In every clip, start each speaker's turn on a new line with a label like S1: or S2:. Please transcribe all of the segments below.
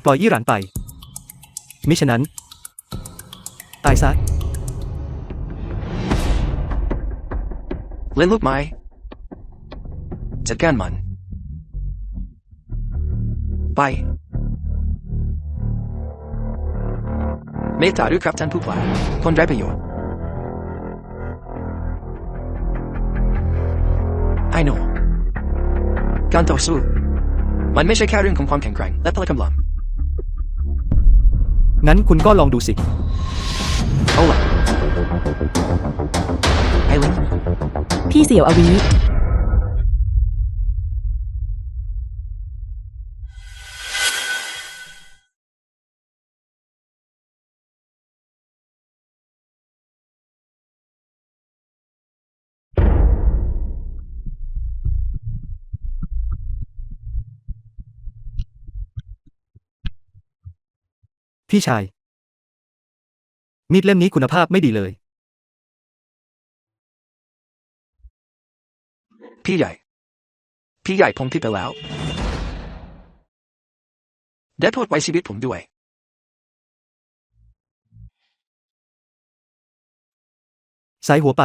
S1: ปล่อยยี่หรานไปมิฉะนั้นตายซะ
S2: เล่นลูกไม้จัดการมันไปเมตตาด้วยครับท่านผู้กล้าคนไร้ประโยชน์I know การต่อสู้มันไม่ใช่แค่เรื่องของความแข็งแกร่งและพละกำลัง
S1: งั้นคุณก็ลองดูสิ
S2: เอาล่ะไอลิน
S3: พี่เสี่ยวอวี
S1: พี่ชายมีดเล่มนี้คุณภาพไม่ดีเลย
S2: พี่ใหญ่ผมผิดไปแล้วได้โทษไว้ชีวิตผมด้วย
S1: สายหัวไป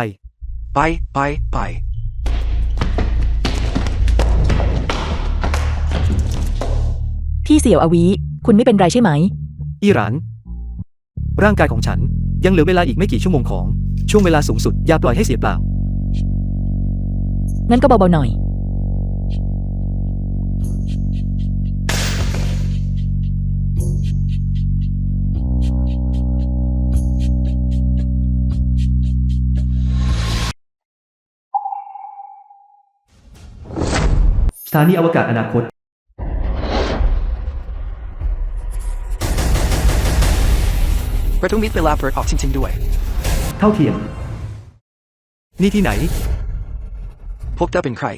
S3: พี่เสี่ยวอวีคุณไม่เป็นไรใช่ไหม
S1: อีหรานร่างกายของฉันยังเหลือเวลาอีกไม่กี่ชั่วโมงของช่วงเวลาสูงสุดอย่าปล่อยให้เสียเปล่า
S3: งั้นก็เบาๆหน่อย
S1: สถานีอวกาศอนาคต
S2: ประตูมิดเวลาเปิดออกจริงๆด้วย
S1: เท่าเทียมนี่ที่ไหน
S2: พวกเธอเป็นใคร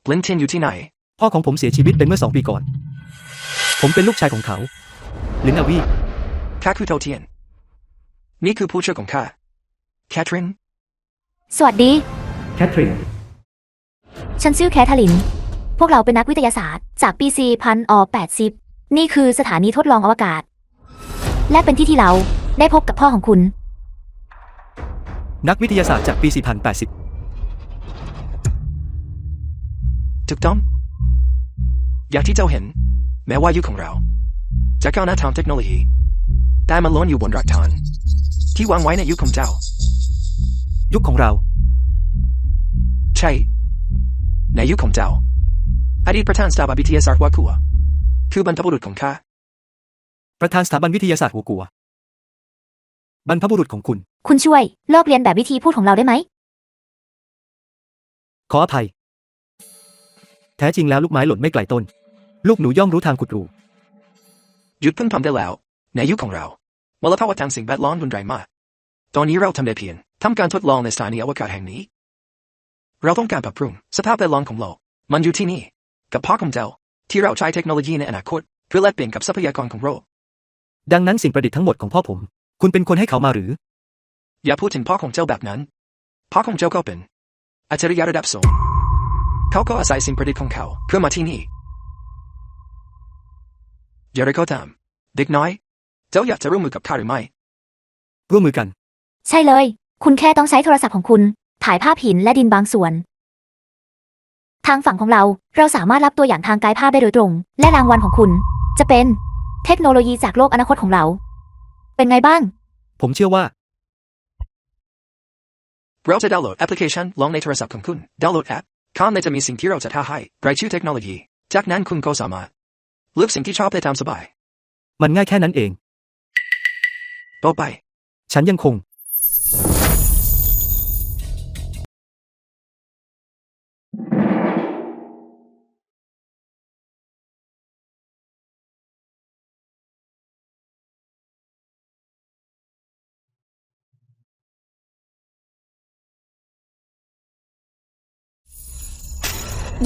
S2: บลินเทนอยู่ที่ไหน
S1: พ่อของผมเสียชีวิตไปเมื่อ2 ปีก่อนผมเป็นลูกชายของเขาลินอาวี
S2: ข้าคือเท่าเทียนนี่คือผู้ช่วยของข้าแคทริน
S4: สวัสดี
S1: แคทริน
S4: ฉันชื่อแคทลินพวกเราเป็นนักวิทยาศาสตร์จากปี4080นี่คือสถานีทดลองอวกาศและเป็นที่เราได้พบกับพ่อของคุณ
S1: นักวิทยาศาสตร์จากปี4080
S2: ถูกต้องอย่างที่เจ้าเห็นแม้ว่ายุคของเราจะก้าวหน้าทางเทคโนโลยีแต่มันล้วนอยู่บนรากฐานที่วางไว้ในยุคของเจ้า
S1: ยุคของเรา
S2: ใช่ในยุคของเจ้าอดีตประธานสถาบันวิทยาศาสตร์วากัวคือบรรพบุรุษของข้า
S1: ประธานสถาบันวิทยาศาสตร์หัวกัวบรรพบุรุษของ
S4: คุณช่วยเลิกเรียนแบบวิธีพูดของเราได้ไหม
S1: ขออภัยแท้จริงแล้วลูกไม้หล่นไม่ไกลต้นลูกหนูย่อมรู้ทางขุดรู
S2: หยุดเพิ่งทำได้แล้วในยุคของเรามลภาวะทางสิ่งแวดล้อมรุนแรงมากตอนนี้เราทำได้เพียงทำการทดลองในสถานีอวกาศแห่งนี้เราต้องการปรับปรุงสภาพแวดล้อมของโลกมันอยู่ที่นี่กับพ่อของเจ้าที่เราใช้เทคโนโลยีในอนาคตเพื่อแลกเปลี่ยนกับทรัพยากรของโลก
S1: ดังนั้นสิ่งประดิษฐ์ทั้งหมดของพ่อผมคุณเป็นคนให้เขามาหรือ
S2: อย่าพูดถึงพ่อของเจ้าแบบนั้นพ่อของเจ้าก็เป็นอัจฉริยะระดับสูงเขาก็อาศัยสิ่งประดิษฐ์ของเขาเพื่อมาที่นี่อย่างไรก็ตามเด็กน้อยเจ้าอยากจะร่วมมือกับข้าหรือไม่
S1: ร่วมมือกัน
S4: ใช่เลยคุณแค่ต้องใช้โทรศัพท์ของคุณถ่ายภาพหินและดินบางส่วนทางฝั่งของเราสามารถรับตัวอย่างทางกายภาพได้โดยตรงและรางวัลของคุณจะเป็นเทคโนโลยีจากโลกอนาคตของเราเป็นไงบ้าง
S1: ผมเชื่อว่า
S2: เราจะดาวน์โหลดแอปพลิเคชันลองในโทรศัพท์ของคุณดาวน์โหลดแอปข้างในจะมีสิ่งที่เราจะท้าให้รายชื่อเทคโนโลยีจากนั้นคุณก็สามารถเลือกสิ่งที่ชอบได้ตามสบาย
S1: มันง่ายแค่นั้นเอง
S2: ต่อไป
S1: ฉันยังคง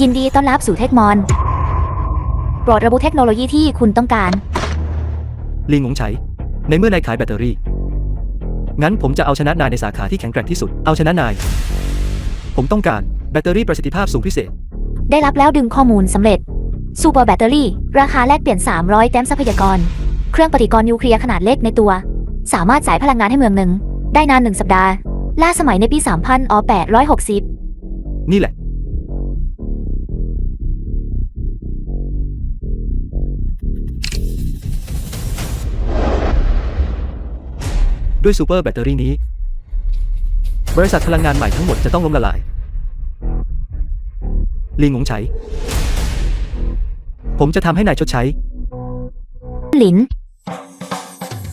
S4: ยินดีต้อนรับสู่เทคมอนโปรดระบุเทคโนโลยีที่คุณต้องการ
S1: ลิงงงไฉในเมื่อนายขายแบตเตอรี่งั้นผมจะเอาชนะนายในสาขาที่แข็งแกร่งที่สุดเอาชนะนายผมต้องการแบตเตอรี่ประสิทธิภาพสูงพิเศษ
S4: ได้รับแล้วดึงข้อมูลสำเร็จ ซูเปอร์แบตเตอรี่ราคาแลกเปลี่ยน300แต้มทรัพยากรเครื่องปฏิกรณ์นิวเคลียร์ขนาดเล็กในตัวสามารถจ่ายพลังงานให้เมืองหนึ่งได้นาน1 สัปดาห์ล่าสมัยในปี3860
S1: นี่แหละ ด้วยซูเปอร์แบตเตอรี่นี้ บริษัทพลังงานใหม่ทั้งหมดจะต้องล้มละลายลิงหงไฉผมจะทำให้นายชดใช้
S4: หลิน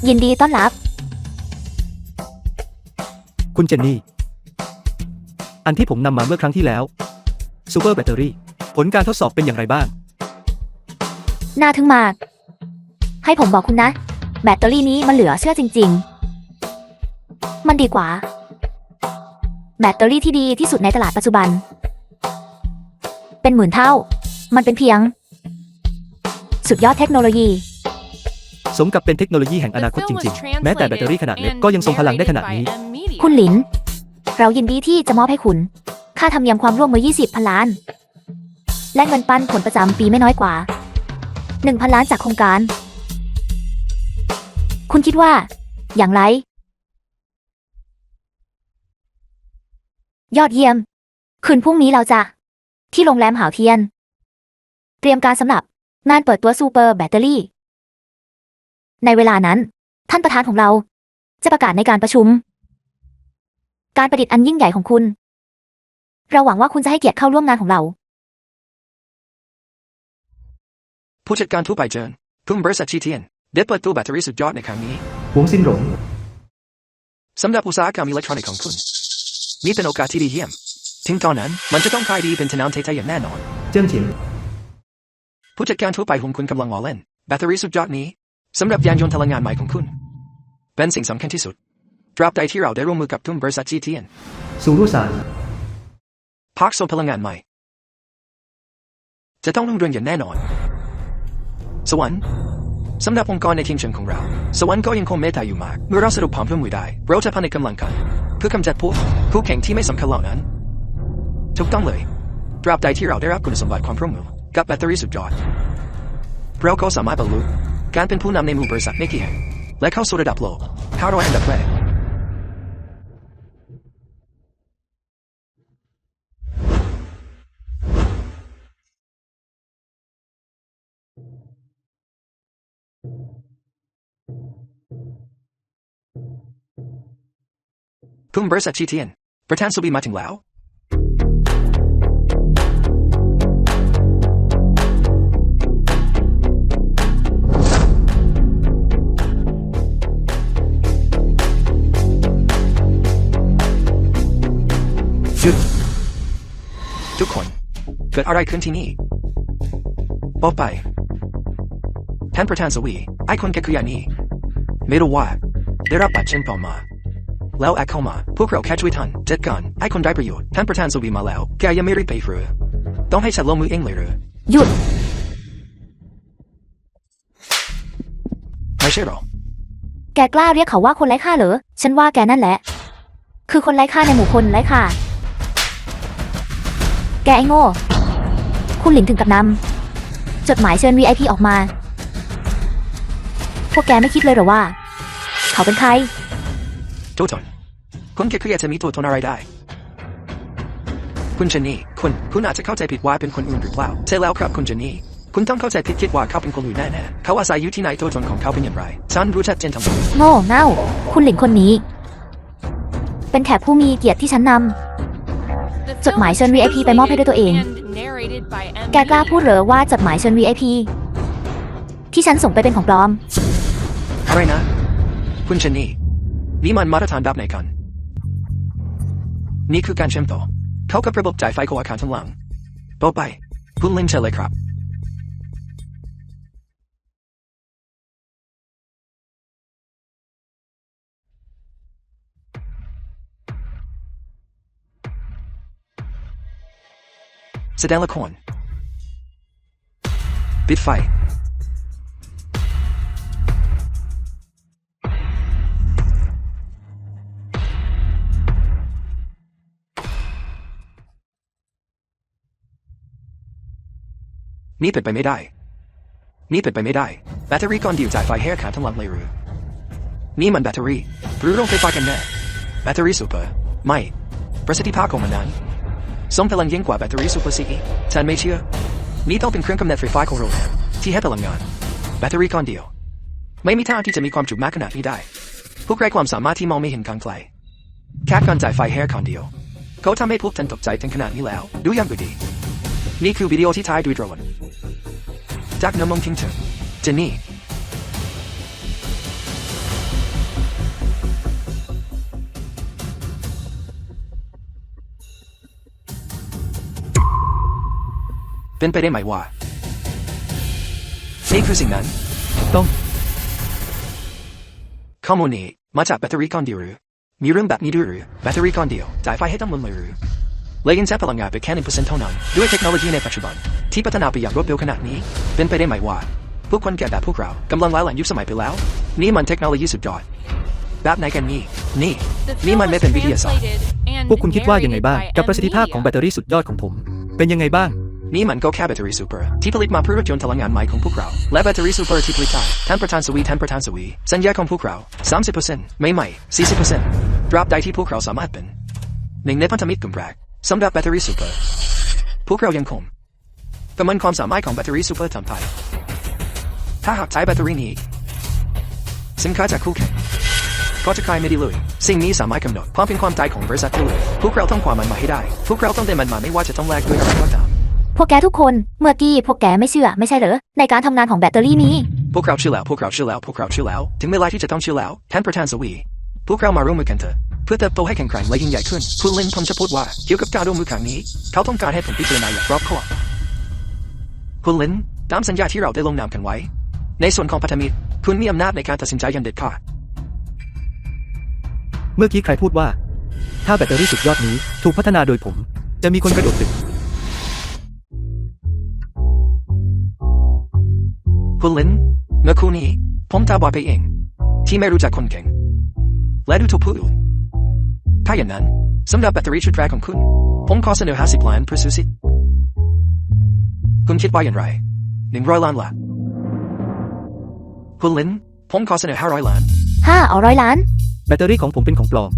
S4: ยินดีต้อนรับ
S1: คุณเจนนี่ อันที่ผมนำมาเมื่อครั้งที่แล้วซูเปอร์แบตเตอรี่ผลการทดสอบเป็นอย่างไรบ้าง
S4: น่าทึ่งมาก ให้ผมบอกคุณนะ แบตเตอรี่นี้มันเหลือเชื่อจริงๆ มันดีกว่า แบตเตอรี่ที่ดีที่สุดในตลาดปัจจุบัน เป็น10,000 เท่า มันเป็นเพียง สุดยอดเทคโนโลยี
S1: สมกับเป็นเทคโนโลยีแห่งอนาคตจริงๆ แม้แต่แบตเตอรี่ขนาดเล็กก็ยังทรงพลังได้ขนาดนี้
S4: คุณหลิน เรายินดีที่จะมอบให้คุณ ค่าธรรมเนียมความร่วมมือ20,000 ล้าน และเงินปันผลประจำปีไม่น้อยกว่า 1,000 ล้านจากโครงการ คุณคิดว่า อย่างไร ยอดเยี่ยม คืนพรุ่งนี้เราจะ ที่โรงแรมหาวเทียน เตรียมการสำหรับงานเปิดตัวซูเปอร์แบตเตอรี่ ในเวลานั้น ท่านประธานของเรา จะประกาศในการประชุม การประดิษฐ์อันยิ่งใหญ่ของคุณ เราหวังว่าคุณจะให้เกียรติเข้าร่วมงานของเรา
S2: ผู้จัดการทั่วไปเจิญกลุ่มบริษัทชีเทียนได้เปิดตัวแบตเตอรี่สุดยอดในครั้งนี้
S1: หวงซินหลง
S2: สำหรับอุตสาหกรรมอิเล็กทรอนิกส์ของคุณนี่เป็นโอกาสที่ดีเยี่ยมถึงตอนนั้นมันจะต้องขายดีเป็นเทน้ำเทใจอย่างแน่นอน
S1: เจิ้งเฉียน
S2: ผู้จัดการทั่วไปของคุณกำลังล้อเล่นแบตเตอรี่สุดยอดนี้สำหรับยานยนต์พลังงานใหม่ของคุณเป็นสิ่งสำคัญที่สุดตราบใดที่เราได้ร่วมมือกับทุนบริษัทจีเทียน
S1: ซูรุสาน
S2: ภาคโซนพลังงานใหม่จะต้องรุ่งเรืองอย่างแน่นอนสวรรค์สำหรับองค์กรในทีมเชิงของเราสวรรค์ก็ยังคงเมตตาอยู่มากเมื่อเราสรุปความร่วมมือได้เราจะพนึกกำลังกันเพื่อกำจัดพวกคู่แข่งที่ไม่สำคัญเหล่านั้นถูกต้องเลยตราบใดที่เราได้รับคุณสมบัติความร่วมมือกับแบตเตอรี่สุดยอดเราก็สามารถบรรลุการเป็นผู้นำในหมู่บริษัทไม่กี่แห่งและเข้าสู่ระดับโลก500อันดับแรกกลุ่มบริษัทชีเทียนประธานสุบีมาถึงแล้วหยุดทุกคนเกิดอะไรขึ้นที่นี่บอกไปท่านประธานสวีไอคอนแกคืออย่างนี้ไม่รู้ว่าได้รับบาดเจ็บต่อมาแล้วแอคเข้ามาพวกเราแค่ช่วยท่านจัดการไอคอนได้ประโยชน์ท่านประธานสวีมาแล้วแกยังไม่รีบไปหรือต้องให้ฉันลงมือเองเลยหรือ
S4: หยุด
S2: ไม่ใช่หรอ
S4: แกกล้าเรียกเขาว่าคนไร้ค่าเหรอ ฉันว่าแกนั่นแหละ คือคนไร้ค่าในหมู่คนไร้ค่า แกไอ้โง่ คุณหลินถึงกับนำจดหมายเชิญ VIP ออกมา พวกแกไม่คิดเลยเหรอว่า เขาเป็นใคร
S2: ตัวตนคุณแกคืออยากจะมีตัวตนอะไรได้คุณเจนนี่คุณอาจจะเข้าใจผิดว่าเป็นคนอื่นหรือเปล่าใช่แล้วครับคุณเจนนี่คุณต้องเข้าใจผิดคิดว่าเขาเป็นคนอื่นแน่ๆเขาอาศัยอยู่ที่ไหนตัวตนของเขาเป็นอย่างไรฉันรู้ชัดเจนทั้งหมด
S4: โง่เง่า คุณหลินคนนี้ เป็นแขกผู้มีเกียรติที่ฉันนำ จดหมายเชิญ VIP ไปมอบให้ด้วยตัวเอง แกกล้าพูดเหรอว่าจดหมายเชิญ VIP ที่ฉันส่งไปเป็นของปลอม
S2: อะไรนะคุณเจนนี่นี่มันมาตรฐานแบบไหนกันนี่คือการเชื่อมต่อเขากับระบบจ่ายไฟของอาคารทั้งหลังต่อไปคุณลินเชญเลยครับแสดงละครปิดไฟ นี่เป็นไปไม่ได้นี่เป็นไปไม่ได้แบตเตอรี่ก้อนเดียวจ่ายไฟให้อาคารทั้งหลังเลยหรือนี่มันแบตเตอรี่หรือโรงไฟฟ้ากันแน่แบตเตอรี่ซูเปอร์ไม่ประสิทธิภาพของมันนั้นทรงพลังยิ่งกว่าแบตเตอรี่ซูเปอร์ซีอีฉันไม่เชื่อนี่ต้องเป็นเครื่องกำเนิดไฟฟ้าของโรงแรมที่ให้พลังงานแบตเตอรี่ก้อนเดียวไม่มีทางที่จะมีความจุมากขนาดนี้ได้พวกไร้ความสามารถที่มองไม่เห็นการไกลแค่การจ่ายไฟให้อาคารเดียวเขาทำให้พวกท่านตกใจถึงขนาดนี้แล้วดูอย่างดีนี่คือวิดีโอที่ถ่ายด้วยโดรนจากน้ำมันทิ้งถึงเจนนี่เป็นไปได้ไหมว่านี่คือสิ่งนั้น
S1: ต้อง
S2: ข้อมูลนี้มาจากแบตเตอรี่ก้อนเดียวหรือมีเรื่องแบบนี้ด้วยหรือแบตเตอรี่ก้อนเดียวจ่ายไฟให้ทั้งหมดเลยหรือและยังใช้พลังงานไปแค่1%เท่านั้นด้วยเทคโนโลยีในปัจจุบันที่พัฒนาไปอย่างรวดเร็วขนาดนี้เป็นไปได้ไหมว่าพวกคนแก่แบบพวกเรากำลังล้าหลังยุคสมัยไปแล้วนี่มันเทคโนโลยีสุดยอดแบบไหนกันนี่มันไม่เป็นวิทยาศาสตร์
S1: พวกคุณคิดว่ายังไงบ้างกับประสิทธิภาพของแบตเตอรี่สุดยอดของผม เป็นยังไงบ้าง
S2: นี่มันก็แค่แบตเตอรี่ซูเปอร์ที่ผลิตมาเพื่อรถยนต์พลังงานใหม่ของพวกเราและแบตเตอรี่ซูเปอร์ที่ผลิตได้ท่านประธานสวีสัญญาของพวกเรา 30% ไม่ 40% ตราบใดที่พวกเราสามารถเป็นหนึ่งในพันธมิตรกลุ่มแรกสำหรับแบตเตอรี่ซูเปอร์พวกเรายังคงประเมินความสามารถของแบตเตอรี่ซูเปอร์ทำไปถ้าหากใช้แบตเตอรี่นี้สินค้าจากคู่แข่งก็จะขายไม่ได้เลยสิ่งนี้สามารถกำหนดความเป็นความตายของบริษัทได้เลยพวกเราต้องความมันมาให้ได้พวกเราต้องได้มันมาไม่ว่าจะต้องแลกด้วยอะไรก็ตาม
S4: พวกแกทุกคนเมื่อกี้พวกแกไม่เชื่อไม่ใช่เหรอในการทำงานของแบตเตอรี่นี้
S2: พวกเราเชื่อแล้วถึงเวลาที่จะต้องเชื่อแล้วท่านประธานสวีพวกเรามาร่วมมือกันเถอะเพื่อเติบโตให้แข็งแกร่งและยิ่งใหญ่ขึ้นคุณลินผมจะพูดว่าเกี่ยวกับการร่วมมือครั้งนี้เขาต้องการให้ผมพิจารณาอย่างรอบคอบคุณลินตามสัญญาที่เราได้ลงนามกันไว้ในส่วนของพันธมิตรคุณมีอำนาจในการตัดสินใจอย่างเด็ดขาด
S1: เมื่อกี้ใครพูดว่า ถ้าแบตเตอรี่สุดยอดนี้ถูกพัฒนาโดยผม จะมีคนกระโดดตึก
S2: คุณลินเมื่อครู่นี้ผมตาบอดไปเองที่ไม่รู้จักคนเก่งและดูถูกผู้อื่นถ้าอย่างนั้นสำหรับแบตเตอรี่ชุดแรกของคุณผมขอเสนอ50 ล้านเพื่อซื้อสิทธิ์คุณคิดว่าอย่างไร100 ล้านละคุณลินผมขอเสนอ500 ล้าน
S4: 500 ล้าน
S1: แบตเตอรี่ของผมเป็นของปลอม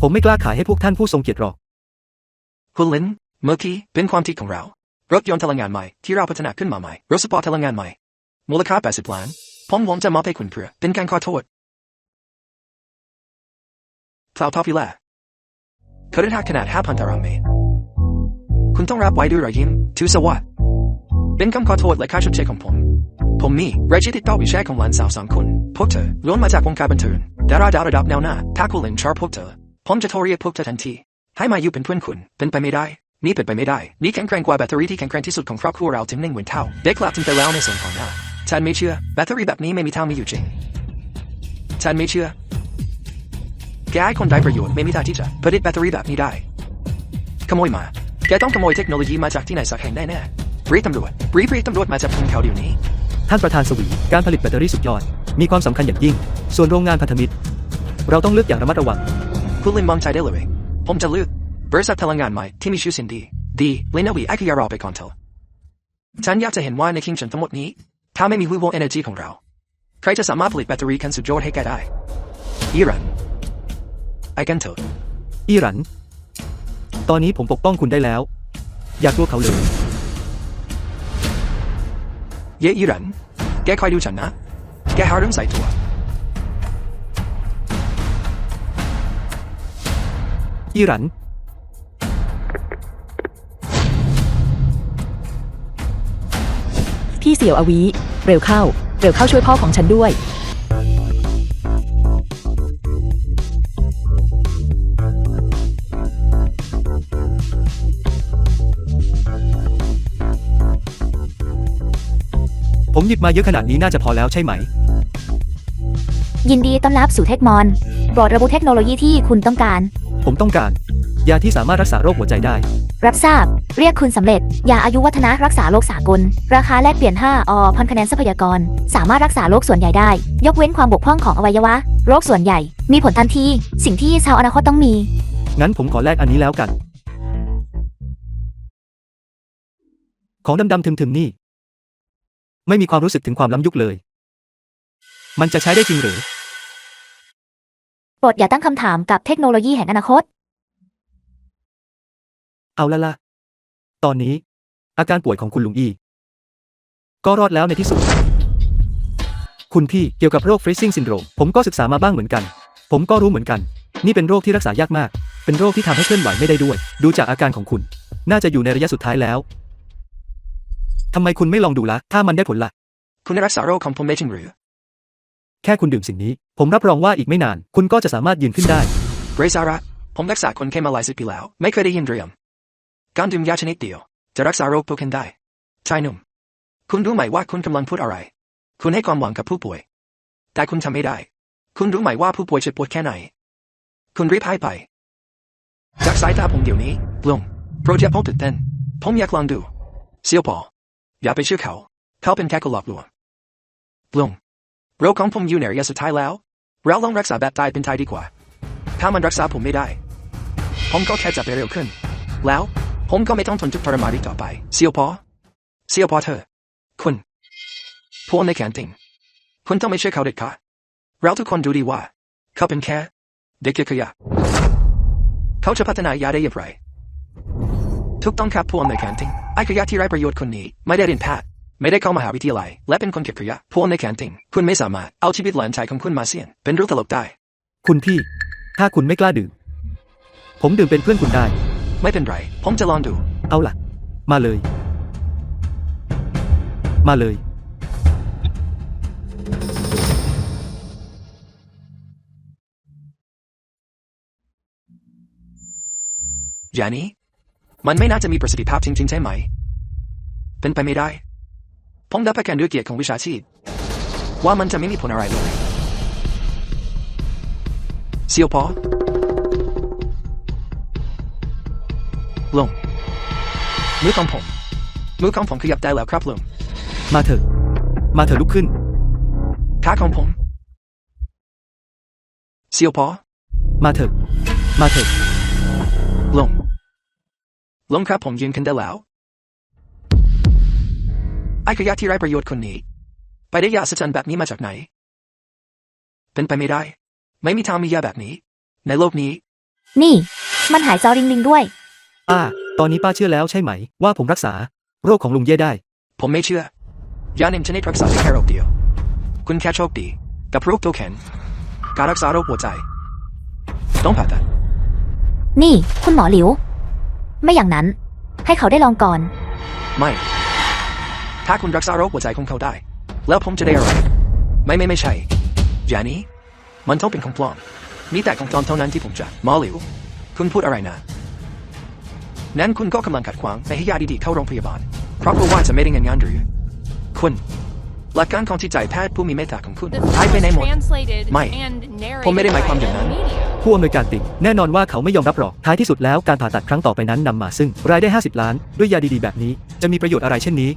S1: ผมไม่กล้าขายให้พวกท่านผู้ทรงเกียรติหรอก
S2: คุณลินเมื่อกี้เป็นความคิดของเรารถยนต์พลังงานใหม่ที่เราพัฒนาขึ้นมาใหม่รถสปอร์ตพลังงานใหม่มูลค่า80 ล้านผมหวังจะมอบให้คุณเพื่อเป็นการขอโทษคลาวด์ท็อปฟิลาคฤหาสน์ขนาด 5,000 ตารางเมตรคุณต้องรับไว้ด้วยรอยยิ้มถือสวัสดิ์เป็นคำขอโทษและค่าชดเชยของผมมีรายชื่อติดต่อวิชาของหลานสาว2 คนพวกเธอล้วนมาจากวงการบันเทิงดาราระดับแนวหน้าถ้าคุณเล่นชอบพวกเธอผมจะโทรเรียกพวกเธอทันทีให้มาอยู่เป็นเพื่อนคุณเป็นไปไม่ได้นี่เป็นไปไม่ได้นี่แข็งแกร่งกว่าแบตเตอรี่ที่แข็งแกร่งที่สุดของครอบครัวเราถึง10,000 เท่าเด็กกลับถึงไปแล้วในส่วนของหน้าฉันไม่เชื่อแบตเตอรี่แบบนี้ไม่มีทางมีอยู่จริงฉันไม่เชื่อแกให้คนได้ประโยชน์ไม่มีทางที่จะผลิตแบตเตอรี่แบบนี้ได้ขโมยมาแกต้องขโมยเทคโนโลยีมาจากที่ไหนสักแห่งแน่ๆเรียกตำรวจมาจับกุมเขาเดี๋ยวนี้
S1: ท่านประธานสวีการผลิตแบตเตอรี่สุดยอดมีความสำคัญอย่างยิ่งส่วนโรงงานพันธมิตรเราต้องเลือกอย่างระมัดระวัง
S2: คุณลินมองใจได้เลยผมจะเลือกบริษัทพลังงานใหม่ที่มีชื่อเสียงดีเลนวีไอคิยารอไปก่อนเถอะฉันอยากจะเห็นว่าในคิงชันทั้งหมดนี้ถ้าไม่มีวิวเอเนอร์จีของเราใครจะสามารถผลิตแบตเตอรี่คันสุดยอดให้แกได้อิรันไอกันเถอะ
S1: อิรันตอนนี้ผมปกป้องคุณได้แล้วอย่ากลัวเขาเลย
S2: เย่อิรันแกคอยดูฉันนะแกหาเรื่องใส่ตัว
S1: อิรัน
S3: พี่เสี่ยวอวีเร็วเข้าช่วยพ่อของฉันด้วย
S1: ผมหยิบมาเยอะขนาดนี้น่าจะพอแล้วใช่ไหม
S4: ยินดีต้อนรับสู่เทคมอนโปรดระบุเทคโนโลยีที่คุณต้องการ
S1: ผมต้องการยาที่สามารถรักษาโรคหัวใจได้
S4: รับทราบเรียกคุณสำเร็จยาอายุวัฒนะรักษาโรคสากลราคาแลกเปลี่ยน5,000 คะแนนทรัพยากรสามารถรักษาโรคส่วนใหญ่ได้ยกเว้นความบกพร่องของอวัยวะโรคส่วนใหญ่มีผลทันทีสิ่งที่ชาวอนาคตต้องมี
S1: งั้นผมขอแลกอันนี้แล้วกัน ของดำๆทึมๆนี่ ไม่มีความรู้สึกถึงความล้ำยุคเลย มันจะใช้ได้จริงหรือ
S4: โปรดอย่าตั้งคำถามกับเทคโนโลยีแห่งอนาคต
S1: เอาละล่ะ ตอนนี้ อาการป่วยของคุณลุงอีก็รอดแล้วในที่สุด คุณพี่เกี่ยวกับโรค Freezing Syndrome ผมก็ศึกษามาบ้างเหมือนกัน ผมก็รู้เหมือนกัน นี่เป็นโรคที่รักษายากมาก เป็นโรคที่ทำให้เคลื่อนไหวไม่ได้ด้วย ดูจากอาการของคุณ น่าจะอยู่ในระยะสุดท้ายแล้วทำไมคุณไม่ลองดูล่ะ ถ้ามันได้ผลล่ะ
S2: คุณได้รักษาโรคของผมได้จริงหรือ
S1: แค่คุณดื่มสิ่งนี้ ผมรับรองว่าอีกไม่นาน คุณก็จะสามารถยืนขึ้นได้
S2: ไร้สาระผมรักษาคนแค่มาหลายสิบปีแล้ว ไม่เคยได้ยินเรื่องการดื่มยาชนิดเดียวจะรักษาโรคพวกนั้นได้ชายหนุ่มคุณรู้ไหมว่าคุณกำลังพูดอะไร คุณให้ความหวังกับผู้ป่วย แต่คุณทำไม่ได้ คุณรู้ไหมว่าผู้ป่วยจะปวดแค่ไหน คุณรีบหายไป จากสายตาผมเดี๋ยวนี้บลูมโปรดอย่าพูดตื่นเต้นผมอยากลองดูเซียวปออย่าไปเชื่อเขาเป็นแค่คนหลอกลวงบลูมโรคของผมอยู่ในระยะสุดท้ายแล้วเราลองรักษาแบบตายเป็นตายดีกว่า ถ้ามันรักษาผมไม่ได้ ผมก็แค่จะไปเร็วขึ้น แล้วผมก็ไม่ต้องทนทุกข์ทรมานอีกต่อไปเซียวปอเธอคุณพวกในแคนติงคุณต้องไม่เชื่อเขาเด็ดขาดเราทุกคนดูดีว่าเขาเป็นแค่เด็กขยะเขาจะพัฒนายาได้อย่างไรทุกต้องครับพวกในแคนติงไอ้ขยะที่ไร้ประโยชน์คนนี้ไม่ได้เรียนแพทย์ไม่ได้เข้ามหาวิทยาลัยและเป็นคนเก็บขยะพวกในแคนติงคุณไม่สามารถเอาชีวิตหลานชายของคุณมาเสี่ยงเป็นเรื่องตลกได้
S1: คุณพี่ ถ้าคุณไม่กล้าดื่ม ผมดื่มเป็นเพื่อนคุณได้
S2: ไม่เป็นไรผมจะลองดู
S1: เอาล่ะ มาเลย มาเลย
S2: ยานี้มันไม่น่าจะมีประสิทธิภาพจริงๆใช่ไหมเป็นไปไม่ได้ผมรับประกันด้วยเกียรติของวิชาชีพว่ามันจะไม่มีผลอะไรเลยเซียวปอลงมือของผมขยับได้แล้วครับลุง
S1: มาเถอะ มาเถอะลุกขึ้น
S2: ขาของผมเซียวปอ
S1: มาเถอะ มาเถอะ
S2: ลงครับผมยืนขึ้นได้แล้วไอ้ขยะที่ไร้ประโยชน์คนนี้ไปได้ยาสะจันแบบนี้มาจากไหนเป็นไปไม่ได้ไม่มีทางมียาแบบนี้ในโลกนี้
S4: นี่ มันหายจอริงลิงด้วย
S1: ตอนนี้ป้าเชื่อแล้วใช่ไหม ว่าผมรักษา โรคของลุงเย่ได้
S2: ผมไม่เชื่อยาหนึ่งชนิดรักษาได้แค่โรคเดียวคุณแค่โชคดีกับโรคตัวแข็งการรักษาโรคหัวใจต้องผ่าตัด
S4: นี่ คุณหมอหลิว ไม่อย่างนั้น ให้เขาได้ลองก่อน
S2: ไม่ถ้าคุณรักษาโรคหัวใจของเขาได้แล้วผมจะได้อะไรไม่ใช่ยานี้มันต้องเป็นของปลอมมีแต่ของปลอมเท่านั้นที่ผมจะหมอหลิวคุณพูดอะไรนะนั้นคุณก็กำลังขัดขวางไม่ให้ญาติดีๆเข้าโรงพยาบาลเพราะกลัวว่าจะไม่ได้เงินงานหรือคุณหลักการของจิตใจแพทย์ผู้มีเมตตาของคุณหายไปไหนหมดไม่ผมไม่ได้หมายความอย่างนั้น
S1: ผู้อำนวยการติ่งแน่นอนว่าเขาไม่ยอมรับหรอก ท้ายที่สุดแล้วการผ่าตัดครั้งต่อไปนั้นนำมาซึ่งรายได้ 50 ล้าน ด้วยยาดีๆแบบนี้ จะมีประโยชน์อะไรเช่นนี้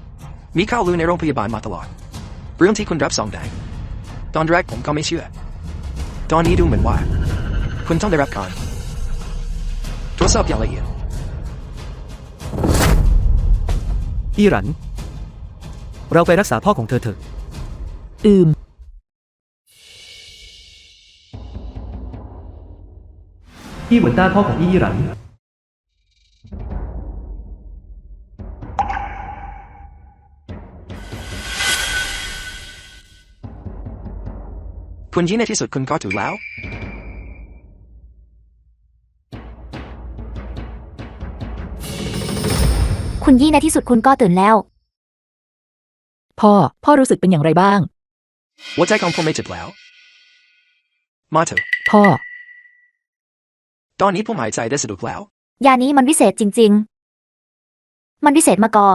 S2: มีข่าวลือในโรงพยาบาลมาตลอดเรื่องที่คุณรับซองแดงตอนแรกผมก็ไม่เชื่อตอนนี้ดูเหมือนว่าคุณต้องได้รับการตรวจสอบอย่างละเอียด
S1: อีหรัน เราไปรักษาพ่อของเธอเถอะ อีเหมือนต้าพ่อของอีหรัน
S2: คุณยี่ในที่สุดคุณก็ถูกแล้ว
S4: คุณยี่ในที่สุดคุณก็ตื่นแล้ว
S3: พ่อรู้สึกเป็นอย่างไรบ้าง
S2: หัวใจของผมไม่เจ็บแล้วมาเถอะ
S3: พ่อ
S2: ตอนนี้ผมหายใจได้สะดวกแล้ว
S4: ยานี้มันวิเศษจริง ๆ มันวิเศษมากอ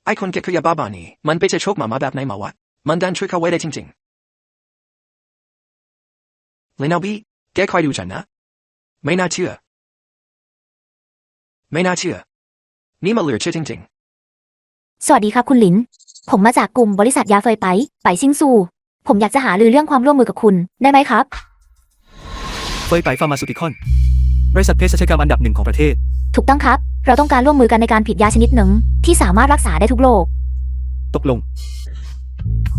S2: ไอ้คนเก็บขยะบ้าๆนี่มันไปจะโชคหมาแบบไหนมาวะมันดันช่วยเขาไว้ได้จริงๆเลนาบีแกคอยดูฉันนะไม่น่าเชื่อนี่มันเหลือเชื่อจริงๆ
S4: สวัสดีครับคุณหลิน ผมมาจากกลุ่มบริษัทยาเฟยไปซิงซู ผมอยากจะหารือเรื่องความร่วมมือกับคุณได้ไหมครับ
S1: เฟยไปฟาร์มาซูติคอน บริษัทเภสัชกรรมอันดับหนึ่งของประเทศ
S4: ถูกต้องครับ เราต้องการร่วมมือกันในการผลิตยาชนิดหนึ่งที่สามารถรักษาได้ทุกโรค
S1: ตกลง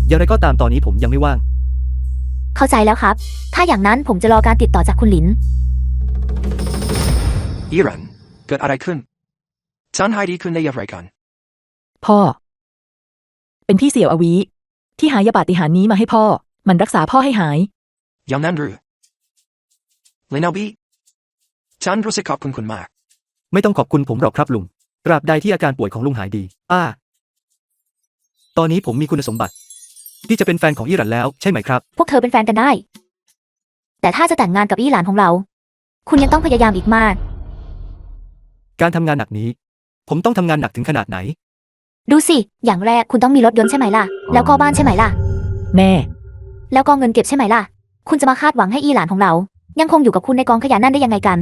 S1: อย่างไรก็ตามตอนนี้ผมยังไม่ว่าง
S4: เข้าใจแล้วครับ ถ้าอย่างนั้นผมจะรอการติดต่อจากคุณหลิน
S2: อีรันเกิดอะไรขึ้นฉันหายดีขึ้นได้อย่างไรกัน
S3: พ่อ เป็นพี่เสี่ยวอวีที่หายาปาฏิหาริย์นี้มาให้พ่อ มันรักษาพ่อให้หาย
S2: อย่างนั้นหรือเลนาบีฉันรู้สึกขอบคุณคุณมาก
S1: ไม่ต้องขอบคุณผมหรอกครับลุง ตราบใดที่อาการป่วยของลุงหายดี ตอนนี้ผมมีคุณสมบัติ ที่จะเป็นแฟนของอี้หลันแล้วใช่ไหมครับ
S4: พวกเธอเป็นแฟนกันได้ แต่ถ้าจะแต่งงานกับอี้หลานของเรา คุณยังต้องพยายามอีกมาก
S1: การทำงานหนักนี้ ผมต้องทำงานหนักถึงขนาดไหน
S4: ดูสิ อย่างแรกคุณต้องมีรถยนต์ใช่ไหมล่ะ แล้วก็บ้านใช่ไหมล่ะ
S3: แม่
S4: แล้วก็เงินเก็บใช่ไหมล่ะ คุณจะมาคาดหวังให้อี้หลานของเรา ยังคงอยู่กับคุณในกองขยะนั่นได้ยังไงกัน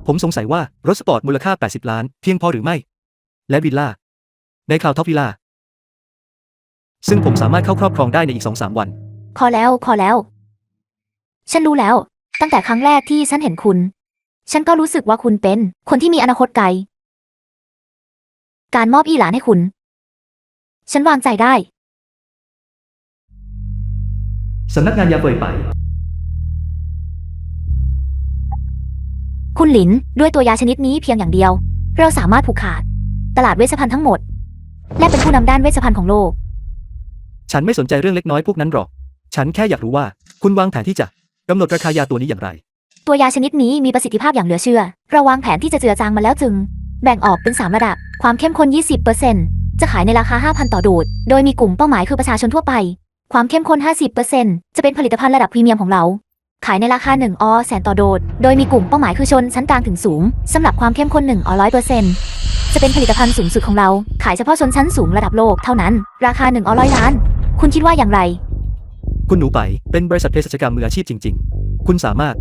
S1: ผมสงสัยว่ารถสปอร์ตมูลค่า80 ล้านเพียงพอหรือไม่ และวิลล่าในคลาวท็อปวิลล่าซึ่งผมสามารถเข้าครอบครองได้ในอีก 2-3 วัน
S4: พอแล้ว ฉันรู้แล้ว ตั้งแต่ครั้งแรกที่ฉันเห็นคุณ ฉันก็รู้สึกว่าคุณเป็นคนที่มีอนาคตไกล การมอบอี้หลานให้คุณ ฉันวางใจได้
S1: สำนักงานยาเป่ยไป
S4: คุณหลิน ด้วยตัวยาชนิดนี้เพียงอย่างเดียว เราสามารถผูกขาด ตลาดเวชภัณฑ์ทั้งหมด และเป็นผู้นำด้านเวชภัณฑ์ของโลก
S1: ฉันไม่สนใจเรื่องเล็กน้อยพวกนั้นหรอก ฉันแค่อยากรู้ว่าคุณวางแผนที่จะกำหนดราคายาตัวนี้อย่างไร
S4: ตัวยาชนิดนี้มีประสิทธิภาพอย่างเหลือเชื่อ เราวางแผนที่จะเจือจางมาแล้วจึง แบ่งออกเป็น3ระดับ ความเข้มข้น 20% จะขายในราคา 5,000 ต่อโดส โดยมีกลุ่มเป้าหมายคือประชาชนทั่วไป ความเข้มข้น 50% จะเป็นผลิตภัณฑ์ระดับพรีเมียมของเรา ขายในราคา1 แสนต่อโดส โดยมีกลุ่มเป้าหมายคือชนชั้นกลางถึงสูง สำหรับความเข้มข้น100%จะเป็นผลิตภัณฑ์สูงสุดของเรา ขายเฉพาะชนชั้นสูงระดับโลกเท่านั้น ราคา100 ล้าน คุณคิดว่าอย่างไร
S1: คุณหนูไปเป็นบริษัทเภสัชกรรมมืออาชีพจริง ๆ คุณสามารถ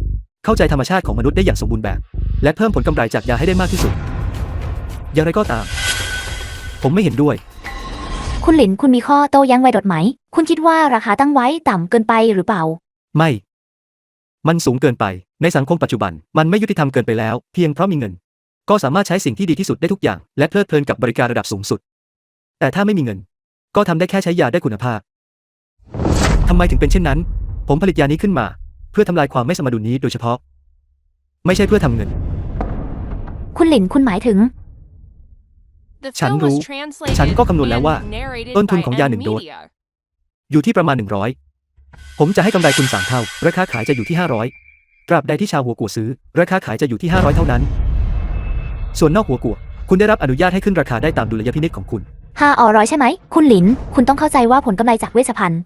S1: เข้าใจธรรมชาติของมนุษย์ได้อย่างสมบูรณ์แบบ และเพิ่มผลกำไรจากยาให้ได้มากที่สุด อย่างไรก็ตาม ผมไม่เห็นด้วย
S4: คุณหลินคุณมีข้อโต้แย้งไว้ดดไหม คุณคิดว่าราคาตั้งไว้ต่ำเกินไปหรือเปล่า
S1: ไม่ มันสูงเกินไป ในสังคมปัจจุบัน มันไม่ยุติธรรมเกินไปแล้ว เพียงเพราะมีเงิน ก็สามารถใช้สิ่งที่ดีที่สุดได้ทุกอย่าง และเพลิดเพลินกับบริการระดับสูงสุด แต่ถ้าไม่มีเงิน ก็ทำได้แค่ใช้ยาได้คุณภาพ ทำไมถึงเป็นเช่นนั้น ผมผลิตยานี้ขึ้นมา เพื่อทำลายความไม่สมดุลนี้โดยเฉพาะ ไม่ใช่เพื่อทำเงิน
S4: คุณหลินคุณหมายถึง
S1: ฉันรู้ ฉันก็คำนวณแล้วว่า ต้นทุนของยา1 โดส อยู่ที่ประมาณ 100 ผมจะให้กำไรคุณ3 เท่า ราคาขายจะอยู่ที่ 500 ตราบใดที่ชาวหัวกัวซื้อ ราคาขายจะอยู่ที่ 500 เท่านั้น ส่วนนอกหัวกัว คุณได้รับอนุญาตให้ขึ้นราคาได้ตามดุลยพินิจของคุณ
S4: 500 ใช่ไหม คุณหลิน คุณต้องเข้าใจว่าผลกำไรจากเวชภัณฑ์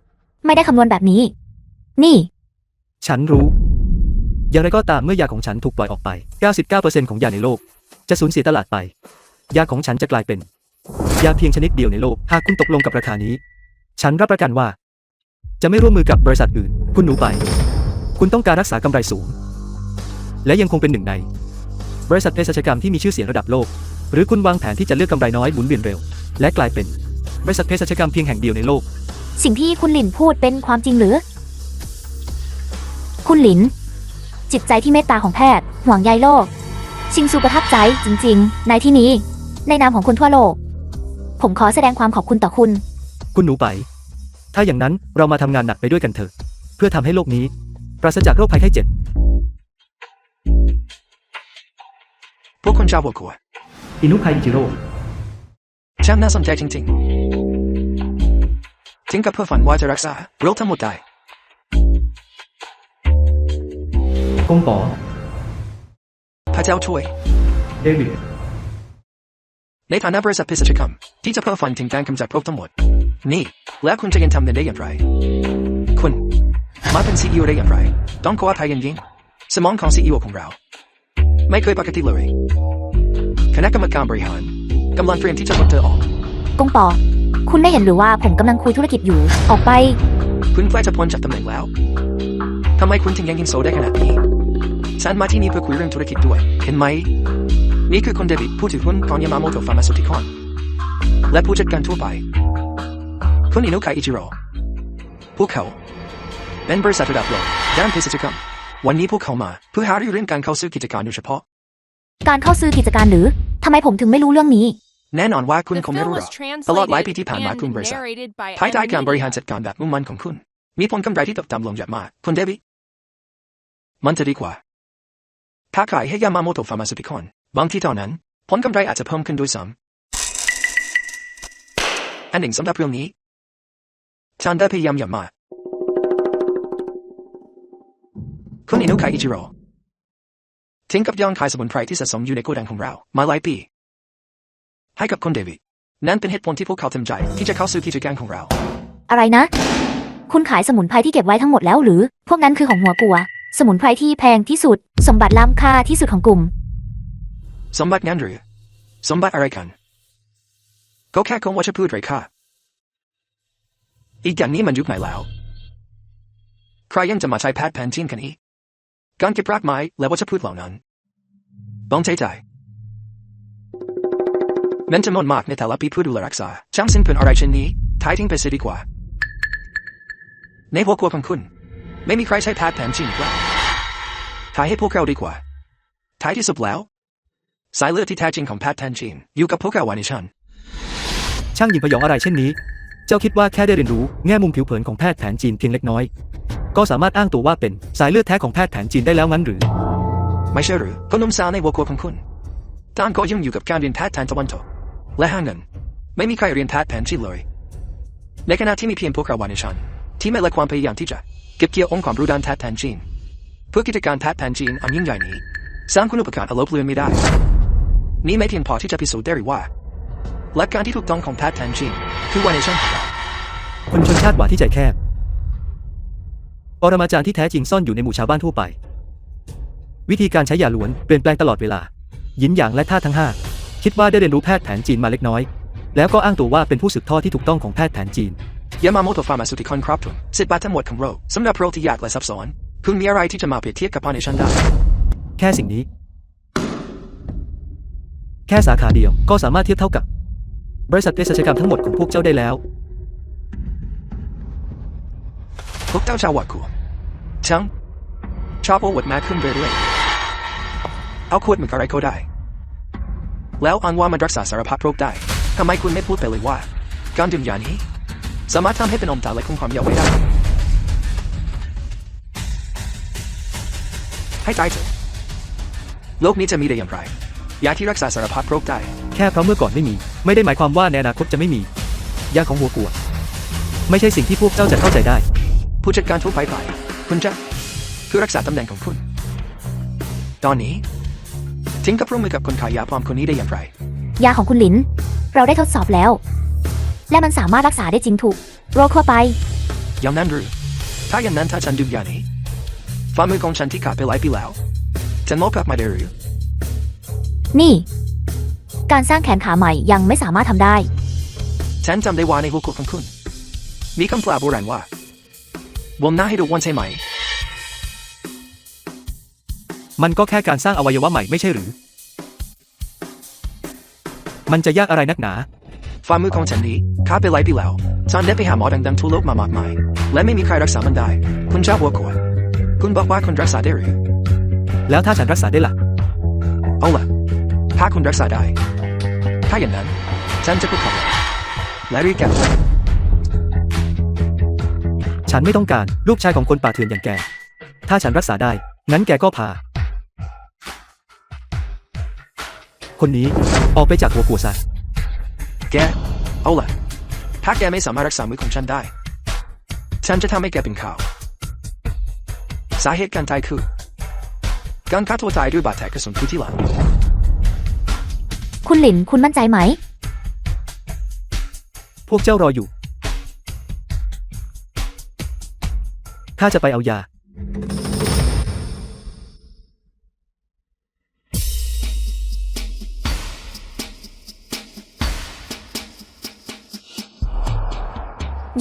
S4: ไม่ได้คำนวณแบบนี้ นี่
S1: ฉันรู้ อย่างไรก็ตามเมื่อยาของฉันถูกปล่อยออกไป 99% ของยาในโลก จะสูญเสียตลาดไป ยาของฉันจะกลายเป็น ยาเพียงชนิดเดียวในโลก หากคุณตกลงกับราคานี้ ฉันรับประกันว่า จะไม่ร่วมมือกับบริษัทอื่น คุณหนูไป คุณต้องการรักษากำไรสูง และยังคงเป็นหนึ่งใน บริษัทเภสัชกรรมที่มีชื่อเสียงระดับโลก หรือคุณวางแผนที่จะเลือกกำไรน้อยหมุนเวียนเร็ว และกลายเป็น บริษัทเภสัชกรรมเพียงแห่งเดียวในโลก
S4: สิ่งที่คุณหลินพูดเป็นความจริงหรือ คุณหลิน จิตใจที่เมตตาของแพทย์ ห่วงใยโลก ชิงซูประทับใจจริงๆ ในที่นี้ ในนามของคนทั่วโลก ผมขอแสดงความขอบคุณต่อคุณ
S1: คุณหนูไป ถ้าอย่างนั้นเรามาทำงานหนักไปด้วยกันเถอะ เพื่อทำให้โลกนี้ ปราศจากโรคภัยไข้เจ็บ
S2: พวกคุณชาวหัวกัว
S1: อินุคายอิจิโร่
S2: ช่างน่าสนใจจริงๆถึงกับเพื่อฝันว่าจะรักษาโรคทั้งหมดได้
S1: กงป๋อ
S2: พระเจ้าช่วย
S1: เดวิด
S2: ในฐานะบริษัทเภสัชกรรมที่จะเพื่อฝันถึงการกำจัดโรคทั้งหมด นี่ แล้วคุณจะยังทำได้อย่างไร คุณมาเป็น CEO ได้อย่างไร ต้องขออภัยยิ่งๆสมองของ CEO ของเรา ไม่เคยปกติเลยคณะกรรมการบริหารกำลังเตรียมที่จะลดเธอออก
S4: กงปอ คุณไม่เห็นหรือว่าผมกำลังคุยธุรกิจอยู่ ออกไป
S2: คุณใกล้จะพ้นจากตำแหน่งแล้วทำไมคุณถึงยังยิงโซได้ขนาดนี้ฉันมาที่นี่เพื่อคุยเรื่องธุรกิจด้วยเห็นไหมนี่คือคนเดวิดผู้ถือหุ้นของยามาโมโตฟาร์มาซูติคอนและผู้จัดการทั่วไปคุณอินุคายอิจิโร่พวกเขาเป็นบริษัทระดับโลกด้านเภสัชกรรม วันนี้พวกเขามาเพื่อหารือเรื่องการเข้าซื้อกิจการโดยเฉพาะ
S4: การเข้าซื้อกิจการหรือทำไมผมถึงไม่รู้เรื่องนี้
S2: แน่นอนว่าคุณ
S5: The
S2: คงไม่
S5: film
S2: รู้หร
S5: was
S2: อกตลอดหลายปี
S5: translated
S2: ที่ผ่านมา
S5: and
S2: คุณบริษัท
S5: narrated by
S2: ภายใต้
S5: Ed
S2: การบริหาร
S5: Media.
S2: จัดการแบบมุ่งมั่นของคุณ มีผลกำไรที่ตกต่ำลงเยอะมากคุณเดวิดมันจะดีกว่าถ้าขายให้ยามาโมโตฟาร์มาซูติคอนบางที่ตอนนั้นผลกำไรอาจจะเพิ่มขึ้นด้วยซ้ำอันหนึ่งสำหรับเรื่องนี้ฉันได้พยายามอย่างมากคุณอินุคาอิจิโร่ทิ้งกับยอดขายสมุนไพรที่สะสมอยู่ในโกดังของเรามาหลายปีให้กับคุณเดวิดนั่นเป็นเหตุผลที่พวกเขาเต็มใจที่จะเข้าสู่กิจการของเรา
S4: อะไรนะ คุณขายสมุนไพรที่เก็บไว้ทั้งหมดแล้วหรือ พวกนั้นคือของหัวกัว สมุนไพรที่แพงที่สุด สมบัติล้ำค่าที่สุดของกลุ่ม
S2: สมบัติงั้นหรือสมบัติอะไรกันก็แค่คงว่าจะพูดไรค่ะอีกอย่างนี้มันยุคไหนแล้วใครยังจะมาใช้แพทย์แผนจีนกันอีกการเก็บรากไม้และวัชพืชเหล่านั้นต้องใช้จ่ายเงินจำนวนมากในแต่ละปีเพื่อดูแลรักษาช่างสิ้นเปลืองอะไรเช่นนี้ท้ายทิ้งไปเสียดีกว่าในหัวครัวของคุณไม่มีใครใช้แพทย์แผนจีนอีกแล้วท้ายให้พวกเราดีกว่าท้ายที่สุดแล้วสายเลือดที่แท้จริงของแพทย์แผนจีนอยู่กับพวกเราวันนี้ฉัน
S1: ช่างหยิงพยองอะไรเช่นนี้ เจ้าคิดว่าแค่ได้เรียนรู้แง่มุมผิวเผินของแพทย์แผนจีนเพียงเล็กน้อย ก็สามารถอ้างตัวว่าเป็นสายเลือดแท้ของแพทย์แผนจีนได้แล้วงั้นหรือ
S2: ไม่ใช่หรือก็หนุ่มสาวในหัวครัวของคุณต่างก็ยังอยู่กับการเรียนแพทย์แผนตะวันตกและหาเงินไม่มีใครเรียนแพทย์แผนจีนเลยในขณะที่มีเพียงพวกเราวันนี้ฉันที่ไม่ละความพยายามที่จะเก็บเกี่ยวองค์ความรู้ด้านแพทย์แผนจีนเพื่อกิจการแพทย์แผนจีนอันยิ่งใหญ่นี้สร้างคุณูปการอลบเลือนไม่ได้นี่ไม่เพียงพอที่จะพิสูจน์ได้หรือว่าหลักการที่ถูกต้องของแพทย์แผนจีนคือวันนี้ฉันของเรา
S1: คนชนชาติหวาที่ใจแคบปรมาจารย์ที่แท้จริงซ่อนอยู่ในหมู่ชาวบ้านทั่วไป วิธีการใช้ยาล้วนเปลี่ยนแปลงตลอดเวลาหยินหยางและท่าทั้งห้าคิดว่าได้เรียนรู้แพทย์แผนจีนมาเล็กน้อย แล้วก็อ้างตัวว่าเป็นผู้สืบทอดที่ถูกต้องของแพทย์แผนจีน
S2: ยามาโมโตฟาร์มาซูติคอนครอบคลุมสิทธิ์บาททั้งหมดของโรคสำหรับโรคที่ยากและซับซ้อนคุณมีอะไรที่จะมาเปรียบเทียบกับพานิชันได้
S1: แค่สิ่งนี้ แค่สาขาเดียวก็สามารถเทียบเท่ากับบริษัทเภสัชกรรมทั้งหมดของพวกเจ้าได้แล้ว
S2: พวกเจ้าชาววัดกูช่างชอบโอวดมากขึ้นเรื่อยๆเอาขวดมันอะไรก็ได้แล้วอ้างว่ามันรักษาสารพัดโรคได้ทำไมคุณไม่พูดไปเลยว่าการดื่มยานี้สามารถทำให้เป็นอมตะและคงความยาวไว้ได้ให้ตายเถอะโลกนี้จะมีได้อย่างไรยาที่รักษาสารพัดโรคได้
S1: แค่เพราะเมื่อก่อนไม่มี ไม่ได้หมายความว่าในอนาคตจะไม่มี ยาของหัวกัว ไม่ใช่สิ่งที่พวกเจ้าจะเข้าใจได้
S2: ผู้จัดการทั่วไปคุณจะคือรักษาตำแหน่งของคุณตอนนี้ทิ้งกับร่วมมือกับคนขายยาปลอมคนนี้ได้อย่างไร
S4: ยาของคุณหลิน เราได้ทดสอบแล้ว และมันสามารถรักษาได้จริงถูกโรคทั่วไป
S2: อย่างนั้นหรือถ้าอย่างนั้นถ้าฉันดื่มยานี้ฝ่ามือของฉันที่ขาดไปหลายปีแล้วจะงอกกลับมาได้หรือ
S4: นี่ การสร้างแขนขาใหม่ยังไม่สามารถทำได้
S2: ฉันจำได้ว่าในหัวของคุณมีคำกล่าวโบราณว่าวนหน้าให้ดูวันใช่ไหม
S1: มันก็แค่การสร้างอวัยวะใหม่ไม่ใช่หรือ มันจะยากอะไรนักหนา
S2: ฝ่ามือของฉันนี้ขาดไปหลายปีแล้วฉันได้ไปหาหมอดังๆทั่วโลกมามากมายและไม่มีใครรักษามันได้คุณเจ้าหัวขวดคุณบอกว่าคุณรักษาได้หรือ
S1: แล้วถ้าฉันรักษาได้ล่ะ
S2: เอาล่ะถ้าคุณรักษาได้ถ้าอย่างนั้นฉันจะพูดคำและเรียกแก
S1: ฉันไม่ต้องการลูกชายของคนป่าเถื่อนอย่างแก ถ้าฉันรักษาได้ งั้นแกก็พา คนนี้ออกไปจากหัวกัวซะ
S2: แกเอาล่ะถ้าแกไม่สามารถรักษามือของฉันได้ฉันจะทำให้แกเป็นข่าวสาเหตุการตายคือการฆ่าตัวตายด้วยบาดแผลกระสุนที่หลัง
S4: คุณหลินคุณมั่นใจไหม
S1: พวกเจ้ารออยู่ ข้าจะไปเอายา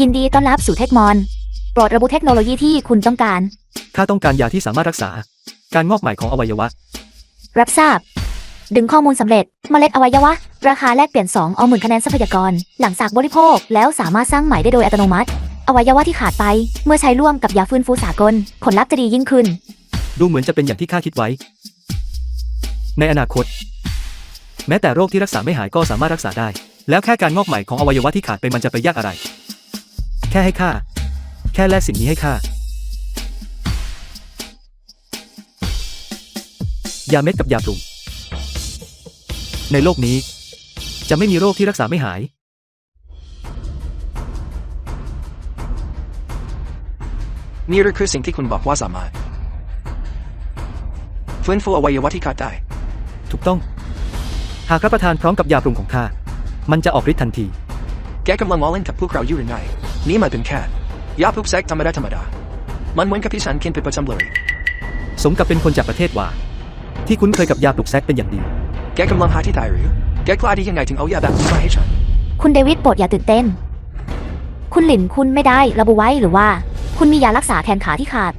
S4: ยินดีต้อนรับสู่เทคมอน โปรดระบุเทคโนโลยีที่คุณต้องการ
S1: ข้าต้องการยาที่สามารถรักษา การงอกใหม่ของอวัยวะ
S4: รับทราบ ดึงข้อมูลสำเร็จเมล็ดอวัยวะ ราคาแลกเปลี่ยน 2 เอาหมื่นคะแนนทรัพยากร หลังจากบริโภคแล้วสามารถสร้างใหม่ได้โดยอัตโนมัติ อวัยวะที่ขาดไป เมื่อใช้ร่วมกับยาฟื้นฟูสากล ผลลัพธ์จะดียิ่งขึ้น
S1: ดูเหมือนจะเป็นอย่างที่ข้าคิดไว้ ในอนาคต แม้แต่โรคที่รักษาไม่หายก็สามารถรักษาได้ แล้วแค่การงอกใหม่ของอวัยวะที่ขาดไปมันจะไปยากอะไร แค่ให้ข้า แค่แลกสิ่งนี้ให้ข้า ยาเม็ดกับยาปรุง ในโลกนี้ จะไม่มีโรคที่รักษาไม่หาย
S2: นี่หรือคือสิ่งที่คุณบอกว่าสามารถฟื้นฟูอวัยวะที่ขาดได้
S1: ถูกต้อง หากรับประทานพร้อมกับยาปรุงของข้า มันจะออกฤทธิ์ทันที
S2: แกกำลังล้อเล่นกับพวกเราอยู่หรือไงนี่มันเป็นแค่ยาปลุกเซ็กธรรมดามันเหมือนกับที่ฉันกินเป็นประจำเลย
S1: สมกับเป็นคนจากประเทศว่า ที่คุ้นเคยกับยาปลุกแซกเป็นอย่างดี
S2: แกกำลังหาที่ตายหรือแกกล้าได้ยังไงถึงเอายาแบบนี้มาให้ฉัน
S4: คุณเดวิดโปรดอย่าตื่นเต้น คุณหลินคุณไม่ได้ระบุไว้หรือว่า คุณมียารักษาแทนขาที่ขาด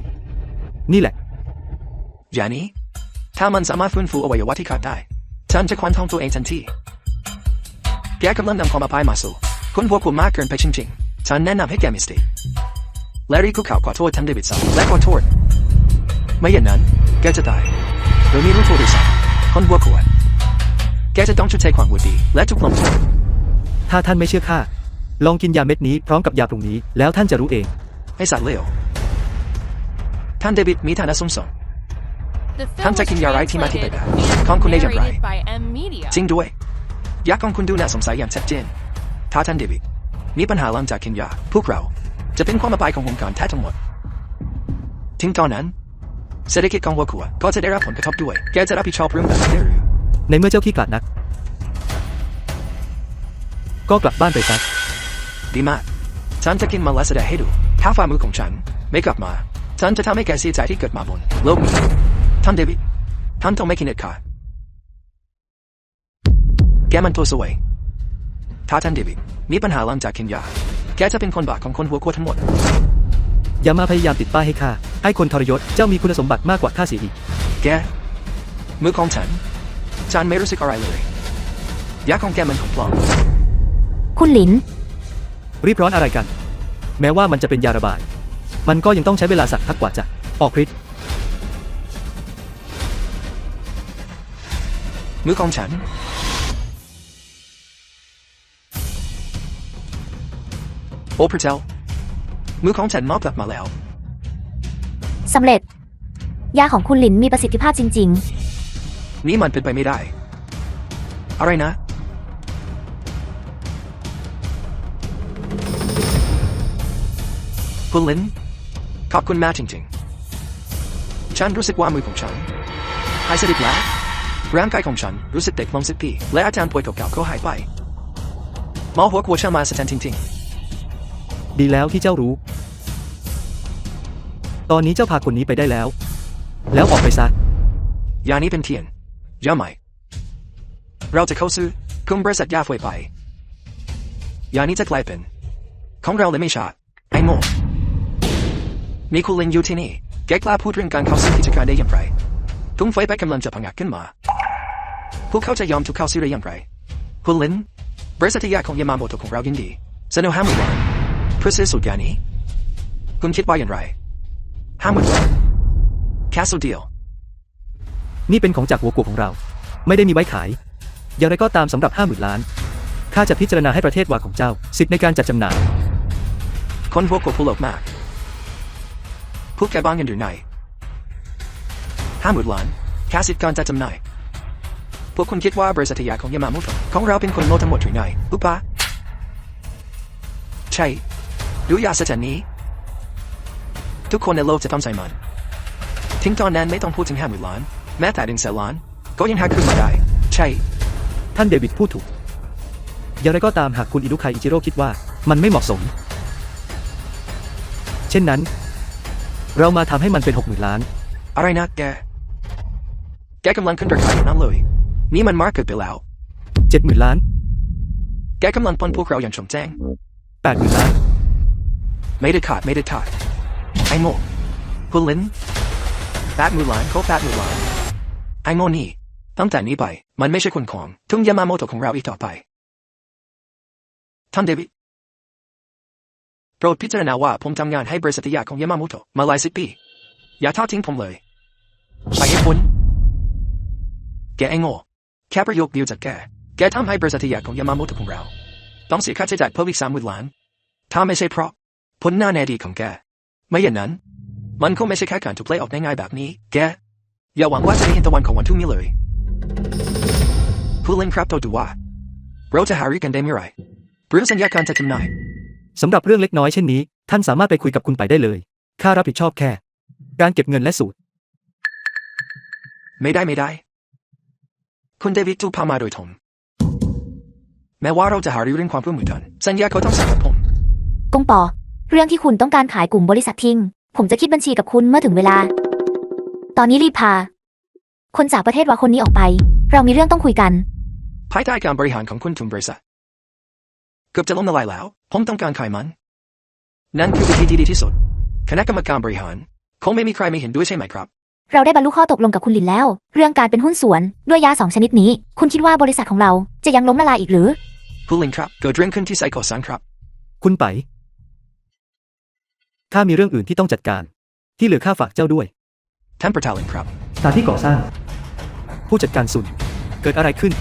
S1: นี่แหละ
S2: ยานี้ถ้ามันสามารถฟื้นฟูอวัยวะที่ขาดได้ฉันจะควันทองตัวเองทันทีแกกำลังนำความอับอายมาสู่คุณพวกคุณมากเกินไปจริงๆฉันแนะนำให้แกมีสติและรีบคุกเข่าขอโทษทำเดวิดซะและขอโทษไม่อย่างนั้นแกจะตายโดยไม่รู้ตัวด้วยซ้ำคนบัวขวดแกจะต้องชดใช้ความหวังดีและถูกลงโทษ
S1: ถ้าท่านไม่เชื่อข้า ลองกินยาเม็ดนี้พร้อมกับยาปรุงนี้ แล้วท่านจะรู้เอง
S2: ไอ้สัตว์เลวท่านเดวิดมีฐานะสูงส่ง
S5: ท่านจะกินยาไรที่มาที่ไปแบบของคุณได้อย่างไรจริงด้วยยาของคุณดูน่าสงสัยอย่างชัดเจนถ้าท่านเดวิดมีปัญหาหลังจากกินยาพวกเราจะเป็นความอับอายของวงการแท้ทั้งหมดถึงตอนนั้นเศรษฐกิจของวัวขัวก็จะได้รับผลกระทบด้วยแกจะรับผิดชอบเรื่องแบบนี้ได้หรือ
S1: ในเมื่อเจ้าขี้กลาดนัก ก็กลับบ้านไปซะ
S2: ดีมากฉันจะกินมาและแสดงให้ดูถ้าฝ่ามือของฉันไม่กลับมาฉันจะทำให้แกเสียใจที่เกิดมาบนโลกนี้ท่านเดวิดท่านต้องไม่กินเด็ดขาดแกมันตัวสวยถ้าท่านเดวิดมีปัญหาหลังจากกินยาแกจะเป็นคนบาปของคนหัวขั้วทั้งหมด
S1: อย่ามาพยายามติดป้ายให้ข้า ให้คนทรยศ เจ้ามีคุณสมบัติมากกว่าข้าเสียอีก
S2: แกมือของฉันไม่รู้สึกอะไรเลยยาของแกมันของปลอม
S4: คุณหลิน
S1: รีบร้อนอะไรกัน แม้ว่ามันจะเป็นยาระบาย มันก็ยังต้องใช้เวลาสักพักกว่าจะออกฤทธิ์
S2: มือของฉันโอ้พระเจ้ามือของฉันมอบกลับมาแล้ว
S4: สำเร็จ ยาของคุณหลินมีประสิทธิภาพจริง
S2: นี่มันเป็นไปไม่ได้ อะไรนะ คุณลินขอบคุณมากจริงๆ ฉันรู้สึกว่ามือของฉันหายสนิทแล้วร่างกายของฉันรู้สึกเด็กลงสักทีและอาการป่วยเก่าๆก็หายไปหมอหัวกลัวฉันมาสแตนจริง
S1: ดีแล้วที่เจ้ารู้ ตอนนี้เจ้าพาคนนี้ไปได้แล้ว แล้วออกไปซะ
S2: ๆ ยานี้เป็นเทียนยาใหม่ เราจะเข้าซื้อกลุ่มบริษัทยาเฟยไป ยานี้จะกลายเป็นของเราเลยไม่ช้าไอ้โง่มีคุณลินอยู่ที่นี่แกกล้าพูดเรื่องการเข้าซื้อกิจการได้อย่างไรทุ่งไฟไปกำลังจะพังงะขึ้นมาพวกเขาจะยอมถูกเข้าซื้อได้อย่างไรคุณลินบริษัทยาของยามาโมโตะของเรายินดีเสนอ50,000 เพื่อซื้อสูตรยานี้คุณคิดว่าอย่างไร50,000 แค่สูตรเดียว
S1: นี่เป็นของจากหัวกูของเรา ไม่ได้มีไว้ขาย อย่างไรก็ตามสำหรับ50,000 ล้าน ข้าจะพิจารณาให้ประเทศวาของเจ้าสิทธิ์ในการจัดจำหน่าย
S2: คนพวกกูผู้โลภมากพวกแกบ้างกันหรือไง50,000 ล้านแค่สิทธิ์การจัดจำหน่ายพวกคุณคิดว่าบริษัทยาของยามาโมโตะของเราเป็นคนโง่ทั้งหมดหรือไงอุปะใช่ดูยาสถานนี้ ทุกคนในโลกจะต้องใส่มันทิ้งตอนนั้นไม่ต้องพูดถึง50,000 ล้านแม้แต่100,000 ล้านก็ยังหาคืนมาได้ใช่
S1: ท่านเดวิดพูดถูก อย่างไรก็ตามหากคุณอิรุคายอิจิโร่คิดว่ามันไม่เหมาะสม เช่นนั้น เรามาทำให้มันเป็น60,000 ล้าน
S2: อะไรนะแกกำลังขึ้นราคาอยู่นั่นเลยนี่มันมาร์เก็ตไปแล้ว
S1: 70,000 ล้าน
S2: แกกำลังปล้นพวกเราอย่างชมแจ้ง
S1: 80,000 ล้าน
S2: ไม่ได้ขาดไอ้โง่คุณลิน80,000 ล้านเขา80,000 ล้านไอ้โง่นี่ตั้งแต่นี้ไปมันไม่ใช่คนของทุ่งยามาโมโตะของเราอีกต่อไปท่านเดวิดโปรดพิจารณาว่าผมทำงานให้บริษัทยาของยามาโมโตะมาหลาย10 ปีอย่าทอดทิ้งผมเลย ไปให้พ้นแกไอ้โง่แค่ประโยคเดียวจากแกทำให้บริษัทที่ใหญ่ของยามาโมโตะของเราต้องเสียค่าใช้จ่ายเพิ่มอีก30,000 ล้านถ้าไม่ใช่เพราะผลหน้าแน่ดีของแกไม่อย่างนั้นมันคงไม่ใช่แค่การถูกไล่ออกง่ายๆแบบนี้แกอย่าหวังว่าจะได้เห็นตะวันของวันพรุ่งนี้เลยผู้เล่นครับตัวดูว่าเราจะหารือกันได้เมื่อไหร่หรือสัญญาการจะจำหน่าย
S1: สำหรับเรื่องเล็กน้อยเช่นนี้ท่านสามารถไปคุยกับคุณไปได้เลยข้ารับผิดชอบแค่การเก็บเงินและสูตร
S2: ไม่ได้คุณเดวิดถูกพามาโดยตรงแม้ว่าเราจะหารือเรื่องความร่วมมือกันสัญญาเขาต้องสั่งกับผม
S4: กงปอ เรื่องที่คุณต้องการขายกลุ่มบริษัททิ้ง ผมจะคิดบัญชีกับคุณเมื่อถึงเวลา ตอนนี้รีบพา คนจากประเทศวาคนนี้ออกไป เรามีเรื่องต้องคุยกัน
S2: ภายใต้การบริหารของคุณทุนบริษัทเกือบจะล้มละลายแล้วผมต้องการขายมันนั่นคือวิธีที่ดีที่สุดคณะกรรมการบริหารคงไม่มีใครไม่เห็นด้วยใช่ไหมครับ
S4: เราได้บรรลุข้อตกลงกับคุณหลินแล้ว เรื่องการเป็นหุ้นส่วนด้วยยา2 ชนิดนี้ คุณคิดว่าบริษัทของเราจะยังล้มละลายอีกหรือ
S2: ผู้เล่นครับเกิดเรื่องขึ้นที่ไซโคซังครับ
S1: คุณไปข้ามีเรื่องอื่นที่ต้องจัดการที่เหลือข้าฝากเจ้าด้วย
S2: ท่านประธานครับ
S1: สถานที่ก่อสร้าง ผู้จัดการซุนเกิดอะไรขึ้น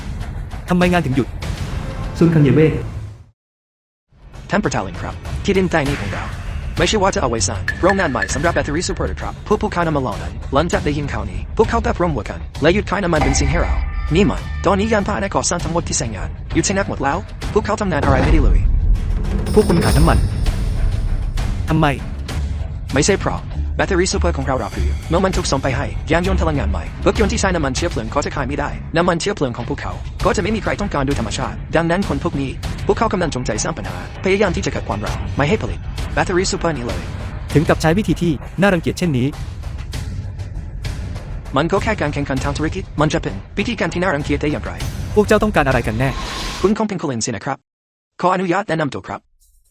S1: ทำไมงานถึงหยุดซุนคังเยเว่
S2: ท่านประธานครับที่ดินใต้นี้ของเราไม่ใช่ว่าจะเอาไว้สร้างโรงงานใหม่สำหรับแบตเตอรี่ซูเปอร์ครับผู้ค้านำมาลองนั้นหลังจากได้ยินข่าวนี้พวกเขาตัดร่วมหัวกันและหยุดขายน้ำมันเบนซินให้เรานี่มันตอนนี้ยานพาหนะก่อสร้างทั้งหมดที่ใช้งานหยุดใช้นักหมดแล้วพวกเขาทำงานอะไรไม่ได้เลย
S1: พวกคุณขายน้ำมันทำไม
S2: ไม่ใช่เพราะแบตเตอรี่ซูเปอร์ของเรารับรือเมื่อมันถูกส่งไปให้ยานยนต์พลังงานใหม่รถยนต์ที่ใช้น้ำมันเชื้อเพลิงก็จะขายไม่ได้น้ำมันเชื้อเพลิงของพวกเขาก็จะไม่มีใครต้องการโดยธรรมชาติดังนั้นคนพวกนี้พวกเขากำลังจงใจสร้างปัญหาพยายามที่จะขัดขวางเราไม่ให้ผลิตแบตเตอรี่ซูเปอร์นี้เลย
S1: ถึงกับใช้วิธีที่น่ารังเกียจเช่นนี้
S2: มันก็แค่การแข่งขันทางธุรกิจมันจะเป็นวิธีการที่น่ารังเกียจได้อย่างไร
S1: พวกเจ้าต้องการอะไรกันแน่
S2: คุณคงเป็นคนเลนสินะครับขออนุญาตแนะนำตัวครับ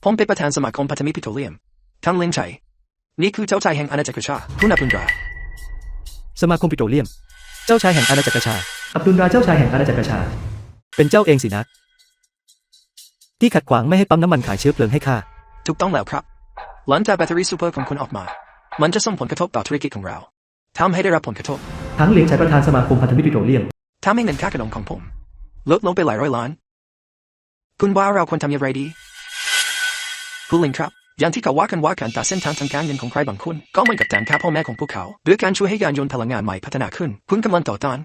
S2: ผมเป็นประธานสมาคมพันธมิตรปิโตรเลียมท่านเลนชัยนี่คือเจ้าชายแห่งอาณาจักรชาผู้นับบุญรา
S1: สมาคมปิโตรเลียม เจ้าชายแห่งอาณาจักรชาอับดุลราเจ้าชายแห่งอาณาจักรชาเป็นเจ้าเองสินะที่ขัดขวางไม่ให้ปั๊มน้ำมันขายเชื้อเพลิงให้ข้า
S2: ถูกต้องแล้วครับหลังจากแบตเตอรี่ซูเปอร์ของคุณออกมามันจะส่งผลกระทบต่อธุรกิจของเราทำให้ได้รับผลกระทบ
S1: ทั้งเหลียงชัยประธานสมาคมพันธมิตรปิโตรเลียม
S2: ทำให้เงินค่าขนมของผมลดลงไปหลายร้อยล้านคุณว่าเราควรทำอย่างไรดีผู้ลิงครับอย่างที่เขาว่ากันตัดเส้นทางทางการเงินของใครบางคนก็เหมือนกับการฆ่าพ่อแม่ของพวกเขาด้วยการช่วยให้ยานยนต์พลังงานใหม่พัฒนาขึ้นคุณกำลังต่อต้าน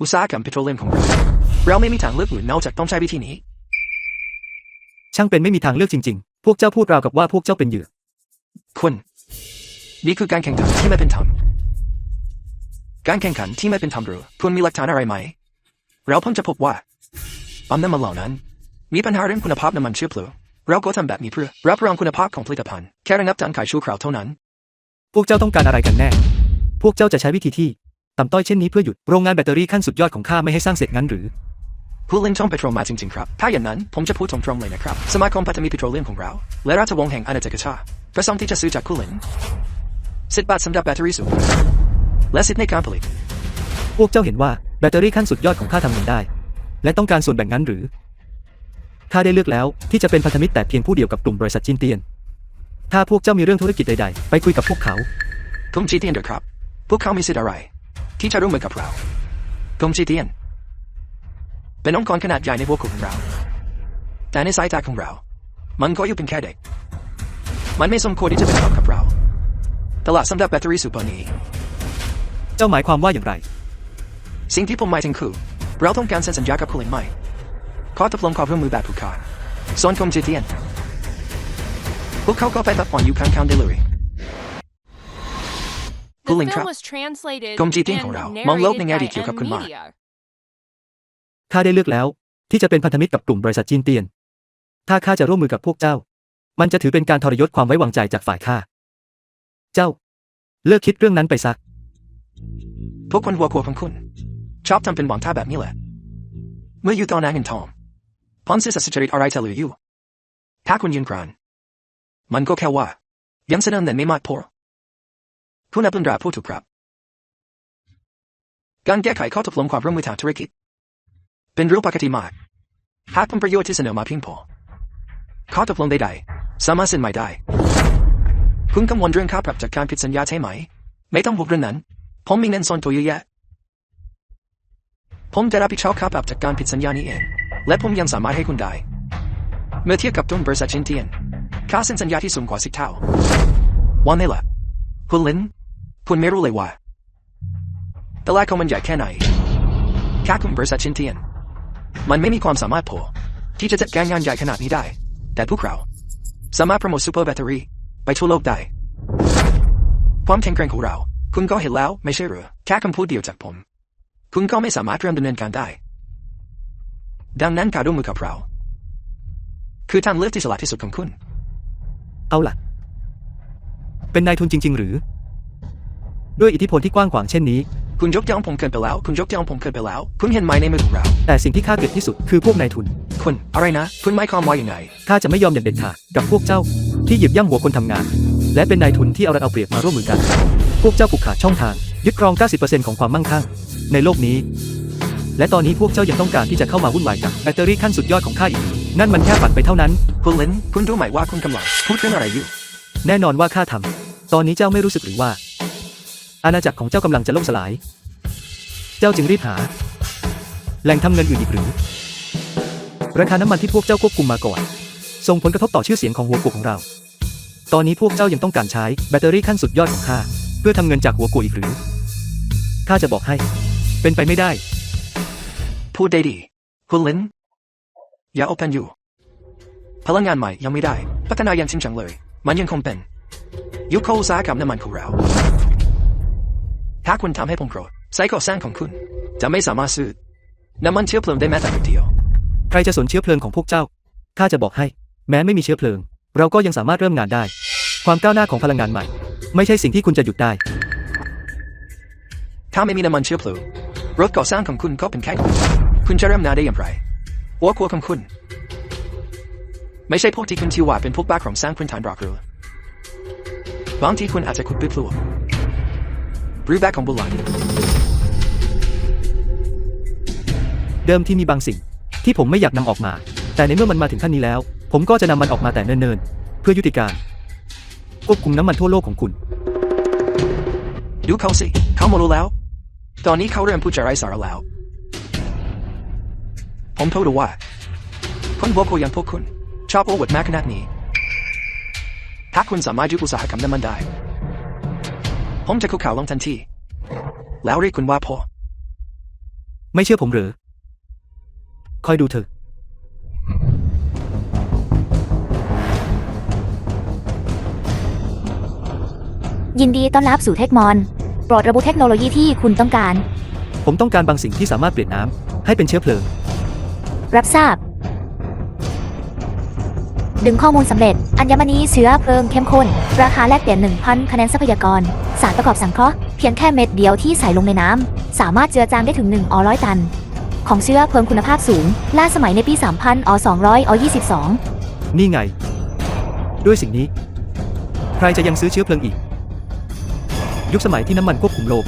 S2: อุตสาหกรรมปิโตรเลียมของเราไม่มีทางเลือกอื่นนอกจากต้องใช้วิธีนี้
S1: ช่างเป็นไม่มีทางเลือกจริงๆ พวกเจ้าพูดราวกับว่าพวกเจ้าเป็นเหยื่อ
S2: คุณนี่คือการแข่งขันที่ไม่เป็นธรรมการแข่งขันที่ไม่เป็นธรรมหรือคุณมีหลักฐานอะไรไหมเราเพิ่งจะพบว่าปั๊มน้ำมันเหล่านั้นมีปัญหาเรื่องคุณภาพน้ำมันเชื้อเพลิงเราก็ทำแบบนี้เพื่อรับรองคุณภาพของผลิตภัณฑ์แค่ระงับการขายชั่วคราวเท่านั้น
S1: พวกเจ้าต้องการอะไรกันแน่ พวกเจ้าจะใช้วิธีที่ต่ำต้อยเช่นนี้เพื่อหยุดโรงงานแบตเตอรี่ขั้นสุดยอดของข้าไม่ให้สร้างเสร็จงั้นหรือ
S2: ผู้เล่นช่องเปโตรมาจริงๆครับถ้าอย่างนั้นผมจะพูดตรงๆเลยนะครับสมาคมพันธมิตรปิโตรเลียมของเราและราชวงศ์แห่งอาณาจักรชาติประสงค์ที่จะซื้อจากผู้เล่นสิทธิ์บัตรสำหรับแบตเตอรี่สูงและสิทธิ์ในการผลิต
S1: พวกเจ้าเห็นว่าแบตเตอรี่ขั้นสุดยอดของข้าทำเงินได้ และต้องการส่วนแบ่งงั้นหรือข้าได้เลือกแล้วที่จะเป็นพันธมิตรแต่เพียงผู้เดียวกับกลุ่มบริษัทจินเตียนถ้าพวกเจ้ามีเรื่องธุรกิจใดๆไปคุยกับพวกเขา
S2: กลุ่มจีเตียนเด้อครับพวกเขามีสิทธิ์อะไรที่จะร่วมมือกับเรากลุ่มจีเตียนเป็นองค์กรขนาดใหญ่ในพวกของเราแต่ในสายตาของเรามันก็อยู่เป็นแค่เด็กมันไม่สมควรที่จะเป็นกับเราตลาดสำหรับแบตเตอรี่ซูเปอร์นี้
S1: เจ้าหมายความว่าอย่างไร
S2: สิ่งที่ผมหมายถึงคือเราต้องการเซ็นสัญญากับผู้เล่นใหม่ข้อตกลงความร่วมมือแบบผูกขาดส่วนกลุ่มจีเตียนพวกเขาก็ไปตัดผ่อนอยู่ข้างๆได้เลยผู้เล่นครับกลุ่มจีเตียนของเรามองโลกในแง่ดีเกี่ยวกับคุณมาก
S1: ข้าได้เลือกแล้วที่จะเป็นพันธมิตรกับกลุ่มบริษัทจีนเตียนถ้าข้าจะร่วมมือกับพวกเจ้ามันจะถือเป็นการทรยศความไว้วางใจจากฝ่ายข้าเจ้าเลิกคิดเรื่องนั้นไปซะ
S2: พวกคนหัวโขกของคุณชอบทำเป็นหวังท่าแบบนี้แหละเมื่ออยู่ตอนนั้นเงินทองพรสื่อสัจจริตอะไรจะเหลืออยู่ถ้าคุณยืนกรานมันก็แค่ว่ายังเสนอเงินไม่มากพอคุณนับเป็นราผู้ถูกครับการแก้ไขข้อตกลงความร่วมมือทางธุรกิจเป็นเรื่องปกติมากหากผลประโยชน์ที่เสนอมาเพียงพอข้อตกลงใดๆสามารถเซ็นใหม่ได้คุณกังวลเรื่องค่าปรับจากการผิดสัญญาใช่ไหมไม่ต้องพูดเรื่องนั้น ผมมีเงินซ่อนตัวเยอะแยะผมได้รับผิดชอบค่าปรับจากการผิดสัญญานี้เองและผมยังสามารถให้คุณได้เมื่อเทียบกับต้นบริษัทชินเทียนค่าเซ็นสัญญาที่สูงกว่า10 เท่าวันนี้แหละคุณลินคุณไม่รู้เลยว่าตลาดของมันใหญ่แค่ไหนค่าคุณบริษัทชินเทียนมันไม่มีความสามารถพอที่จะจัดการงานใหญ่ขนาดนี้ได้แต่พวกเราสามารถโปรโมทซูเปอร์แบตเตอรี่ไปทั่วโลกได้ความแข็งแกร่งของเราคุณก็เห็นแล้วไม่ใช่หรือแค่คำพูดเดียวจากผมคุณก็ไม่สามารถเริ่มดำเนินการได้ดังนั้นการร่วมมือกับเราคือทางเลือกที่ฉลาดที่สุดของคุณ
S1: เอาล่ะ เป็นนายทุนจริง ๆ หรือ ด้วยอิทธิพลที่กว้างขวางเช่นนี้
S2: คุณยกย่องผมเกินไปแล้วคุณยกย่องผมเกินไปแล้วคุณเห็นไหมในมือของเรา
S1: แต่สิ่งที่ข้าเกลียดที่สุดคือพวกนายทุน
S2: คุณอะไรนะคุณหมายความว่าอย่างไง
S1: ข้าจะไม่ยอมอย่างเด็ดขาดกับพวกเจ้าที่เหยียบย่ำหัวคนทำงาน และเป็นนายทุนที่เอารัดเอาเปรียบมาร่วมมือกัน พวกเจ้าผูกขาดช่องทางยึดครอง 90% ของความมั่งคั่งในโลกนี้ และตอนนี้พวกเจ้ายังต้องการที่จะเข้ามาวุ่นวายกับแบตเตอรี่ขั้นสุดยอดของข้าอีก นั่นมันแค่ฝันไปเท่านั้น
S2: คุณลินคุณรู้ไหมว่าคุณกำลังพูดเรื่องอะไรอยู่
S1: แน่นอนว่าข้าทำตอนนี้เจ้าไม่รู้สึกหรือว่า อาณาจักรของเจ้ากำลังจะล่มสลาย เจ้าจึงรีบหาแหล่งทำเงินอื่นอีกหรือ ราคาน้ำมันที่พวกเจ้าควบคุมมาก่อนส่งผลกระทบต่อชื่อเสียงของหัวโกของเรา ตอนนี้พวกเจ้ายังต้องการใช้แบตเตอรี่ขั้นสุดยอดของข้าเพื่อทำเงินจากหัวโกอีกหรือ ข้าจะบอกให้ เป็นไปไม่ได้
S2: พูดได้ดีคุณลินอย่าอบกันอยู่พลังงานใหม่ยังไม่ได้พัฒนาอย่างจริงจังเลยมันยังคงเป็นยุคอุตสาหกรรมน้ำมันของเราถ้าคุณทำให้ผมโกรธไซโคสร้างของคุณจะไม่สามารถซื้อน้ำมันเชื้อเพลิงได้แม้แต่นิดเดียว
S1: ใครจะสนเชื้อเพลิงของพวกเจ้า ข้าจะบอกให้ แม้ไม่มีเชื้อเพลิง เราก็ยังสามารถเริ่มงานได้ ความก้าวหน้าของพลังงานใหม่ ไม่ใช่สิ่งที่คุณจะหยุดได้
S2: ถ้าไม่มีน้ำมันเชื้อเพลิงรถก่อสร้างของคุณก็เป็นแค่คุณจะเริ่มงานได้อย่างไรหัวครัวของคุณไม่ใช่พวกที่คุณชื่อว่าเป็นพวกบ้าโครงสร้างพื้นฐานหรอกหรือบางทีคุณอาจจะขุดด้วยพลูหรือแบกของโบราณ
S1: เดิมที่มีบางสิ่งที่ผมไม่อยากนำออกมา แต่ในเมื่อมันมาถึงขั้นนี้แล้ว ผมก็จะนำมันออกมาแต่เนิ่นๆเพื่อยุติการควบคุมน้ำมันทั่วโลกของคุณ
S2: ดูเขาสิเขามารู้แล้วตอนนี้เขาเริ่มพูดจาไร้สาระแล้วผมโทษว่าคนหัวโคอย่างพวกคุณชอบโอวดมากขนาดนี้ถ้าคุณสามารถยุบอุตสาหกรรมน้ำมันได้ผมจะคุกเข่าลงทันทีแล้วเรียกคุณว่าพ่อ
S1: ไม่เชื่อผมหรือ คอยดูเถอะ
S4: ยินดีต้อนรับสู่เทคมอนโปรดระบุเทคโนโลยีที่คุณต้องการ
S1: ผมต้องการบางสิ่งที่สามารถเปลี่ยนน้ำให้เป็นเชื้อเพลิง
S4: รับทราบ ดึงข้อมูลสำเร็จ อัญมณีเชื้อเพลิงเข้มข้น ราคาแลกเปลี่ยน 1,000 คะแนนทรัพยากร สารประกอบสังเคราะห์ เพียงแค่เม็ดเดียวที่ใส่ลงในน้ำ สามารถเจือจางได้ถึง1 100 ตัน ของเชื้อเพลิงคุณภาพสูง ล่าสมัยในปี 3000 222
S1: นี่ไง ด้วยสิ่งนี้ ใครจะยังซื้อเชื้อเพลิงอีก ยุคสมัยที่น้ำมันควบคุมโลก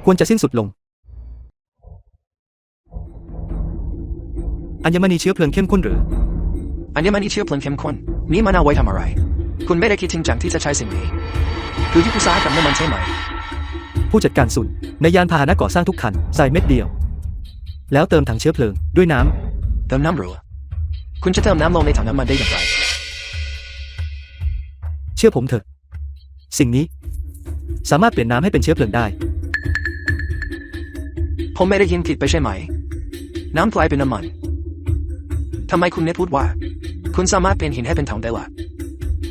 S1: ควรจะสิ้นสุดลง อัญมณีเชื้อเพลิงเข้มข้นหรือ
S2: อัญมณีเชื้อเพลิงเข้มข้นนี่มันเอาไว้ทำอะไร คุณไม่ได้คิดจริงจังที่จะใช้สิ่งนี้คือยุคอุตสาหกรรมน้ำมันใช่ไหม
S1: ผู้จัดการศูนย์ในยานพาหนะก่อสร้างทุกคันใส่เม็ดเดียว แล้วเติมถังเชื้อเพลิงด้วยน้ำ
S2: เติมน้ำหรือคุณจะเติมน้ำลงในถังน้ำมันได้อย่างไร
S1: เชื่อผมเถอะ สิ่งนี้ สามารถเปลี่ยนน้ำให้เป็นเชื้อเพลิงได้
S2: ผมไม่ได้ยินผิดไปใช่ไหมน้ำกลายเป็นน้ำมันทำไมคุณเนตพูดว่าคุณสามารถเปลี่ยนหินให้เป็นทองได้ล่ะ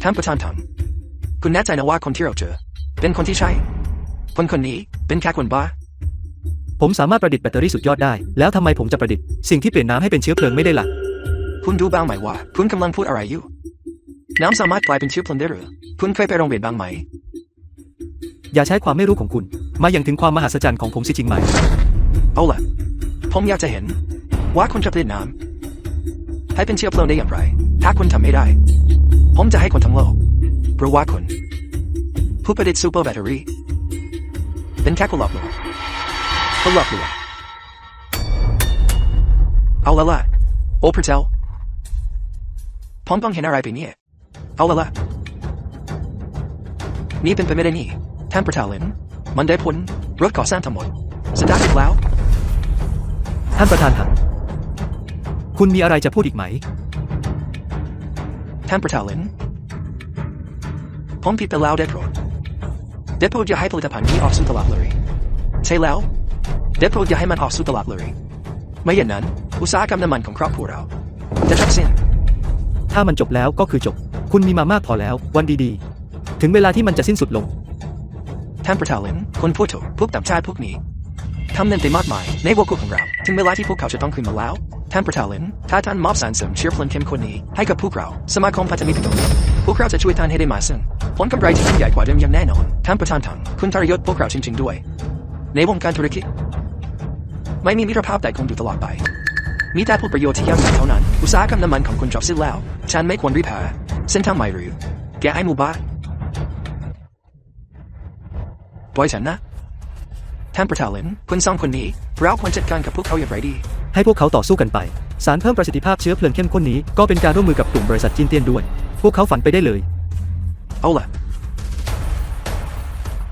S2: ท่านประธานทำคุณแน่ใจนะว่าคนที่เราเจอเป็นคนที่ใช่คนนี้เป็นแค่คนบ้า
S1: ผมสามารถประดิษฐ์แบตเตอรี่สุดยอดได้ แล้วทำไมผมจะประดิษฐ์สิ่งที่เปลี่ยนน้ำให้เป็นเชื้อเพลิงไม่ได้ล่ะ
S2: คุณรู้บ้างไหมว่าคุณกำลังพูดอะไรอยู่น้ำสามารถกลายเป็นเชื้อเพลิงได้หรือคุณเคยไปโรงเรียนบ้างไหม
S1: อย่าใช้ความไม่รู้ของคุณ มาอย่างถึงความมหัศจรรย์ของผมสิจริงไหม
S2: เอาล่ะผมอยากจะเห็นว่าคุณจะเปลี่ยนน้ำให้เป็นเชื้อเพลิงได้อย่างไรถ้าคุณทำไม่ได้ผมจะให้คนทั้งโลกรู้ว่าคุณผู้ประดิษฐ์ซูเปอร์แบตเตอรี่เป็นแค่คนหลอกลวงคนหลอกลวงเอาละล่ะโอพระเจ้าผมต้องเห็นอะไรไปเนี่ยเอาละล่ะนี่เป็นไปไม่ได้นี่ ท่านประธานลินมันได้ผลรถก่อสร้างทั้งหมดสตาร์ทติดแล้ว
S1: ท่านประธานหันคุณมีอะไรจะพูดอีกไหม
S2: ท่านประธานลินผมผิดไปแล้วได้โปรดอย่าให้ผลิตภัณฑ์นี้ออกสู่ตลาดเลยใช่แล้วได้โปรดอย่าให้มันออกสู่ตลาดเลยไม่อย่างนั้นอุตสาหกรรมน้ำมันของครอบครัวเราจะจบสิ้น
S1: ถ้ามันจบแล้วก็คือจบ คุณมีมามากพอแล้ววันดีๆ ถึงเวลาที่มันจะสิ้นสุดลง
S2: ท่านประธานลินคนพูดถูกพวกต่างชาติพวกนี้ทำเงินได้มากมายในวงการของเราถึงเวลาที่พวกเขาจะต้องคืนมาแล้วท่านประธานลินถ้าท่านมอบสารเสริมเชื้อเพลิงเข้มข้นนี้ให้กับพวกเราสมาคมพันธมิตรตรงนี้พวกเราจะช่วยท่านให้ได้มาซึ่งผลกำไรที่ยิ่งใหญ่กว่าเดิมอย่างแน่นอนท่านประธานถังคุณทรยศพวกเราจริงๆด้วยในวงการธุรกิจไม่มีมิตรภาพใดคงอยู่ตลอดไปมีแต่ผลประโยชน์ที่ยั่งยืนเท่านั้นอุตสาหกรรมน้ำมันของคุณจบสิ้นแล้วฉันไม่ควรรีบหาเส้นทางใหม่หรือแกไอ้หมู่บ้านปล่อยฉันนะท่านประธานลินคุณสองคนนี้เราควรจัดการกับพวกเขาอย่างไรดี
S1: ให้พวกเขาต่อสู้กันไป สารเพิ่มประสิทธิภาพเชื้อเพลิงเข้มข้นนี้ก็เป็นการร่วมมือกับกลุ่มบริษัทจีนเตี้ยนด้วย พวกเขาฝันไปได้เลย
S2: เอาล่ะ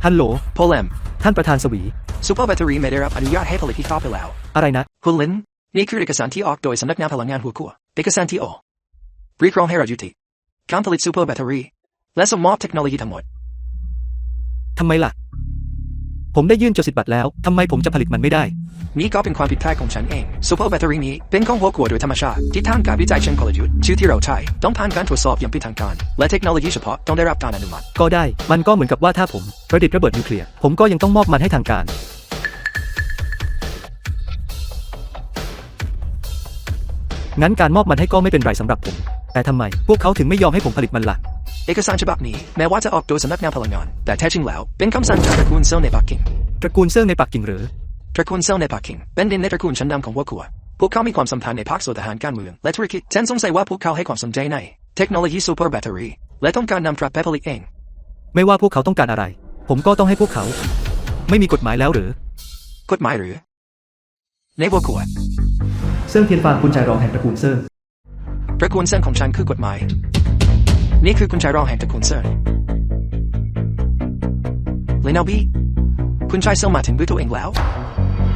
S1: ฮัลโหล
S2: โพแลม
S1: ท่านประธานสวี
S2: ซูเปอร์แบตเตอรี่ไม่ได้รับอนุญาตให้ผลิตที่เข้าไปแล้ว
S1: อะไรนะ
S2: คุณลินนี่คือเอกสารที่ออกโดยสำนักงานพลังงานหัวขั้วเอกสารที่ออกเรียกร้องให้เรายุติการผลิตซูเปอร์แบตเตอรี่และส่งมอบเทคโนโลยีทั้งหมด
S1: ทำไมล่ะ ผมได้ยื่นจดสิทธิ์บัตรแล้ว ทำไมผมจะผลิตมันไม่ได้
S2: นี่ก็เป็นความผิดพลาดของฉันเองซูเปอร์แบตเตอรี่นี้เป็นของหัวขั้วโดยธรรมชาติที่ทางการวิจัยเชิงกลยุทธ์ชื่อที่เราใช้ต้องผ่านการตรวจสอบอย่างเป็นทางการและเทคโนโลยีเฉพาะต้องได้รับการอนุมัติ
S1: ก็ได้ มันก็เหมือนกับว่าถ้าผมประดิษฐ์ระเบิดนิวเคลียร์ ผมก็ยังต้องมอบมันให้ทางการ งั้นการมอบมันให้ก็ไม่เป็นไรสำหรับผม แต่ทำไมพวกเขาถึงไม่ยอมให้ผมผลิตมันล่ะ
S2: เอกสารฉบับนี้แม้ว่าจะออกโดยสำนักงานพลังงานแต่แท้จริงแล้วเป็นคำสั่งจากตระกูลเซลในปักกิ่ง
S1: ตระกูลเซิ่งในปักกิ่งหรือ
S2: ตระกูลเซลในปักกิ่งเป็นดินในตระกูลชั้นนำของหัวขั้วพวกเขามีความสัมพันธ์ในภาคส่วนทหารการเมืองและธุรกิจฉันสงสัยว่าพวกเขาให้ความสนใจในเทคโนโลยีซูเปอร์แบตเตอรี่และต้องการนำกลับไปผลิตเอง
S1: ไม่ว่าพวกเขาต้องการอะไร ผมก็ต้องให้พวกเขา ไม่มีกฎหมายแล้วหรือ
S2: กฎหมายหรือในหัวขั้ว
S1: เซิ่งเทียนฟางคุณชายรองแห่งตระกูลเซิ่ง
S2: ตระกูลเซลของฉันคือกฎหมายนี่คือคุณชายรองแห่งตระกูลเซลเลนเอาบีคุณชายเซลมาถึงด้วยตัวเองแล้ว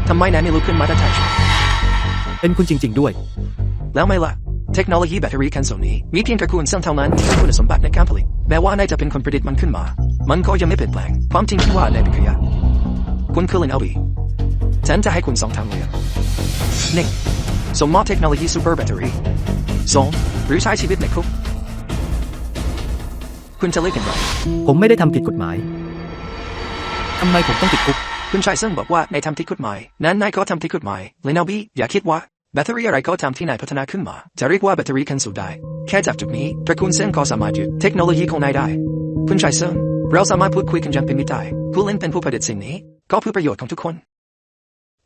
S2: ทำไมนายไม่ลุกขึ้นมาทักทายฉัน
S1: เป็นคุณจริงๆด้วย
S2: แล้วไม่ล่ะเทคโนโลยีแบตเตอรี่คันโซนี้มีเพียงตระกูลเซลเท่านั้นที่มีคุณสมบัติในการผลิตแม้ว่านายจะเป็นคนประดิษฐ์มันขึ้นมามันก็ยังไม่เปลี่ยนแปลงความจริงคือว่านายเป็นขยะคุณคือเลนเอาบีฉันจะให้คุณสองทางเลือกหนึ่งส่งมอบเทคโนโลยีซูเปอร์แบตเตอรี่สองหรือใช้ชีวิตในคุกคุณจะเลือกอย่างไร
S1: ผมไม่ได้ทำผิดกฎหมาย ทำไมผมต้องติดคุก
S2: คุณชายเซิงบอกว่านายทำที่กฎหมายนั้นนายก็ทำที่กฎหมายเลนเอาบีอย่าคิดว่าแบตเตอรี่อะไรก็ตามที่นายพัฒนาขึ้นมาจะเรียกว่าแบตเตอรี่คันสูได้แค่จากจุดนี้ตระกูลเซิงก็สามารถยึดเทคโนโลยีของนายได้คุณชายเซิงเราสามารถพูดคุยกันอย่างเป็นมิตรได้คุณลินเป็นผู้ผลิตสิ่งนี้ก็เพื่อประโยชน์ของทุกคน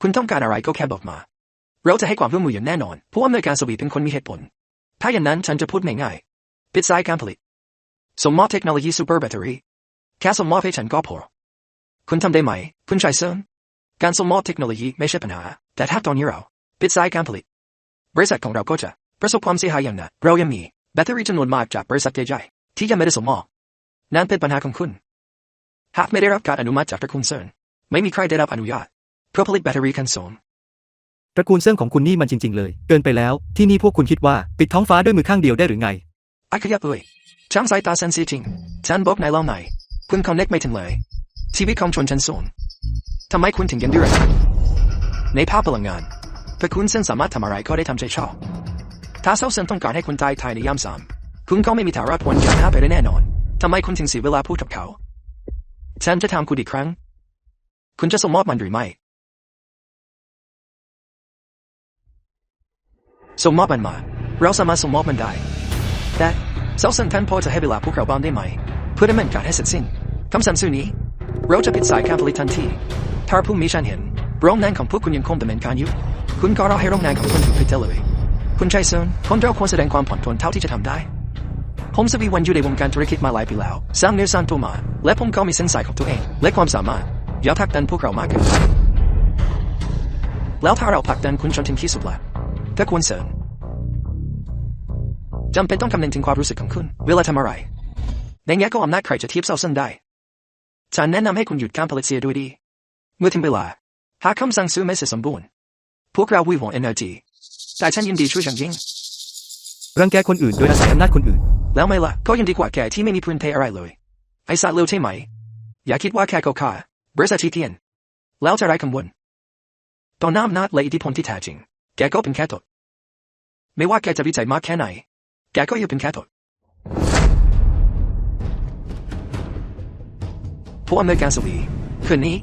S2: คุณต้องการอะไรก็แค่บอกมาเราจะให้ความร่วมมืออย่างแน่นอนผู้อำนวยการสวีเป็นคนมีเหตุผลถ้าอย่างนั้นฉันจะพูดง่ายๆปิดสายการผลิตส่งมอบเทคโนโลยีซูเปอร์แบตเตอรี่แค่ส่งมอบให้ฉันก็พอคุณทำได้ไหมคุณชายเซิงการส่งมอบเทคโนโลยีไม่ใช่ปัญหาแต่ถ้าตอนนี้เราปิดสายการผลิตบริษัทของเราก็จะประสบความเสียหายอย่างหนักเรายังมีแบตเตอรี่จำนวนมากจากบริษัทใหญ่ๆที่ยังไม่ได้ส่งมอบนั่นเป็นปัญหาของคุณหากไม่ได้รับการอนุมัติจากตระกูลเซิงไม่มีใครได้รับอนุญาตเพื่อผลิตแบตเตอรี่คันโซล
S1: ตระกูลเซิ่งของคุณนี่มันจริงๆเลยเกินไปแล้วที่นี่พวกคุณคิดว่าปิดท้องฟ้าด้วยมือข้างเดียวได้หรือไง
S2: ไอ้ขยับเลยช่างสายตาเซนซิจริงฉันบอกนายแล้วไหนคุณคอนเน็กไม่ถึงเลยชีวิตของชนชั้นสูงทำไมคุณถึงยังดื้อในภาพพลังงานตระกูลเซิงสามารถทำอะไรก็ได้ทำใจชอบถ้าเซาเซิงต้องการให้คุณตายภายในยามสามคุณก็ไม่มีทางรอดพ้นจากหน้าไปได้แน่นอนทำไมคุณถึงเสียเวลาพูดกับเขาฉันจะถามคุณอีกครั้งคุณจะส่งมอบมันหรือไม่ส่งมอบมันมาเราสามารถส่งมอบมันได้แต่เซาเซิงท่านพอจะให้เวลาพวกเราบ้างได้ไหมเพื่อดำเนินการให้เสร็จสิ้นคำสั่งสื่อนี้เราจะปิดสายการผลิตทันทีถ้าผู้มีฉันเห็นโรงงานของพวกคุณยังคงดำเนินการอยู่คุณก็รอให้โรงงานของคุณถูกปิดได้เลยคุณชายเซิงคนเราควรแสดงความผ่อนทนเท่าที่จะทำได้ผมสวีวันอยู่ในวงการธุรกิจมาหลายปีแล้วสร้างเนื้อสร้างตัวมาและผมก็มีเส้นสายของตัวเองและความสามารถอย่าผลักดันพวกเรามากเกินไปแล้วถ้าเราผลักดันคุณจนถึงที่สุดละถ้าคุณเซิงจำเป็นต้องคำนึงถึงความรู้สึกของคุณเวลาทำอะไรในแง่ของอำนาจใครจะเทียบเซาเซิงได้ ฉันแนะนำให้คุณหยุดการผลิตเสียด้วยดีเมื่อถึงเวลาหากคำสั่งซื้อไม่เสร็จสมบูรณ์พวกเราวิวง energy แต่ฉันยินดีช่วยอย่างยิ่ง
S1: รังแกคนอื่นโดยอาศัยอำนาจคนอื่น
S2: แล้วไม่ล่ะก็ยังดีกว่าแกที่ไม่มีพื้นเพอะไรเลยไอ้สัตว์เลวใช่ไหมอย่าคิดว่าแค่โกคาบริษัทที่เทียนแล้วจะไร้กังวลตอนน้ำนัดและอิทธิพลที่แท้จริงแกก็เป็นแค่ตดไม่ว่าแกจะวิจัยมากแค่ไหนแกก็ยังเป็นแค่ตดผู้อำนวยการสวีคืนนี้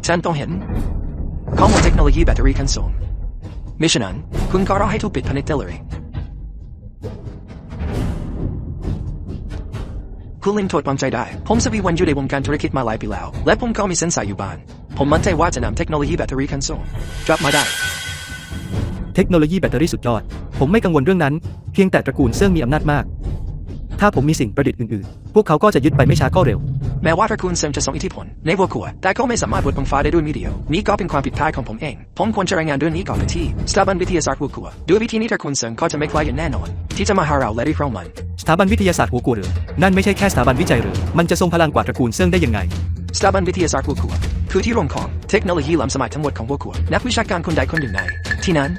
S2: ฉันต้องเห็นข้อมูลเทคโนโลยีแบตเตอรี่คันสูงมิฉะนั้นคุณก็รอให้ถูกปิดผนึกได้เลยคุณลิมโทษวางใจได้ผมสวีวันอยู่ในวงการธุรกิจมาหลายปีแล้วและผมก็มีเส้นสายอยู่บ้านผมมั่นใจว่าจะนำเทคโนโลยีแบตเตอรี่คันสูงกลับมาได้
S1: เทคโนโลยีแบตเตอรี่สุดยอดผมไม่กังวลเรื่องนั้นเพียงแต่ตระกูลเซิ่งมีอำนาจมากถ้าผมมีสิ่งประดิษฐ์อื่นๆพวกเขาก็จะยึดไปไม่ช้าก็เร็ว
S2: แม้ว่าตระกูลเซิงจะส่งอิทธิพลในวัวขัวแต่ก็ไม่สามารถบดบังฟ้าได้ด้วยมีเดียวนี่ก็เป็นความผิดพลาดของผมเองผมควรจะรายงานเรื่องนี้ก่อนไปที่สถาบันวิทยาศาสตร์วัวขัวด้วยวิธีนี้ตระกูลเซิงก็จะไม่กล้าอย่างแน่นอนที่จะมาหาเราและรีบเรามัน
S1: สถาบันวิทยาศาสตร์หัวกูหรือนั่นไม่ใช่แค่สถาบันวิจัยหรือมันจะทรงพลังกว่าตระกูลเซิ่งได้ยังไง
S2: สถาบันวิทยาศาสตร์วัวขัวคือที่รวมของเทคโนโลยีล้ำสมัยทั้งหมดของวัวขัวนักวิชาการคนใดคนหนึ่งในที่นั้น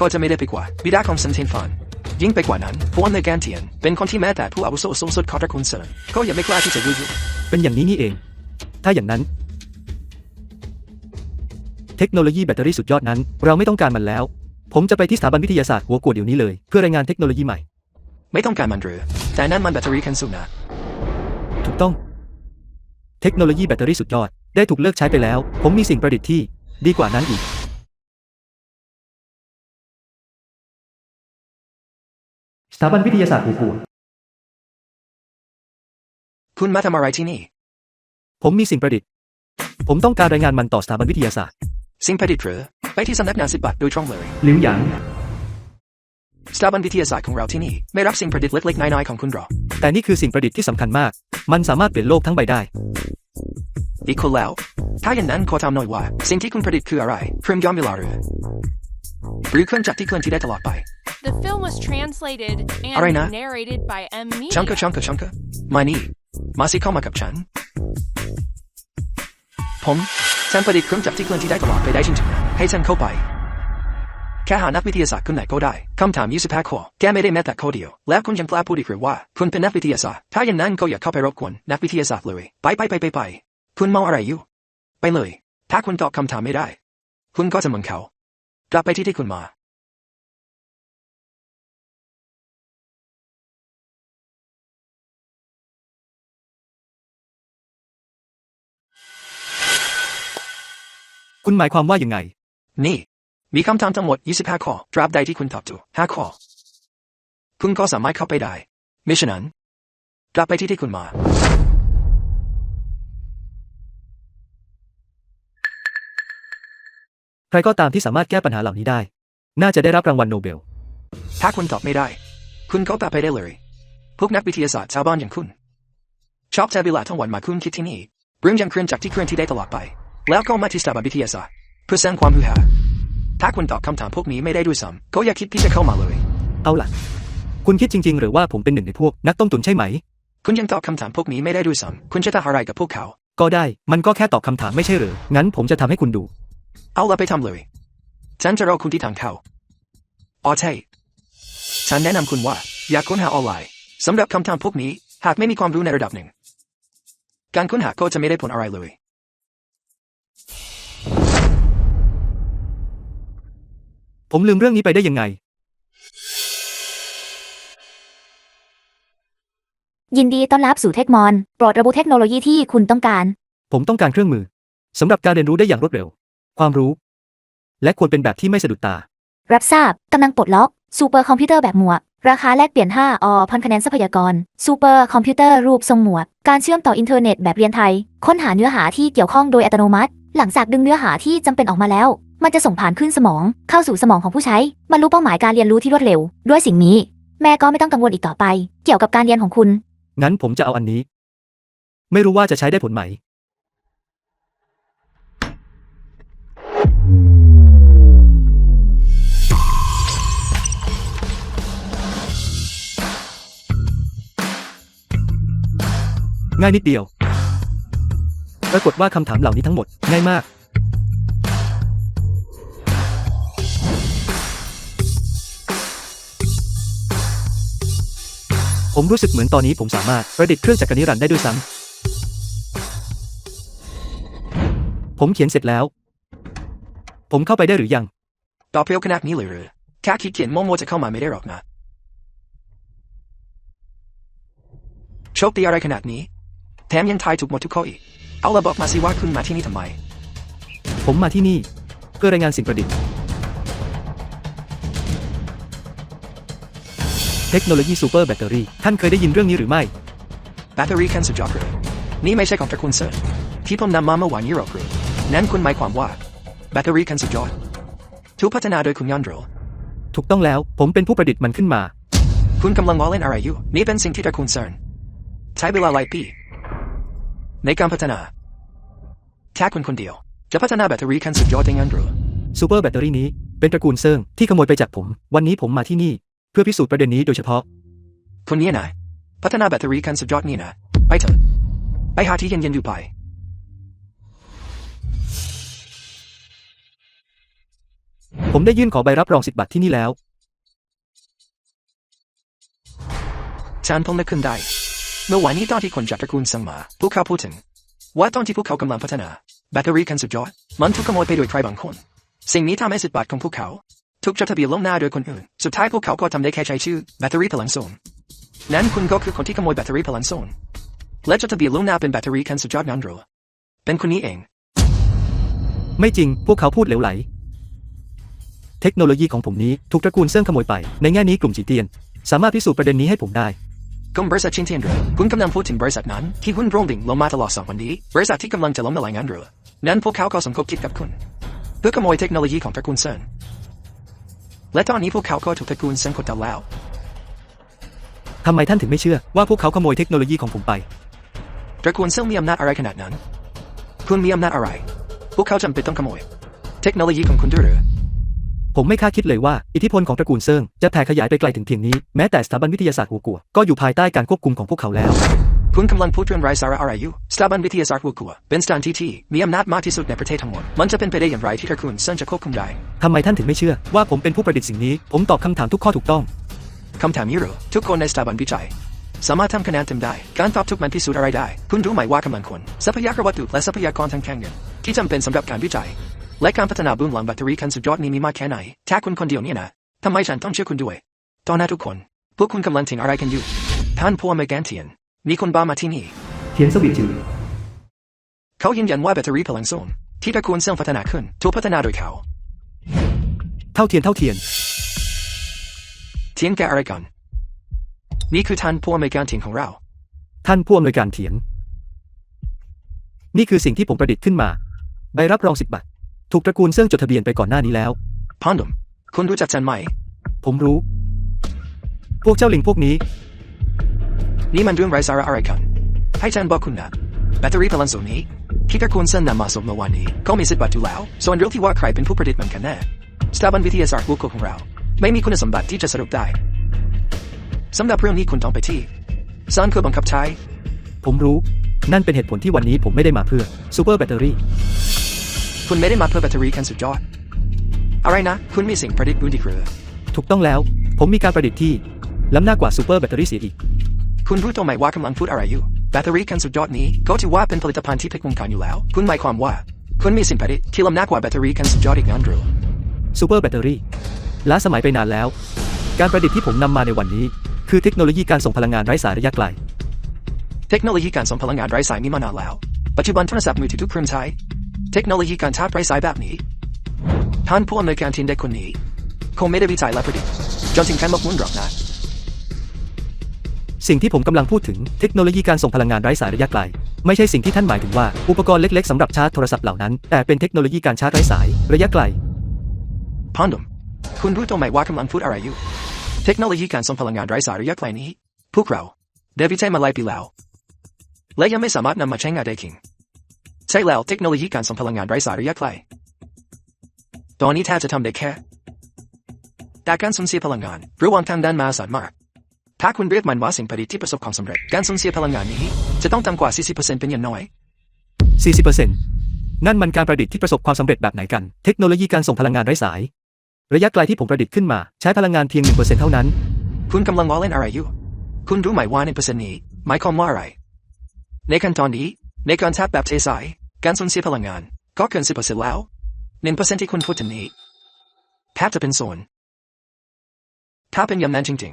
S2: ก็จะไม่ได้ไปกว่าบิดาของเซินเทียนฟานยิ่งไปกว่านั้นผู้อำนวยการเทียนเป็นคนที่แม้แต่ผู้อาวุโสสูงสุดของตระกูลเซิงก็ยังไม่กล้าที่จะยุ่ย
S1: เป็นอย่างนี้นี่เอง ถ้าอย่างนั้น เทคโนโลยีแบตเตอรี่สุดยอดนั้นเราไม่ต้องการมันแล้วผมจะไปที่สถาบันวิทยาศาสตร์หัวกูเดี๋ยวนี้เลยเพื่อรายงานเทคโนโลยีใหม่
S2: ไม่ต้องการมันหรือแต่นั่นมันแบตเตอรี่คันสูงนะ
S1: ถูกต้องเทคโนโลยีแบตเตอรี่สุดยอดได้ถูกเลิกใช้ไปแล้วผมมีสิ่งประดิษฐ์ที่ดีกว่านั้นอีกสถาบันวิทยาศาสตร์หัวกู
S2: คุณมาทำอะไรที่นี่
S1: ผมมีสิ่งประดิษฐ์ผมต้องการรายงานมันต่อสถาบันวิทยาศาสตร์
S2: สิ่งประดิษฐ์หรือไปที่สำนักงาน10 บาทโดยตรงเลย
S1: หลิวหยาง
S2: สถาบันวิทยาศาสตร์ของเราที่นี่ไม่รับสิ่งประดิษฐ์เล็กๆน้อยๆของคุณหรอก
S1: แต่นี่คือสิ่งประดิษฐ์ที่สำคัญมากมันสามารถเปลี่ยนโลกทั้งใบได้
S2: อีกคนแล้วถ้าอย่างนั้นขอถามหน่อยว่าสิ่งที่คุณประดิษฐ์คืออะไรพริมยอมเวลาหรือเครื่องจักรที่เคลื่อนที่ได้ตลอดไป
S5: The film was translated and
S2: Arena.
S5: narrated by M Media.
S2: ชังกะมานี่มาสิเข้ามากับฉันฉันประดิษฐ์เครื่องจักรที่เคลื่อนที่ได้ตลอดไปได้จริงๆนะให้ฉันเข้าไปแค่หานักวิทยาศาสตร์คนไหนก็ได้คำถาม25 ข้อแกไม่ได้แม้แต่ข้อเดียวแล้วคุณยังกล้าพูดอีกหรือว่าคุณเป็นนักวิทยาศาสตร์ถ้าอย่างนั้นก็อย่าเข้าไปรบกวนนักวิทยาศาสตร์เลยไปคุณมองอะไรอยู่ไปเลยถ้าคุณตอบคำถามไม่ได้คุณก็จะเหมือนเขากลับไปที่คุณมา
S1: คุณหมายความว่ายังไง
S2: นี่มีคำถามทั้งหมด25 ข้อตราบใดที่คุณตอบถูก5 ข้อคุณก็สามารถเข้าไปได้มิฉะนั้นกลับไปที่คุณมา
S1: ใครก็ตามที่สามารถแก้ปัญหาเหล่านี้ได้น่าจะได้รับรางวัลโนเบล
S2: ถ้าคุณตอบไม่ได้คุณก็กลับไปได้เลยพวกนักวิทยาศาสตร์ชาวบ้านอย่างคุณชอบใช้เวลาทั้งวันมาคุณคิดที่นี่เรื่องยังเคลื่อนจากที่เคลื่อนที่ได้ตลอดไปแล้วก็มาที่สถาบันวิทยาศาสตร์เพื่อสร้างความฮือฮาถ้าคุณตอบคำถามพวกนี้ไม่ได้ด้วยซ้ำก็อย่าคิดที่จะเข้ามาเลย
S1: เอาล่ะคุณคิดจริงๆหรือว่าผมเป็นหนึ่งในพวกนักต้มตุ๋นใช่ไหม
S2: คุณยังตอบคำถามพวกนี้ไม่ได้ด้วยซ้ำคุณจะทำอะไรกับพวกเขา
S1: ก็ได้มันก็แค่ตอบคำถามไม่ใช่หรืองั้นผมจะทำให้คุณดู
S2: เอาละไปทำเลยฉันจะรอคุณที่ทางเข้าอ๋อใช่ฉันแนะนำคุณว่าอย่าค้นหาออนไลน์สำหรับคำถามพวกนี้หากไม่มีความรู้ในระดับหนึ่งการค้นหาก็จะไม่ได้ผลอะไรเลย
S1: ผมลืมเรื่องนี้ไปได้ยังไง
S4: ยินดีต้อนรับสู่เทคมอนโปรดระบุเทคโนโลยีที่คุณต้องการ
S1: ผมต้องการเครื่องมือสำหรับการเรียนรู้ได้อย่างรวดเร็วความรู้และควรเป็นแบบที่ไม่สะดุดตา
S4: รับทราบกำลังปลดล็อกซูเปอร์คอมพิวเตอร์แบบหมวกราคาแลกเปลี่ยน5,000 คะแนนทรัพยากรซูเปอร์คอมพิวเตอร์รูปทรงหมวกการเชื่อมต่ออินเทอร์เน็ตแบบเรียนไทยค้นหาเนื้อหาที่เกี่ยวข้องโดยอัตโนมัติหลังจากดึงเนื้อหาที่จำเป็นออกมาแล้วมันจะส่งผ่านขึ้นสมองเข้าสู่สมองของผู้ใช้บรรลุเป้าหมายการเรียนรู้ที่รวดเร็วด้วยสิ่งนี้แม่ก็ไม่ต้องกังวลอีกต่อไปเกี่ยวกับการเรียนของคุณ
S1: งั้นผมจะเอาอันนี้ไม่รู้ว่าจะใช้ได้ผลไหมง่ายนิดเดียว รากฏว่าคำถามเหล่านี้ทั้งหมดง่ายมากผมรู้สึกเหมือนตอนนี้ผมสามารถประดิษฐ์เครื่องจักรนิรันดร์ได้ด้วยซ้ำผมเขียนเสร็จแล้วผมเข้าไปได้หรือยัง
S2: ต่อเพียวขนาดนี้เลยหรือแค่คิดเขียนโมจะเข้ามาไม่ได้หรอกนะโชคดีอะไรขนาดนี้แถมยังทายถูกหมดทุกข้ออีกเอาละบอกมาสิว่าคุณมาที่นี่ทำไม
S1: ผมมาที่นี่เพื่อรายงานสิ่งประดิษฐ์เทคโนโลยีซูเปอร์แบตเตอรี่ท่านเคยได้ยินเรื่องนี้หรือไม่
S2: แบตเตอรี่คันสุดยอดเลยนี่ไม่ใช่ของตระกูลเซิร์ชที่ผมนำมาเมื่อวานนี้หรอกหรือนั่นคุณหมายความว่าแบตเตอรี่คันสุดยอดถูกพัฒนาโดยคุณยอนโดร
S1: ถูกต้องแล้วผมเป็นผู้ประดิษฐ์มันขึ้นมา
S2: คุณกำลังล้อเล่นอะไรอยู่นี่เป็นสิ่งที่ตระกูลเซิร์ชใช้เวลาหลายปีในการพัฒนาแค่คุณคนเดียวจะพัฒนาแบตเตอรี่คันสุดยอดได้งั้นหรือ
S1: ซูเปอร์แบตเตอรี่นี้เป็นตระกูลเซิงที่ขโมยไปจากผมวันนี้ผมมาที่นี่เพื่อพิสูจน์ประเด็นนี้โดยเฉพาะ
S2: คุณเนี่ยนะพัฒนาแบตเตอรี่คันสุดยอดนี่นะไปเถอะไปหาที่เย็นๆอยู่ไป
S1: ผมได้ยื่นขอใบรับรองสิทธิ์บัตรที่นี่แล้ว
S2: ฉันพบนึกขึ้นได้เมื่อวานนี้ตอนที่คนจากตระกูลซังมาพวกเขาพูดถึงว่าตอนที่พวกเขากำลังพัฒนาแบตเตอรี่คันสุดยอดมันถูกขโมยไปโดยใครบางคนสิ่งนี้ทำให้สิทธิ์บัตรของพวกเขาถูกจดทะเบียนล่วงหน้าโดยคนอื่นสุดท้ายพวกเขาก็ทำได้แค่ใช้ชื่อแบตเตอรี่พลังโซนนั้นคุณก็คือคนที่ขโมยแบตเตอรี่พลังโซนและจดทะเบียนล่วงหน้าเป็นแบตเตอรี่คันสุดยอดนั้นหรือเป็นคนนี้เอง
S1: ไม่จริงพวกเขาพูดเหลวไหลเทคโนโลยีของผมนี้ถูกตระกูลเซิงขโมยไปในแง่นี้กลุ่มจีเตียนสามารถพิสูจน์ประเด็นนี้ให้ผมได้
S2: กลุ่มบริษัทชินเทียนหรือคุณกำลังพูดถึงบริษัทนั้นที่หุ้นโรงดิ่งลงมาตลอด2 วันนี้บริษัทที่กำลังจะล้มละลายงั้นหรือนั้นพวกเขาก็สมคบคิดกับคุณเพื่อขโมยเทคโนโลยีของตระกูลเซินและตอนนี้พวกเขาก็ถูกตระกูลเซินกดดันแล้ว
S1: ทำไมท่านถึงไม่เชื่อว่าพวกเขาขโมยเทคโนโลยีของผมไป
S2: ตระกูลเซินมีอำนาจอะไรขนาดนั้นคุณมีอำนาจอะไรพวกเขาจำเป็นต้องขโมยเทคโนโลยีของคุณด้วยหรือ
S1: ผมไม่คาดคิดเลยว่าอิทธิพลของตระกูลเซิงจะแผ่ขยายไปไกลถึงเพียงนี้แม้แต่สถาบันวิทยาศาสตร์หัวกัวก็อยู่ภายใต้การควบคุมของพวกเขาแล้ว
S2: คุณกำลังพูดเรื่องไร้สาระอะไรอยู่สถาบันวิทยาศาสตร์หัวกัวเป็นสถานที่ที่มีอำนาจมากที่สุดในประเทศทั้งหมดมันจะเป็นไปได้อย่างไรที่ตระกูลเซินจะควบคุมได้
S1: ทำไมท่านถึงไม่เชื่อว่าผมเป็นผู้ประดิษฐ์สิ่งนี้ผมตอบคำถามทุกข้อถูกต้อง
S2: คำถามนี้หรือทุกคนในสถาบันวิจัยสามารถทำคะแนนเต็มได้การตอบทุกมันพิสูจน์อะไรได้คุณรู้ไหมว่ากำลังคนทรัพยากรวัตถุและทรัพยากรทางการเงินที่จำเป็นสำหรับการวิจัยและการพัฒนาบูมหลังแบตเตอรี่คันสุดยอดนี้มีมากแค่ไหนถ้าคุณคนเดียวเนี่ยนะทำไมฉันต้องเชื่อคุณด้วยตอนนี้ทุกคนพวกคุณกำลังถึงอะไรกันอยู่ท่านผู้อำนวยการเทียนมีคนบ้ามาที่นี่
S1: เทียนสวิตจือ
S2: เขายืนยันว่าแบตเตอรี่พลังโซนที่ตระกูลเซิงพัฒนาขึ้นถูกพัฒนาโดยเขา
S1: เท่าเทียน
S2: เทียนแกอะไรกันนี่คือท่านผู้อำนวยการเทียนของเรา
S1: ท่านผู้อำนวยการเทียนนี่คือสิ่งที่ผมประดิษฐ์ขึ้นมาใบรับรองสิทธิ์บัตรถูกตระกูลเซิงจดทะเบียนไปก่อนหน้านี้แล้ว
S2: พอนดมคุณรู้จักฉันไหม
S1: ผมรู้พวกเจ้าลิงพวกนี้
S2: นี่มันเรื่องไร้สาระอะไรกันให้ฉันบอกคุณนะแบตเตอรี่พลังโซนนี้ที่ตระกูลเซินนำมาส่งเมื่อวานนี้ก็มีสิทธิ์บัตรอยู่แล้วส่วนเรื่องที่ว่าใครเป็นผู้ประดิษฐ์มันกันแน่สถาบันวิทยาศาสตร์หัวกัวของเราไม่มีคุณสมบัติที่จะสรุปได้สำหรับเรื่องนี้คุณต้องไปที่ศาลเพื่อบังคับใช้
S1: ผมรู้นั่นเป็นเหตุผลที่วันนี้ผมไม่ได้มาเพื่อซูเปอร์แบตเตอรี่
S2: คุณไม่ได้มาเพื่อแบตเตอรี่คันสุดยอดอะไรนะคุณมีสิ่งประดิษฐ์อื่นอีกหรือ
S1: ถูกต้องแล้วผมมีการประดิษฐ์ที่ล้ำหน้ากว่าซูเปอร์แบตเตอรี่เสียอีก
S2: คุณรู้ตัวไหมว่ากำลังพูดอะไรอยู่แบตเตอรี่คันสุดยอดนี้ก็ถือว่าเป็นผลิตภัณฑ์ที่พลิกวงการอยู่แล้วคุณหมายความว่าคุณมีสิ่งประดิษฐ์ที่ล้ำหน้ากว่าแบตเตอรี่คันสุดยอดอีกงั้นหรือ
S1: ซูเปอร์แบตเตอรี่ล้าสมัยไปนานแล้วการประดิษฐ์ที่ผมนำมาในวันนี้คือเทคโนโลยีการส่งพลังงานไร้สายระยะไกล
S2: เทคโนโลยีการส่งพลังงานไร้สายมีมานานแล้วปัจจุบันโทรศัพท์มือถือทุกเครื่องใช้เทคโนโลยีการชาร์จไร้สายแบบนี้ท่านผู้อำนวยการทีมเด็กคนนี้คงไม่ได้วิจัยและประดิษฐ์จนถึงขั้นหมกมุ่นหรอกนะ
S1: สิ่งที่ผมกำลังพูดถึงเทคโนโลยีการส่งพลังงานไร้สายระยะไกลไม่ใช่สิ่งที่ท่านหมายถึงว่าอุปกรณ์เล็กๆสำหรับชาร์จโทรศัพท์เหล่านั้นแต่เป็นเทคโนโลยีการชาร์จไร้สายระยะไกล
S2: พอนดมคุณรู้ตัวไหมว่ากำลังพูดอะไรอยู่เทคโนโลยีการส่งพลังงานไร้สายระยะไกลนี้พวกเราได้วิจัยมาหลายปีแล้วและยังไม่สามารถนำมาใช้งานได้จริงใช่แล้วเทคโนโลยีการส่งพลังงานไร้สายระยะไกลตอนนี้แทบจะทำได้แค่แต่การสูญเสียพลังงานระหว่างทางด้านมหาศาลมากถ้าคุณเรียกมันว่าสิ่งประดิษฐ์ที่ประสบความสำเร็จการสูญเสียพลังงานนี้จะต้องต่ำกว่า 40% เป็นอย่างน้อย
S1: 40%นั่นมันการประดิษฐ์ที่ประสบความสำเร็จแบบไหนกันเทคโนโลยีการส่งพลังงานไร้สายระยะไกลที่ผมประดิษฐ์ขึ้นมาใช้พลังงานเพียง 1% เท่านั้น
S2: คุณกำลังล้อเล่นอะไรอยู่คุณรู้ไหมว่า1%นี้หมายความว่าอะไรในขั้นตอนนี้ในการแทบแบบเทสายการสูญเสียพลังงานก็เกิน 10% แล้ว 1% ที่คุณพูดถึงนี้แทบจะเป็นศูนย์ถ้าเป็นอย่างนั้นจริง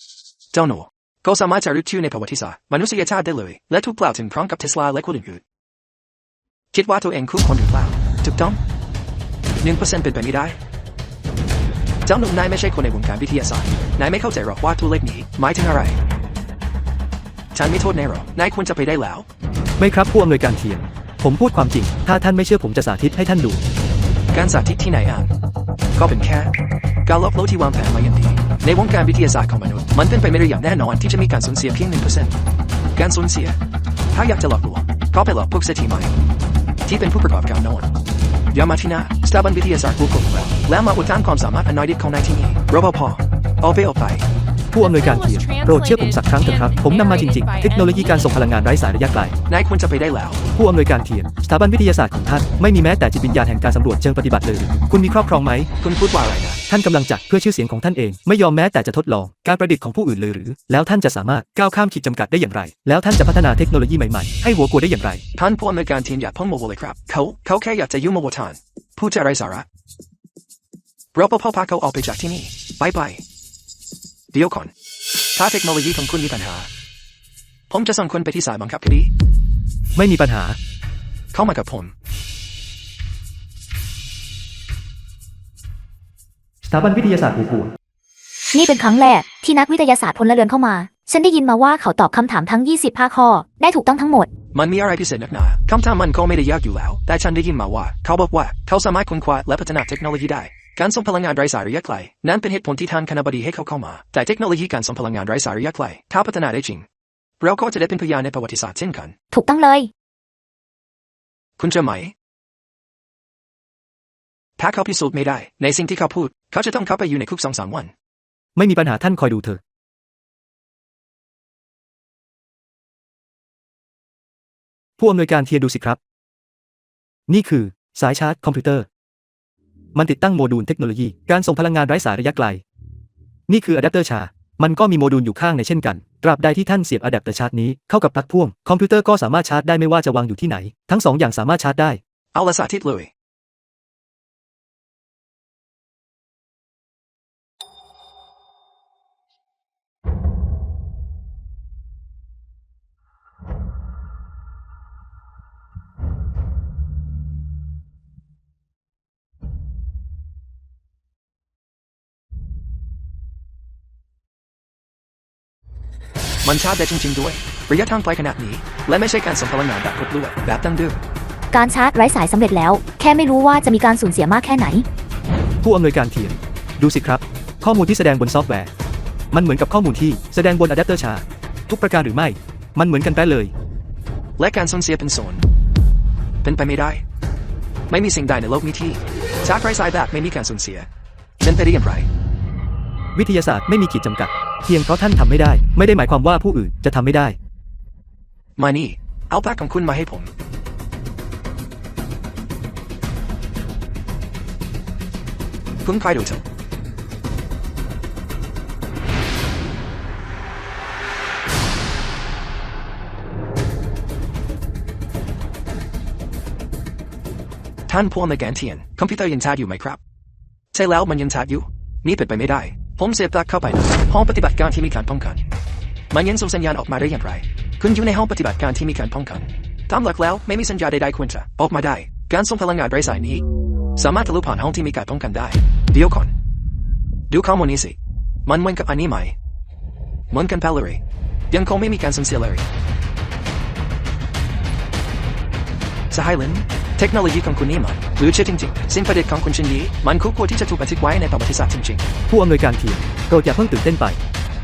S2: ๆเจ้าหนูก็สามารถจะรึกชื่อในประวัติศาสตร์มนุษยชาติได้เลยและถูกกล่าวถึงพร้อมกับเทสลาและคนอื่นๆคิดว่าตัวเองคู่คนหรือเปล่าถูกต้อง 1% เป็นไปไม่ได้เจ้าหนุ่มนายไม่ใช่คนในวงการวิทยาศาสตร์นายไม่เข้าใจหรอกว่าตัวเลขนี้หมายถึงอะไรฉันไม่โทษนายหรอกนายควรจะไปได้แล้ว
S1: ไม่ครับผู้อำนวยการเทียนผมพูดความจริงถ้าท่านไม่เชื่อผมจะสาธิตให้ท่านดู
S2: การสาธิตที่ไหนอ่านก็เป็นแค่การลบโลกที่วางแผนมาอย่างดีในวงการวิทยาศาสตร์ของมนุษย์มันเป็นไปไม่ได้อย่างแน่นอนที่จะมีการสูญเสียเพียง 1% การสูญเสียถ้าอยากจะหลอกลวงก็ไปหลอกพวกเศรษฐีใหม่ที่เป็นผู้ประกอบการโน่นอย่ามาที่หน้าสถาบันวิทยาศาสตร์บุกรุกแล้วมาอุดตันความสามารถอันน้อยนิดของนายที่นี่รปภเอาไป
S1: ผู้อำนวยการเทียนโปรดเชื่อผมสักครั้งเถอะครับผมนำมาจริงๆเทคโนโลยีการส่งพลังงานไร้สายระยะไกล
S2: นายควรจะไปได้แล้ว
S1: ผู้อำนวยการเทียนสถาบันวิทยาศาสตร์ของท่านไม่มีแม้แต่จิตวิญญาณแห่งการสำรวจเชิงปฏิบัติเลยหรือคุณมีครอบครองไหม
S2: คุณพูดว่าอะไรนะ
S1: ท่านกำลังจัดเพื่อชื่อเสียงของท่านเองไม่ยอมแม้แต่จะทดลองการประดิษฐ์ของผู้อื่นเลยหรือแล้วท่านจะสามารถก้าวข้ามขีดจำกัดได้อย่างไรแล้วท่านจะพัฒนาเทคโนโลยีใหม่ๆให้หัวกลัวได้อย่างไร
S2: ท่านผู้อำนวยการทีมอย่าพ่นโมโหเลยครับเขาแค่อยากจะยุ่งโมโหท่านพูดจะไร้สาระรปภพาเขาออกไปจากที่นี่ไปเดี๋ยวก่อนถ้าเทคโนโลยีของคุณมีปัญหาผมจะส่งคุณไปที่สายบังคับคดี
S1: ไม่มีปัญหา
S2: เข้ามากับผม
S1: สถาบันวิทยาศาสตร์หูปู
S4: นี่เป็นครั้งแรกที่นักวิทยาศาสตร์พลเรือนเข้ามาฉันได้ยินมาว่าเขาตอบคำถามทั้ง25ข้อได้ถูกต้องทั้งหมด
S2: มันมีอะไรพิเศษนักหนาคำถามมันก็ไม่ได้ยากอยู่แล้วแต่ฉันได้ยินมาว่าเขาบอกว่าเขาสามารถค้นคว้าและพัฒนาเทคโนโลยีได้การส่งพลังงานไร้สายระยะไกลนั้นเป็นเหตุผลที่ท่านคณบดีให้เขาเข้ามาแต่เทคโนโลยีการส่งพลังงานไร้สายระยะไกลถ้าพัฒนาได้จริงเราก็จะได้เป็นพยานในประวัติศาสตร์เช่นกัน
S4: ถูกต้องเลย
S2: คุณเชื่อไหมถ้าเขาพิสูจน์ไม่ได้ในสิ่งที่เขาพูดเขาจะต้องเข้าไปอยู่ในคุก2-3 วัน
S1: ไม่มีปัญหาท่านคอยดูเถอะผู้อำนวยการเทียนดูสิครับนี่คือสายชาร์จคอมพิวเตอร์มันติดตั้งโมดูลเทคโนโลยีการส่งพลังงานไร้สายระยะไกลนี่คืออะแดปเตอร์ชาร์จมันก็มีโมดูลอยู่ข้างในเช่นกันตราบใดที่ท่านเสียบอะแดปเตอร์ชาร์จนี้เข้ากับปลั๊กพ่วงคอมพิวเตอร์ก็สามารถชาร์จได้ไม่ว่าจะวางอยู่ที่ไหนทั้ง2 อย่างสามารถชาร์จได้
S2: เอาละสาธิตเลยมันชาร์จได้จริงๆด้วยระยะทางไกลขนาดนี้และไม่ใช่การส่งพลังงานแบบกดลวดแบบดั้งเดิม
S4: การชาร์จไร้สายสำเร็จแล้วแค่ไม่รู้ว่าจะมีการสูญเสียมากแค่ไหน
S1: ผู้อำนวยการเทียนดูสิครับข้อมูลที่แสดงบนซอฟต์แวร์มันเหมือนกับข้อมูลที่แสดงบนอะแดปเตอร์ชาร์จทุกประการหรือไม่มันเหมือนกันแป๊ะเลย
S2: และการสูญเสียเป็นศูนย์เป็นไปไม่ได้ไม่มีสิ่งใดในโลกนี้ที่ชาร์จไร้สายแบบไม่มีการสูญเสียเป็นไปได้อย่างไร
S1: วิทยาศาสตร์ไม่มีขีดจำกัดเพียงเพราะท่านทำไม่ได้ไม่ได้หมายความว่าผู้อื่นจะทำไม่ได้
S2: มานี่เอาปลั๊กของคุณมาให้ผมคุณคอยดูเถอะท่านผู้อำนวยการเทียนคอมพิวเตอร์ยังชาร์จอยู่ไหมครับใช่แล้วมันยังชาร์จอยู่นี่เป็นไปไม่ได้ผมเสียบปลั๊กเข้าไปในห้องปฏิบัติการที่มีการป้องกันมันยังส่งสัญญาณออกมาได้อย่างไรคุณอยู่ในห้องปฏิบัติการที่มีการป้องกันตามหลักแล้วไม่มีสัญญาณใดๆควรจะออกมาได้การส่งพลังงานไร้สายนี้สามารถทะลุผ่านห้องที่มีการป้องกันได้เดี๋ยวก่อนดูข้อมูลนี้สิมันเหมือนกับอันนี้ไหมเหมือนกันเปล่าเลยยังคงไม่มีการสูญเสียเลยสหายลินเทคโนโลยีของคุณนี่มันหรือเชื่อจริงๆสิ่งประดิษฐ์ของคุณชิ้นนี้มันคู่ควรที่จะถูกบันทึกไว้ในประวัติศาสตร์จริง
S1: ๆผู้อำนวยการเทียนโปรดอย่าเพิ่งตื่นเต้นไป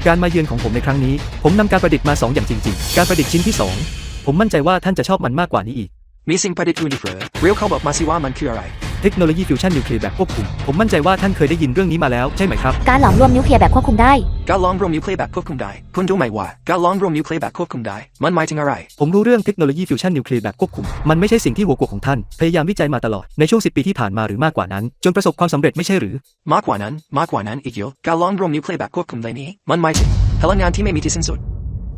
S1: การมาเยือนของผมในครั้งนี้ผมนำการประดิษฐ์มา2 อย่างจริงๆการประดิษฐ์ชิ้นที่2ผมมั่นใจว่าท่านจะชอบมันมากกว่านี้อีก
S2: มีสิ่งประดิษฐ์อื่นอีกเหรอเรียวเขาบอกมาสิว่ามันคืออะไร
S1: เทคโนโลยีฟิวชั่นนิวเคลียร์แบบควบคุมผมมั่นใจว่าท่านเคยได้ยินเรื่องนี้มาแล้วใช่ไหมครับ
S4: การหลอมรวมนิวเคลียร์แบบควบคุมได้
S2: การล้อมรวมนิวเคลียร์แบบควบคุมได้คุณรู้ไหมว่าการล้อมรวมนิวเคลียร์แบบควบคุมได้มันหมายถึงอะไร
S1: ผมรู้เรื่องเทคโนโลยีฟิวชั่นนิวเคลียร์แบบควบคุมมันไม่ใช่สิ่งที่หัวกวของท่านพยายามวิจัยมาตลอดในช่วง10 ปีที่ผ่านมาหรือมากกว่านั้นจนประสบความสำเร็จไม่ใช่หรือ
S2: มากกว่านั้นอีกเยอะการล้อมรวมนิวเคลียร์แบบควบคุมได้นี้มันหมายถึงพลังงานที่ไม่มีที่สิ้นสุด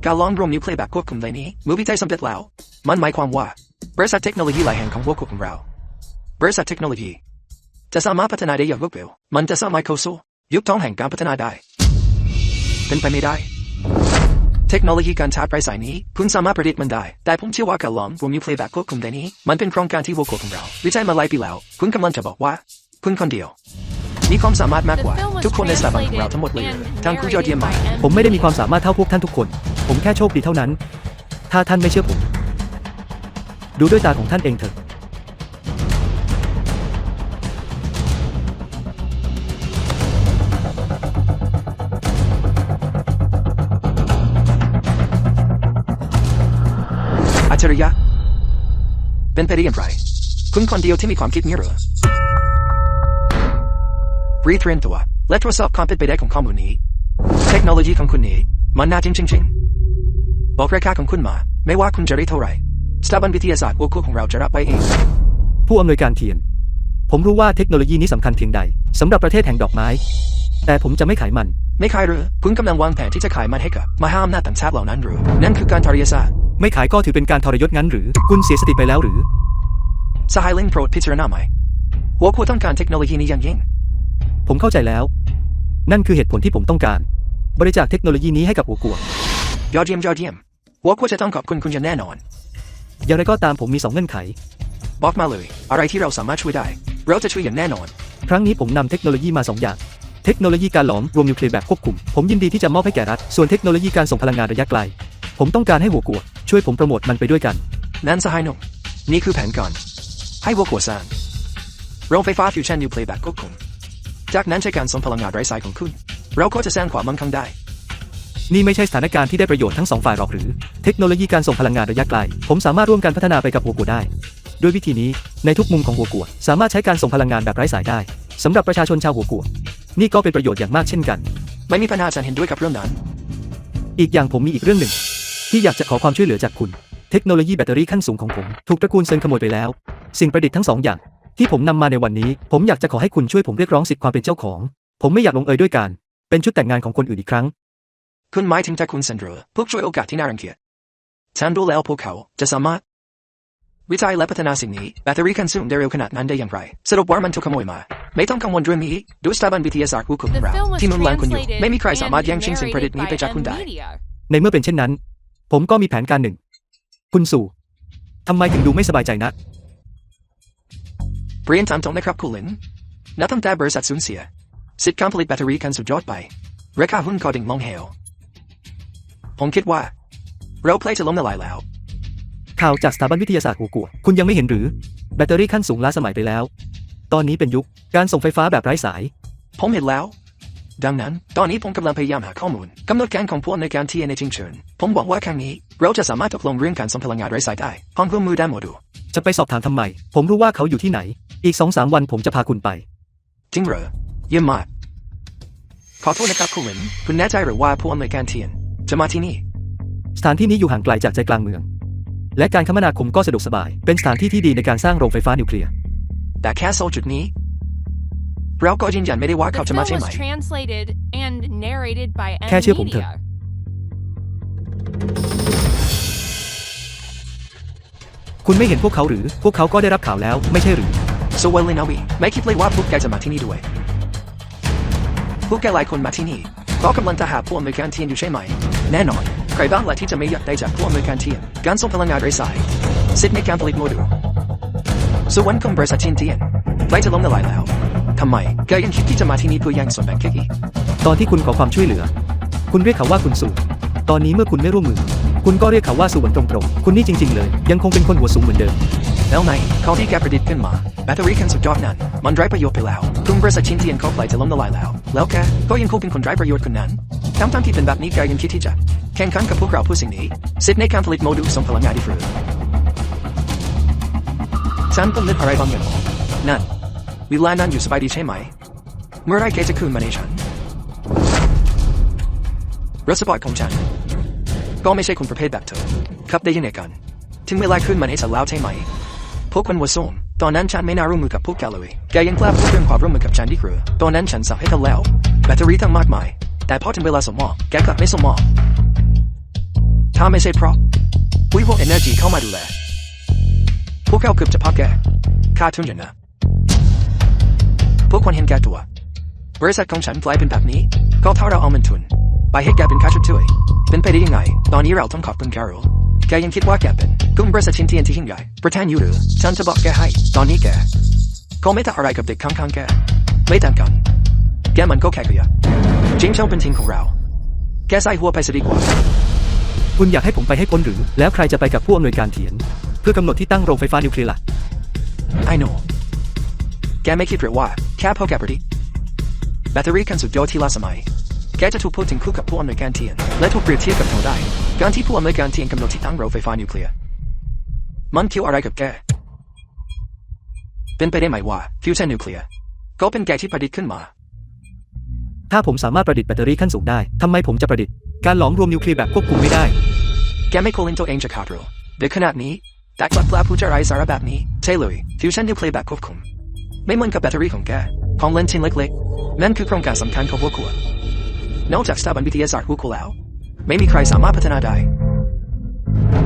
S2: การล้อมรวมนิวเคลียร์แบบควบคุมได้นี้เมื่อวิจัยสำเร็จแล้วมันหมายความว่าบริษัทเทคโนโลยีหลายแห่งของหัวกวของเราบริษัทเทคโนโลยีจะสามารถพัฒนาได้อย่างรวดเร็วมันจะสามารถเข้าสู่ยุคทองแห่งการพัฒนาได้เป็นไปไม่ได้เทคโนโลยีการชาร์จไร้สายนี้คุณสามารถประดิษฐ์มันได้แต่ผมเชื่อว่าการล้อมรวมนิวเคลียร์แบบควบคุมได้นี้มันเป็นโครงการที่หัวกวของเราวิจัยมาหลายปีแล้วคุณกำลังจะบอกว่าคุณคนเดียวมีความสามารถมากกว่าทุกคนในสถาบันของเราทั้งหมดเลยทั้งคุณยอดเยี่ยมมาก
S1: ผมไม่ได้มีความสามารถเท่าพวกท่านทุกคนผมแค่โชคดีเท่านั้นถ้าท่านไม่เชื่อผมดูด้วยตาของท่านเองเถอะ
S2: อัจฉริยะเป็นไปได้อย่างไรคุณคนเดียวที่มีความคิดนี้เหรอรีเทรนตัวและตรวจสอบความเป็นไปได้ของข้อมูลนี้เทคโนโลยีของคุณนี้มันน่าจริงบอกราคาของคุณมาไม่ว่าคุณจะได้เท่าไหร่สถาบันวิทยาศาสตร์หัวกวของเราจะรับไว้เอง
S1: ผู้อำนวยการเทียนผมรู้ว่าเทคโนโลยีนี้สำคัญเพียงใดสำหรับประเทศแห่งดอกไม้แต่ผมจะไม่ขายมัน
S2: ไม่ขายหรือคุณกำลังวางแผนที่จะขายมันให้กับมหาอำนาจต่างชาติเหล่านั้นหรือนั่นคือการทรยศ
S1: ไม่ขายก็ถือเป็นการทรยศงั้นหรือคุณเสียสติไปแล้วหรือ
S2: สหายลิงโปรดพิจารณาไหมหัวกวต้องการเทคโนโลยีนี้อย่างยิ่ง
S1: ผมเข้าใจแล้ว นั่นคือเหตุผลที่ผมต้องการบริจาคเทคโนโลยีนี้ให้กับหัวกว
S2: ยอดเยี่ยมหัวกวจะต้องขอบคุณคุณอย่างแน่นอน
S1: อย่างไรก็ตามผมมี2 เงื่อนไข
S2: บอกมาเลยอะไรที่เราสามารถช่วยได้เราจะช่วยอย่างแน่นอน
S1: ครั้งนี้ผมนำเทคโนโลยีมา2 อย่างเทคโนโลยีการหลอมรวมนิวเคลียร์แบบควบคุมผมยินดีที่จะมอบให้แก่รัฐส่วนเทคโนโลยีการส่งพลังงานระยะไกลผมต้องการให้หัวกวช่วยผมโปรโมทมันไปด้วยกัน
S2: นั้นสหายหนุ่มนี่คือแผนการให้หัวกวสร้างโรงไฟฟ้าฟิวชั่นนิวเคลียร์แบบควบคุมจากนั้นใช้การส่งพลังงานไร้สายของคุณเราก็จะสร้างความมั่งคั่งได้
S1: นี่ไม่ใช่สถานการณ์ที่ได้ประโยชน์ทั้ง2 ฝ่ายหรอกหรือเทคโนโลยีการส่งพลังงานระยะไกลผมสามารถร่วมกันพัฒนาไปกับหัวกวได้ด้วยวิธีนี้ในทุกมุมของหัวกวสามารถใช้การส่งพลังงานแบบไร้สายได้สำหรับประชาชนชาวหัวกวนี่ก็เป็นประโยชน์อย่างมากเช่นกัน
S2: ไม่มีปัญหาฉันเห็นด้วยกับเรื่องนั้น
S1: อีกอย่างผมมีอีกเรื่องหนึ่งที่อยากจะขอความช่วยเหลือจากคุณเทคโนโลยีแบตเตอรี่ขั้นสูงของผมถูกตระกูลเซินขโมยไปแล้วสิ่งประดิษฐ์ทั้ง2 อย่างที่ผมนำมาในวันนี้ผมอยากจะขอให้คุณช่วยผมเรียกร้องสิทธิความเป็นเจ้าของผมไม่อยากลงเอยด้วยการเป็นชุดแต่งงานของคนอื่นอีกครั้ง
S2: คุณหมายถึงตระกูลเซนเดอร์พวกช่วยโอกาสที่น่ารังเกียจฉันรู้แล้วพวกเขาจะสามารถวิจัยและพัฒนาสิ่งนี้แบตเตอรี่ขั้นสูงได้เร็วขนาดนั้นได้อย่างไรสรุปว่ามันถูกขโมยมาไม่ต้องกังวลเรื่องนี้ดูสถาบันวิทยาศาสตร์หัวกวของเราที่มุ่งมั่นคุณอยู่ไม่มีใครสามารถแย่งชิงสิ่งประดิษฐ์นี้ไปจากคุณได้
S1: ในเมื่อเป็นเช่นนั้นผมก็มีแผนการหนึ่งคุณสู่ทำไมถึงดูไม่สบายใจนัก
S2: เปลี่ยนตามตรงนะครับคุณลินนับตั้งแต่บริษัทสูญเสียสิทธิ์การผลิตแบตเตอรี่ขั้นสุดยอดไปราคาหุ้นก็ดิ่งลงเหวผมคิดว่าเราเพลย์จะล้มละลายแล้ว
S1: ข่าวจากสถาบันวิทยาศาสตร์หัวกวคุณยังไม่เห็นหรือแบตเตอรี่ขั้นสูงล้าสมัยไปแล้วตอนนี้เป็นยุคการส่งไฟฟ้าแบบไร้สาย
S2: ผมเห็นแล้วดังนั้นตอนนี้ผมกำลังพยายามหาข้อมูลกำหนดการของพวกในการที่ในจริงเชิญผมหวังว่าครั้งนี้เราจะสามารถตกลงเรื่องการส่งพลังงานไร้สายได้ห้องร่วมมือได้หมดดู
S1: จะไปสอบถามทำไมผมรู้ว่าเขาอยู่ที่ไหนอีก 2-3 วันผมจะพาคุณไป
S2: จริงเหรอเยี่ยมมากขอโทษนะครับคุณลินคุณแน่ใจหรือว่าผู้อำนวยการเทียนจะมาที่นี่
S1: สถานที่นี้อยู่ห่างไกลจากใจกลางเมืองและการคมนาคมก็สะดวกสบายเป็นสถานที่ที่ดีในการสร้างโรงไฟฟ้านิวเคลียร์
S2: แต่แค่โซนจุดนี้เราก็ยืนยันไม่ได้ว่าเขาจะมาใช่ไหม
S1: แค่เชื่อผมเถอะ คุณไม่เห็นพวกเขาหรือพวกเขาก็ได้รับข่าวแล้วไม่ใช่หรือ
S2: สวัสดีนะวีไม่คิดเลยว่าพวกแกจะมาที่นี่ด้วยพวกแกหลายคนมาที่นี่ก็กำลังจะหาผู้อำนวยการเทียนอยู่ใช่ไหมแน่นอนใครบ้างล่ะที่จะไม่อยากได้จากผู้อำนวยการเทียนการส่งพลังงานไร้สายสิทธิ์ในการผลิตโมดูลส่วนของบริษัทเทียนใกล้จะล้มละลายแล้วทำไมแกยังคิดที่จะมาที่นี่เพื่อแย่งส่วนแบ่งแค่อีก
S1: ตอนที่คุณขอความช่วยเหลือคุณเรียกเขาว่าคุณสู่ตอนนี้เมื่อคุณไม่ร่วมมือคุณก็เรียกเขาว่าสู่เหมือนตรงๆคุณนี่จริงๆเลยยังคงเป็นคนหัวสูงเหมือนเดิม
S2: แล้วไงเขาที่แกประดิษฐ์ขึ้นมาแบตเตอรี่ขั้นสุดยอดนั้นมันไร้ประโยชน์ไปแล้วกลุ่มบริษัทชิ้นเทียนเขาใกล้จะล้มละลายแล้วแกก็ยังคงเป็นคนไร้ประโยชน์คนนั้นทั้งที่เป็นแบบนี้แกยังคิดที่จะแข่งขันกับพวกเราผู้สิ่งนี้สิทธิ์ในการผลิตโมดูลส่งพลังงานได้ฟรีฉันต้องนึกอะไรบางอย่างนั่น เวลานั้นอยู่สบายดีใช่ไหมเมื่อไรแกจะคืนมาให้ฉันรถสปอร์ตของฉันก็ไม่ใช่คนประเภทแบบเธอครับได้ยินกันถึงเวลาคืนมันให้ฉันแล้วใช่ไหมพวกมันว่าส้มตอนนั้นฉันไม่น่าร่วมมือกับพวกแกเลยแกยังกล้าพูดเรื่องความร่วมมือกับฉันที่ครัวตอนนั้นฉันสับให้เธอแล้วแบตเตอรี่ทั้งมากมายแต่พอถึงเวลาสมองแกกลับไม่สมองถ้าไม่ใช่เพราะวิวเอเนอร์จีเข้ามาดูแลพวกเขาเกือบจะพับแกค่าทุนอย่างนะพวกคนเห็นแก่ตัวบริษัทของฉันกลายเป็นแบบนี้ก็เท่าเราเอาเงินทุนไปให้แกเป็นค่าชดเชยเป็นไปได้ยังไงตอนนี้เราต้องขอบคุณแกโรลแกยังคิดว่าแกเป็นกุ้งบริษัทชิ้นที่ยิ่งใหญ่ประธานอยู่หรือฉันจะบอกแกให้ตอนนี้แกก็ไม่ต่างอะไรกับเด็กข้างๆแกไม่ต่างกันแกมันก็แค่ขยะจริงๆเป็นทีมของเราแกใส่หัวไปซะดีกว่า
S1: คุณอยากให้ผมไปให้พ้นหรือแล้วใครจะไปกับผู้อำนวยการเถียนเพื่อกำหนดที่ตั้งโรงไฟฟ้านิวเคลียร์ล่ะ
S2: I know แกไม่คิดหรือว่าแค่พอแกประดิษฐ์แบตเตอรี่คันสุดยอดที่ล้าสมัยแกจะถูกพูดถึงคู่กับผู้อำนวยการเทียนและถูกเปรียบเทียบกับเขาได้การที่ผู้อำนวยการเทียนกำหนดที่ตั้งโรงไฟฟ้านิวเคลียร์มันเกี่ยวอะไรกับแกเป็นไปได้ไหมว่าฟิวชั่นนิวเคลียร์ก็เป็นแกที่ประดิษฐ์ขึ้นมา
S1: ถ้าผมสามารถประดิษฐ์แบตเตอรี่ขั้นสูงได้ทำไมผมจะประดิษฐ์การหลอมรวมนิวเคลียร์แบบควบคุมไม่ได้
S2: แกไม่โคลินตัวเองจะขาดหรอเด็กขนาดนี้แต่กลับกล้าพูดจะไร้สาระแบบนี้ใช่เลยฟิวชั่นนิวเคลียร์แบบควบคุมไม่เหมือนกับแบตเตอรี่ของแกของเล่นชิ้นเล็กๆนั่นคือโครงการสำคัญของพวกคุณนอกจากสถาบันวิทยาศาสตร์พวกคุณแล้วไม่มีใครสามารถพัฒนาได้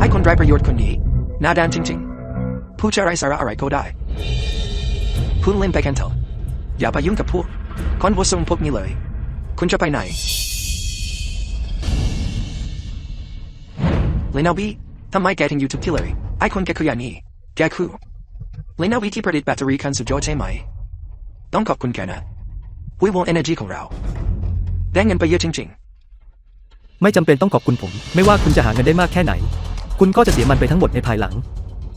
S2: ให้คนไร้ประโยชน์คนนี้หน้าด้านจริงๆพูดจะไร้สาระอะไรก็ได้คุณเล่นไปกันเถอะอย่าไปยุ่งกับพวกคนวัวทรงพวกนี้เลยคุณจะไปไหนเลนาวีทำไมแกถึงอยู่ทุกที่เลยไอ้คนแกคืออย่างนี้แกคือเลนาวีที่ประดิษฐ์แบตเตอรี่คันสุดยอดใช่ไหมต้องขอบคุณแกนะวิวงเอเนอร์จีของเราได้เงินไปเยอะจริงๆ
S1: ไม่จำเป็นต้องขอบคุณผมไม่ว่าคุณจะหาเงินได้มากแค่ไหนคุณก็จะเสียมันไปทั้งหมดในภายหลัง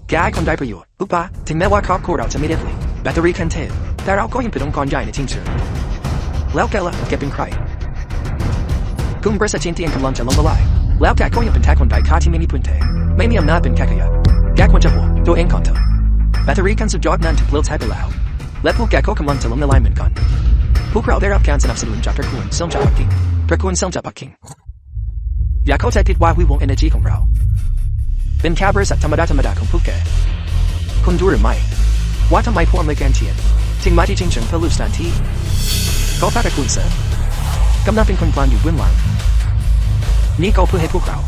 S2: แกให้คนได้ประโยชน์อุปะถึงแม้ว่าครอบครัวเราจะไม่ได้ผลิตแบตเตอรี่คันเทพแต่เราก็ยังเป็นองค์กรใหญ่ในทิ้งเชิงแล้วแกล่ะแกเป็นใครกลุ่มบริษัทชิ้นที่ยังกำลังจะล้มละลายแล้วแกก็ยังเป็นแค่คนไร้ค่าที่ไม่มีพื้นฐานไม่มีอำนาจเป็นแค่ขยะแกควรจะหัวตัวเองก่อนเถอะแบตเตอรี่คันสุดยอดนั้นถูกเลิกใช้ไปแล้วและพวกแกก็กำลังจะล้มละลายเหมือนกันพวกเราได้รับการสนับสนุนจากตระกูลเซิงจากปักกิ่งตระกูลเซิงจากปักกิ่งอย่าเข้าใจผิดว่าวิวงเอเนอร์จีของเราเป็นแค่บริษัทธรรมดาของพวกแกคุณรู้หรือไม่ว่าทำไมผู้อำนวยการเทียนถึงมาที่จิงเฉิงเพื่อลูกสถานที่ก็เพราะตระกูลเซิงกำลังเป็นคนกลางอยู่เบื้องหลังนี่ก็เพื่อให้พวกเรา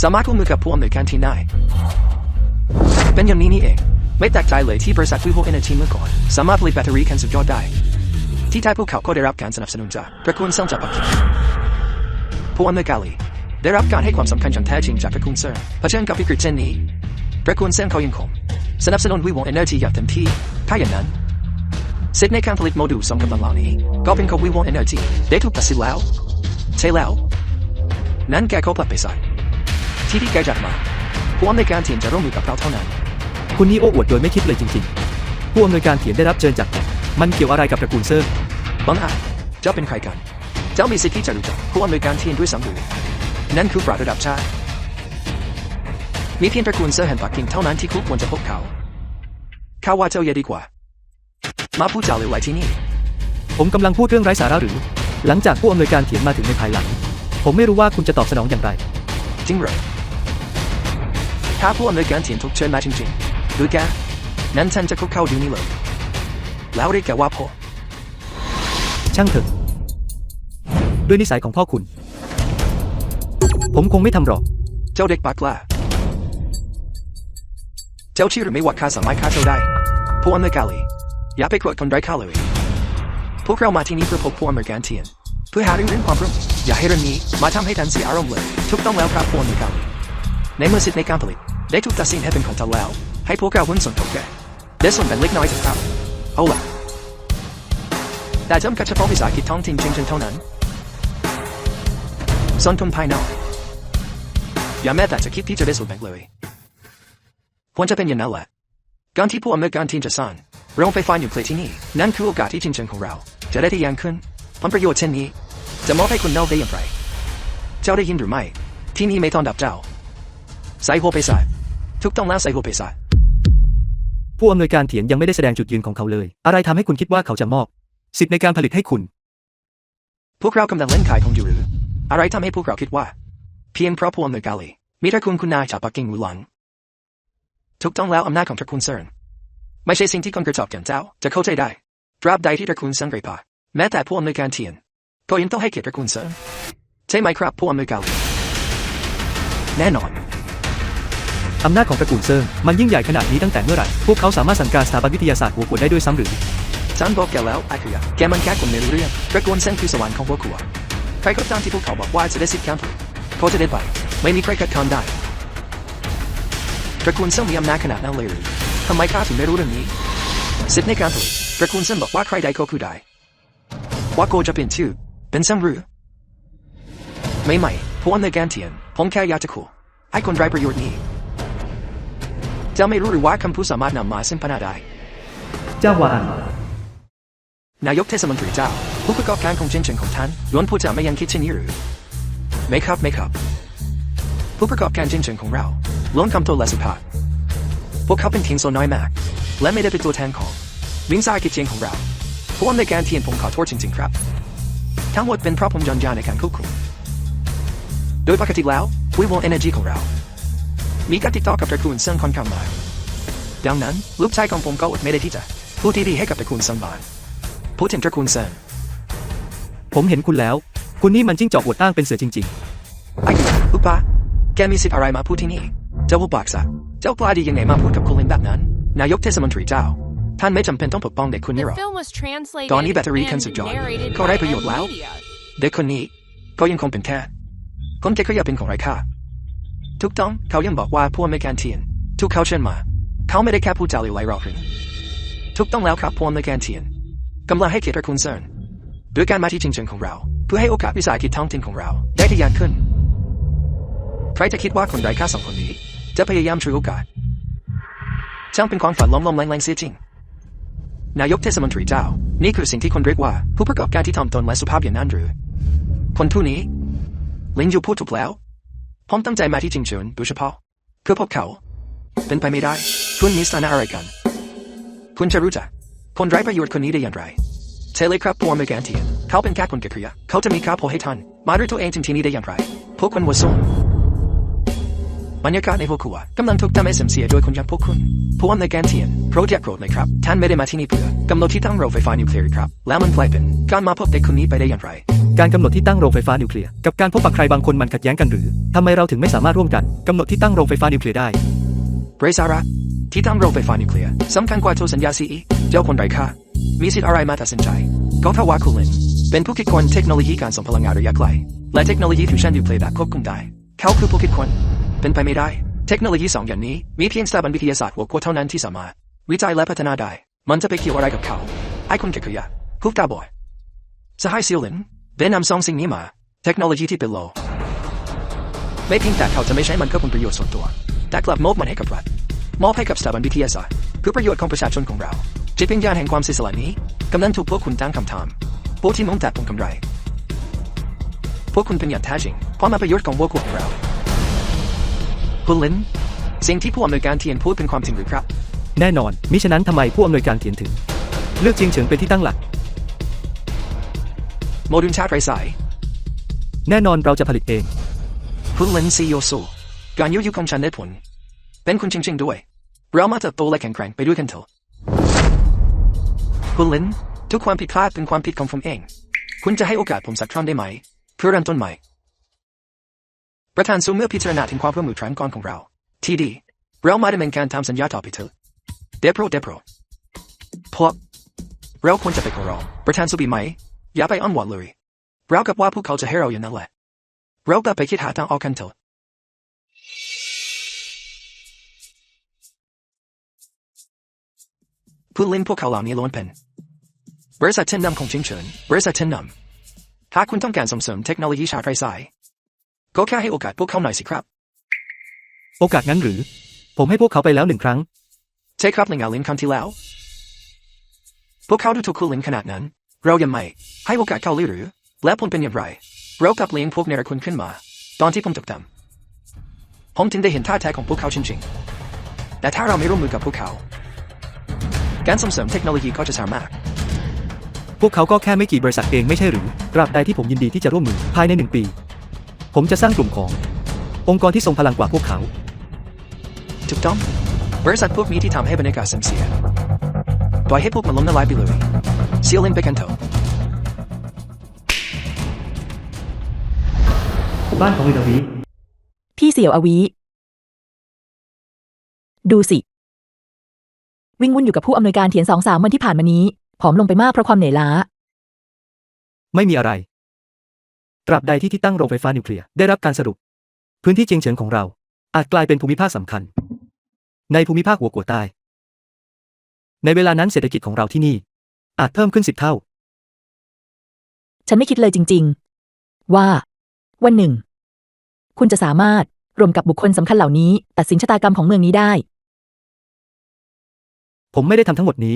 S2: สามารถร่วมมือกับผู้อำนวยการที่ได้เป็นอย่างนี้นี่เองไม่แตกใจเลยที่บริษัทวิวงเอเนอร์จีเมื่อก่อนสามารถผลิตแบตเตอรี่คันสุดยอดได้ที่ท้ายพวกเขาก็ได้รับการสนับสนุนจากตระกูลเซิงจากปักกิ่งผู้อำนวยการได้รับการให้ความสำคัญอย่างแท้จริงจากตระกูลเซิงเผชิญกับวิกฤตเช่นนี้ตระกูลเซิงเขายังคงสนับสนุนวิวงเอเนอร์จีอย่างเต็มที่ถ้าอย่างนั้นสิทธิ์ในการผลิตโมดูลส่งกำลังเหล่านี้ก็เป็นของวิวงเอเนอร์จีได้ถูกตัดสินแล้วใช่แล้วนั้นแกก็ปรับไปใส่ที่แกจัดมาผู้อำนวยการเทียนจะร่วมมือกับเราเท่านั้น
S1: คุณนี่โอ้อวดโดยไม่คิดเลยจริงๆผู้อำนวยการเถียนได้รับเชิญจากผมมันเกี่ยวอะไรกับตระกูลเซิง
S2: บังอาจเจ้าเป็นใครกันเจ้ามีสิทธิ์ที่จะรู้จักผู้อำนวยการเทียนด้วยซ้ำหรือนั่นคือปราชญ์ระดับชาติมีเพียงตระกูลเซิงแห่งปักกิ่งเท่านั้นที่คู่ควรจะพบเขาข้าว่าเจ้าอย่าดีกว่ามาพูดจาเหลวไหลที่นี่
S1: ผมกำลังพูดเรื่องไร้สาระหรือหลังจากผู้อำนวยการเถียนมาถึงในภายหลังผมไม่รู้ว่าคุณจะตอบสนองอย่างไร
S2: จริงเหรอถ้าผู้อำนวยการเถียนถูกเชิญมาจริงๆหรือแกนั้นฉันจะคุกเข่าดูนี่เลยแล้วเรียกแกว่าพ่อ
S1: ช่างเถอะด้วยนิสัยของพ่อคุณผมคงไม่ทำหรอก
S2: เจ้าเด็กปากกล้าเจ้าเชื่อหรือไม่ว่าข้าสามารถฆ่าเจ้าได้ผู้อำนวยการอย่าไปโกรธคนไร้ค่าเลยพวกเรามาที่นี่เพื่อพบผู้อำนวยการเทียนเพื่อหาเรื่องความร่วมอย่าให้เรื่องนี้มาทำให้ท่านเสียอารมณ์เลยถูกต้องแล้วครับผู้อำนวยการในเมื่อสิทธิ์ในการผลิตได้ถูกตัดสินให้เป็นของท่านแล้วให้พวกเราหุ้นส่วนของแกได้ส่วนแบ่งเล็กน้อยเถอะครับเอาล่ะแต่จำกัดเฉพาะวิสาหกิจท้องถิ่นเชิงเท่านั้นส่วนทุนภายนอกอย่าแม้แต่จะคิดที่จะได้ส่วนแบ่งเลยควรจะเป็นอย่างนั้นแหละการที่ผู้อำนวยการทีมจะสร้างโรงไฟฟ้านิวเคลียร์ที่นี่นั่นคือโอกาสที่จริงของเราจะได้ที่ยังขึ้นผลประโยชน์เช่นนี้จะมอบให้คุณเน่าได้อย่างไรเจ้าได้ยินหรือไม่ที่นี่ไม่ต้อนรับเจ้าใส่หัวไปใส่ทุกต้องแล้วใส่หัวไปใส่
S1: ผู้อำนวยการเถียนยังไม่ได้แสดงจุดยืนของเขาเลยอะไรทำให้คุณคิดว่าเขาจะมอบสิทธิ์ในการผลิตให้คุณ
S2: พวกเรากำลังเล่นขายของอยู่หรืออะไรทำให้พวกเราคิดว่าเพียงเพราะผู้อำนวยการลีมีตระกูลคุณนายจากปักกิ่งหรือหลังถูกต้องแล้วอำนาจของตระกูลเซิร์นไม่ใช่สิ่งที่คนกระจอกอย่างเจ้าจะเข้าใจได้ตราบใดที่ตระกูลเซิร์นไร้ป่าแม้แต่ผู้อำนวยการเทียนก็ยังต้องให้เกียรติตระกูลเซิร์นใช่ไหมครับผู้อำนวยการลีแน่นอน
S1: อำนาจของตระกูลเซิงมันยิ่งใหญ่ขนาดนี้ตั้งแต่เมื่อไหร่พวกเขาสามารถสั่งการสถาบันวิทยาศาสตร์หัวขวดได้ด้วยซ้ำหรือ
S2: ฉันบอกแกแล้วไอ้คือแกมันแค่คนไม่รู้เรื่องตระกูลเซิร์นคือสวรรค์ของพวกเขาใครก็ตามที่พวกเขาบอกว่าจะได้สิทธิ์การผลิตเขาจะได้ไปไม่มีใครขัดขวางได้ตระกูลเซิร์นมีอำนาจขนาดนั้นเลยหรือทำไมข้าถึงไม่รู้เรื่องนี้สิทธิ์ในการผลิตตระกูลเซิร์นบอกว่าใครใดก็คือได้ว่าโกจะเป็นชื่อเป็นซัมรือไม่ผู้อำนวยการเทียนผมแค่อยากจะขู่ไอ้คนไร้ประโยชน์นี้เจ้าไม่รู้หรือว่าคำพูดสามารถนำมาซึ่งปัญหาได้
S1: เจ้าวาน
S2: นายกเทศมนตรีเจ้าผู้ประกอบการของเจนเชิงของท่านล้วนพูดจาไม่ยังคิดเช่นนี้หรือไม่ครับผู้ประกอบการเจนเชิงของเราล้วนคำโตและสุภาพพวกเขาเป็นทีมโซน้อยมากและไม่ได้เป็นตัวแทนของวิงซากิจเจงของเราผู้อำนวยการเทียนผมขอโทษจริงๆครับทั้งหมดเป็นเพราะผมย้อนยาในการควบคุมโดยปกติแล้ววิวอลเอเนจีของเรามีการติดต่อกับตระกูลเซิงค่อนข้างมากดังนั้นลูกชายของผมก็อดไม่ได้ที่จะพูดดีๆให้กับตระกูลเซิงบ้างพูดถึงตระกูลเซิง
S1: ผมเห็นคุณแล้วคุณนี่มันจิ้งจอกอวดอ้างเป็นเสือจริง
S2: ไอ้อุปะแกมีสิทธิ์อะไรมาพูดที่นี่เจ้าผู้ปากษาเจ้ากล้าดียังไงมาพูดกับคุณลินแบบนั้นนายกเทศมนตรีเจ้าท่านไม่จำเป็นต้องปกป้องเด็กคนนี้หรอก ตอนนี้แบตเตอรี่คันสุดยอดเขาได้ประโยชน์แล้วเด็กคนนี้ก็ยังคงเป็นแค่คนแก่ก็อย่าเป็นของไร้ค่าทุกต้องเขายังบอกว่าผู้อำนวยการเทียนทุกเขาเชิญมาเขาไม่ได้แค่พูดจาหรือไล่รอหรือทุกต้องแล้วครับผู้อำนวยการเทียนกำลังให้เกียรติตระกูลเซิร์นด้วยการมาที่จริงๆของเราเพื่อให้โอกาสวิสาหกิจท้องถิ่นของเราได้ทะยานขึ้นใครจะคิดว่าคนไร้ค่าสองคนนี้จะพยายามช่วยโอกาสช่างเป็นความฝันล้มๆแรงๆเสียจริงนายกเทศมนตรีเจ้านี่คือสิ่งที่คนเรียกว่าผู้ประกอบการที่ถ่อมตนและสุภาพอย่างนั้นหรือคนผู้นี้ลิงยูพูดถูกแล้วผมตั้งใจมาที่จริงเฉินโดยเฉพาะเพื่อพบเขาเป็นไปไม่ได้คุณมีสถานะอะไรกันคุณจะรู้จักคนไร้ประโยชน์คนนี้ได้อย่างไรเทเลครับผู้อำนวยการเทียนเขาเป็นแค่คนเกลียดเขาจะมีค่าพอให้ท่านมาด้วยตัวเองถึงที่นี้ได้อย่างไรพวกคุณวัวส่งบรรยากาศในพวกคุณกำลังถูกทำให้เสื่อมเสียโดยคนอย่างพวกคุณผู้อำนวยการเทียนโปรเจกต์โปรดเลยครับท่านไม่ได้มาที่นี่เพื่อกำหนดที่ตั้งโรงไฟฟ้านิวเคลียร์ครับแล้วมันกลายเป็นการมาพบเด็กคนนี้ไปได้อย่างไร
S1: ๆ การกำหนดที่ตั้งโรงไฟฟ้านิวเคลียร์กับการพบปะใครบางคนมันขัดแย้งกันหรือทำไมเราถึงไม่สามารถร่วมกันกำหนดที่ตั้งโรงไฟฟ้านิวเคลียร์ได้
S2: ไร้สาระที่ตั้งโรงไฟฟ้านิวเคลียร์สำคัญกว่าตัวสัญญาซีเจ้าคนไร้ค่ามีสิทธิ์อะไรมาตัดสินใจก็เพราะว่าคุณลินเป็นผู้คิดค้นเทคโนโลยีการส่งพลังงานระยะไกลและเทคโนโลยีฟิวชั่นนิวเคลียร์แบบควบคุมได้เขาคือผู้คิดค้นเป็นไปไม่ได้เทคโนโลยีสองอย่างนี้มีเพียงสถาบันวิทยาศาสตร์หัวขวดเท่านั้นที่สามารถวิจัยและพัฒนาได้มันจะไปเกี่ยวอะไรกับเขาไอ้คนเกลียดผู้ตาบอดสหายซิลลินได้นำสองสิ่งนี้มาเทคโนโลยีที่เป็นโลไม่เพียงแต่เขาจะไม่ใช้มันเพื่อผลประโยชน์ส่วนตัวแต่กลับมอบมันให้กับรัฐมอบให้กับสถาบันวิทยาศาสตร์เพื่อประโยชน์ของประชาชนของเราจิตวิญญาณแห่งความเสียสละนี้กำลังถูกพวกคุณตั้งคำถามพวกที่มุ่งแต่ผลกำไรพวกคุณเป็นอย่างแท้จริงความมาประโยชน์ของพวกของเราคุณลินสิ่งที่ผู้อำนวยการเทียนพูดเป็นความจริงหรือครับ
S1: แน่นอนมิฉะนั้นทำไมผู้อำนวยการเทียนถึงเลือกเจียงเฉิงเป็นที่ตั้งหลัก
S2: โมดูลชาร์จไร้สาย
S1: แน่นอนเราจะผลิตเอง
S2: คุณลินซีโยซูการยุยของฉันได้ผลเป็นคุณจริงๆด้วยเรามาเติบโตและแข็งแกร่งไปด้วยกันเถอะคุณลินทุกความผิดพลาดเป็นความผิดของผมเองคุณจะให้โอกาสผมสักครั้งได้ไหมเพื่อเริ่มต้นใหม่ประธานซูเมื่อพิจารณาถึงความร่วมมือครั้งก่อนของเราที่ดีเรามาดำเนินการทำสัญญาต่อไปเถอะเดโปรพวกเราควรจะไปขอร้องประธานซูบีไหมอย่าไปอ้อนวอนเลยเรากับว่าพวกเขาจะให้เราอย่างนั้นแหละเรากลับไปคิดหาทางออกกันเถอะผู้ลินพวกเขาเหล่านี้ล้วนเป็นบริษัทชั้นนำของจิงเฉินบริษัทชั้นนำถ้าคุณต้องการส่งเสริมเทคโนโลยีชาร์จไร้สายก็แค่ให้โอกาสพวกเขาหน่อยสิครับ
S1: โอกาสงั้นหรือผมให้พวกเขาไปแล้ว1 ครั้ง
S2: ใช่ครับในงานลินครั้งที่แล้วพวกเขาดูถูกคุณลินขนาดนั้นเรายังไม่ให้โอกาสเขาเลยหรือและผลเป็นอย่างไรเรากลับเลี้ยงพวกเนรคุณขึ้นมาตอนที่ผมตกต่ำผมถึงได้เห็นท่าแท้ของพวกเขาจริงๆแต่ถ้าเราไม่ร่วมมือกับพวกเขา การส่งเสริมเทคโนโลยีก็จะสามารถ
S1: พวกเขาก็แค่ไม่กี่บริษัทเองไม่ใช่หรือตราบใดที่ผมยินดีที่จะร่วมมือภายใน1 ปี ผมจะสร้างกลุ่มขององค์กรที่ทรงพลังกว่าพวกเขา
S2: ถูกต้องบริษัทพวกนี้ที่ทำให้บรรยากาศเสียปล่อยให้พวกมันล้มละลายไปเลยเซียลินเบกันโต
S1: บ้านของลินาวี
S3: พี่เสี่ยวอวี ดูสิ วิ่งวุ่นอยู่กับผู้อำนวยการเถียน2-3 วันที่ผ่านมานี้ผอมลงไปมากเพราะความเหนื่อยล้า
S1: ไม่มีอะไรตราบใดที่ที่ตั้งโรงไฟฟ้านิวเคลียร์ได้รับการสรุปพื้นที่เจียงเฉิงของเราอาจกลายเป็นภูมิภาคสำคัญในภูมิภาคหัวกัวใต้ในเวลานั้นเศรษฐกิจของเราที่นี่อาจเพิ่มขึ้น10 เท่า
S3: ฉันไม่คิดเลยจริงๆว่าวันหนึ่งคุณจะสามารถรวมกับบุคคลสำคัญเหล่านี้ตัดสินชะตากรรมของเมืองนี้ได้
S1: ผมไม่ได้ทำทั้งหมดนี้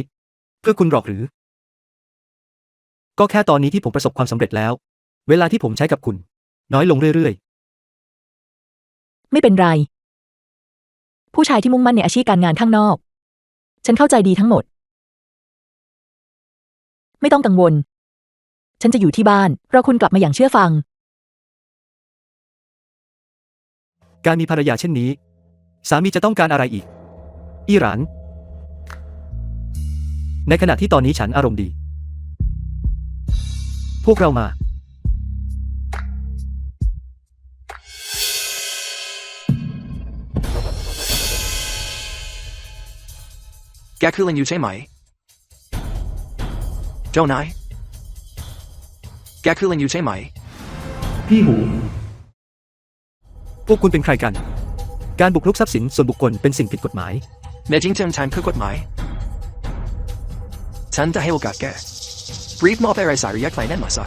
S1: เพื่อคุณหรอกหรือก็แค่ตอนนี้ที่ผมประสบความสำเร็จแล้วเวลาที่ผมใช้กับคุณน้อยลงเรื่อย
S3: ไม่เป็นไร ผู้ชายที่มุ่งมั่นในอาชีพการงานข้างนอก ฉันเข้าใจดีทั้งหมด ไม่ต้องกังวล ฉันจะอยู่ที่บ้านรอคุณกลับมาอย่างเชื่อฟัง
S1: ๆการมีภรรยาเช่นนี้สามีจะต้องการอะไรอีกอิหร่านในขณะที่ตอนนี้ฉันอารมณ์ดีพวกเรามา
S2: แกคือลินอยู่ใช่ไหมเจ้านายแกคือลินอยู่ใช่ไหม
S1: พี่หูพวกคุณเป็นใครกันการบุกรุกทรัพย์สินส่วนบุคคลเป็นสิ่งผิดกฎหมาย
S2: แม้จริงจังฉันคือกฎหมายฉันจะให้โอกาสแกรีบมอบไปไรสายระยะไกลนั่นมาซะ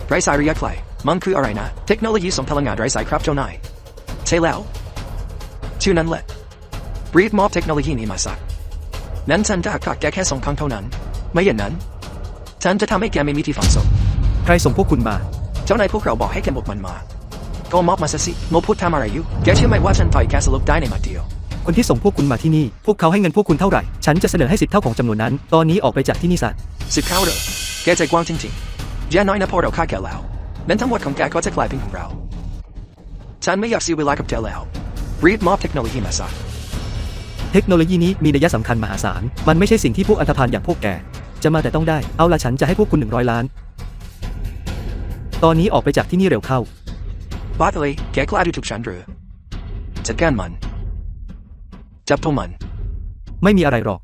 S2: ไรสายระยะไกลมันคืออะไรนะเทคโนโลยีส่งพลังงานไรสายครับเจ้านายใช่แล้วชื่อนั้นแหละรีบมอบเทคโนโลยีนี้มาซะนั้นฉันจะขาดแกแค่2 ครั้งเท่านั้นไม่อย่างนั้นฉันจะทำให้แกไม่มีที่ฝังศพ
S1: ใครส่งพวกคุณมา
S2: เจ้านายพวกเราบอกให้แกหมดมันมาก็มอบมาซะสิโมพูดทำอะไรอยู่แกเชื่อไหมว่าฉันต่อยแกสลบได้ในหมัดเดียว
S1: คนที่ส่งพวกคุณมาที่นี่พวกเขาให้เงินพวกคุณเท่าไหร่ฉันจะเสนอให้10 เท่าของจำนวนนั้นตอนนี้ออกไปจากที่นี่ซะ
S2: 10 เข้าเหรอแกใจกว้างจริงๆแย่น้อยนะพอเราฆ่าแกแล้วนั้นทั้งหมดของแกก็จะกลายเป็นของเราฉันไม่อยากเสียเวลากับแกแล้วรีบมอบเทคโนโลยีมาซะ
S1: เทคโนโลยีนี้มีนัยสำคัญมหาศาลมันไม่ใช่สิ่งที่พวกอันธพาลอย่างพวกแกจะมาแต่ต้องได้เอาละฉันจะให้พวกคุณ100 ล้านตอนนี้ออกไปจากที่นี่เร็วเข้า
S2: บ้าเลยแกกล้าดูถูกฉันหรือจัดการมันจับตัวมัน
S1: ไม่มีอะไรหรอก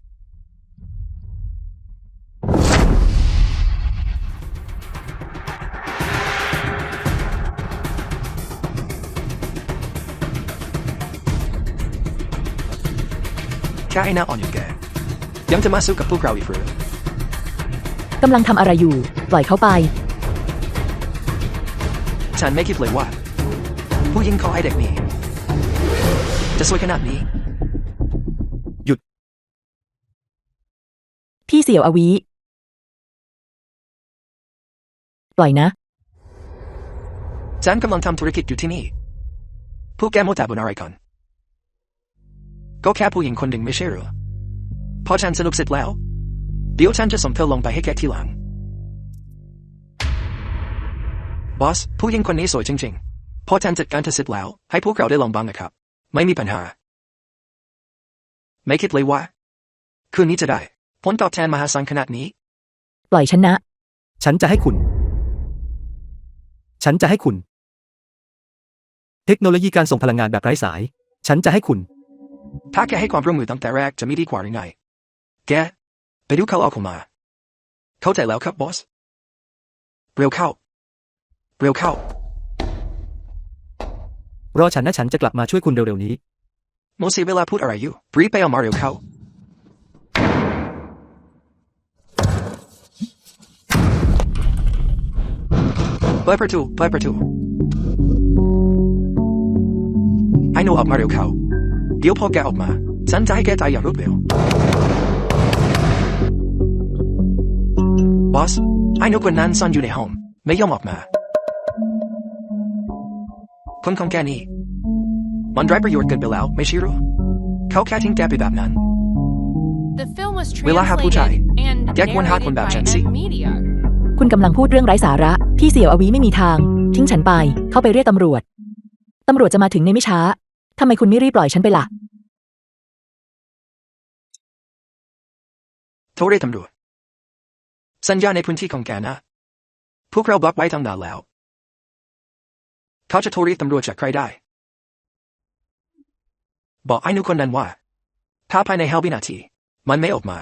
S2: แค่ไอ้หน้าอ่อนอย่างแกยังจะมาสู้กับพวกเราอีกหรือก
S3: ำลังทำอะไรอยู่ ปล่อยเขาไป
S2: ฉันไม่คิดเลยว่าผู้หญิงเขาไอ้เด็กนี้จะสวยขนาดนี้
S1: หยุด
S3: พี่เสี่ยวอวี ปล่อยนะ
S2: ฉันกำลังทำธุรกิจอยู่ที่นี่พวกแกโมแต่บนอะไรกันก็แค่ผู้หญิงคนหนึ่งไม่ใช่เหรอพอฉันสนุกเสร็จแล้วเดี๋ยวฉันจะส่งเธอลงไปให้แกทีหลังบอสผู้หญิงคนนี้สวยจริงๆพอฉันจัดการเธอเสร็จแล้วให้พวกเราได้ลองบ้างนะครับไม่มีปัญหาไม่คิดเลยว่าคืนนี้จะได้ผลตอบแทนมหาศาลขนาดนี้
S3: ปล่อยฉันนะ
S1: ฉันจะให้คุณ เทคโนโลยีการส่งพลังงานแบบไร้สายฉันจะให้คุณ
S2: ถ้าแกให้ความร่วมมือตั้งแต่แรกจะมีดีกว่าหรือไงแกไปดูเขาเอาเข้ามาเข้าใจแล้วครับบอสเร็วเข้าร
S1: อฉันนะฉันจะกลับมาช่วยคุณเร็วๆนี้
S2: โมเสียเวลาพูดอะไรอยู่รีบไปเอามาเร็วเข้าเปิดประตูไอ้หนูออกมาเร็วเข้าเดี๋ยวพอแกออกมาฉันจะให้แกตายอย่างรวดเร็วบอสไอ้หนูคนนั้นซ่อนอยู่ในห้องไม่ยอมออกมาคนของแกนี่มันไร้ประโยชน์เกินไปแล้วไม่ใช่หรอเขาแค่ทิ้งแกไปแบบนั้น
S5: เวลาหาผู้ชายแยกวนหาคนแบบฉันสิ
S3: คุณกำลังพูดเรื่องไร้สาระที่เสี่ยวอวีไม่มีทางทิ้งฉันไปเข้าไปเรียกตำรวจตำรวจจะมาถึงในไม่ช้าทำไมคุณไม่รีบปล่อยฉันไปล่ะ
S2: โทรเรียกตำรวจสัญญาในพื้นที่ของแกนะพวกเราบล็อกไว้ตั้งนานแล้วเขาจะโทรเรียกตำรวจจากใครได้บอกไอ้หนูคนนั้นว่าถ้าภายใน5 วินาทีมันไม่ออกมา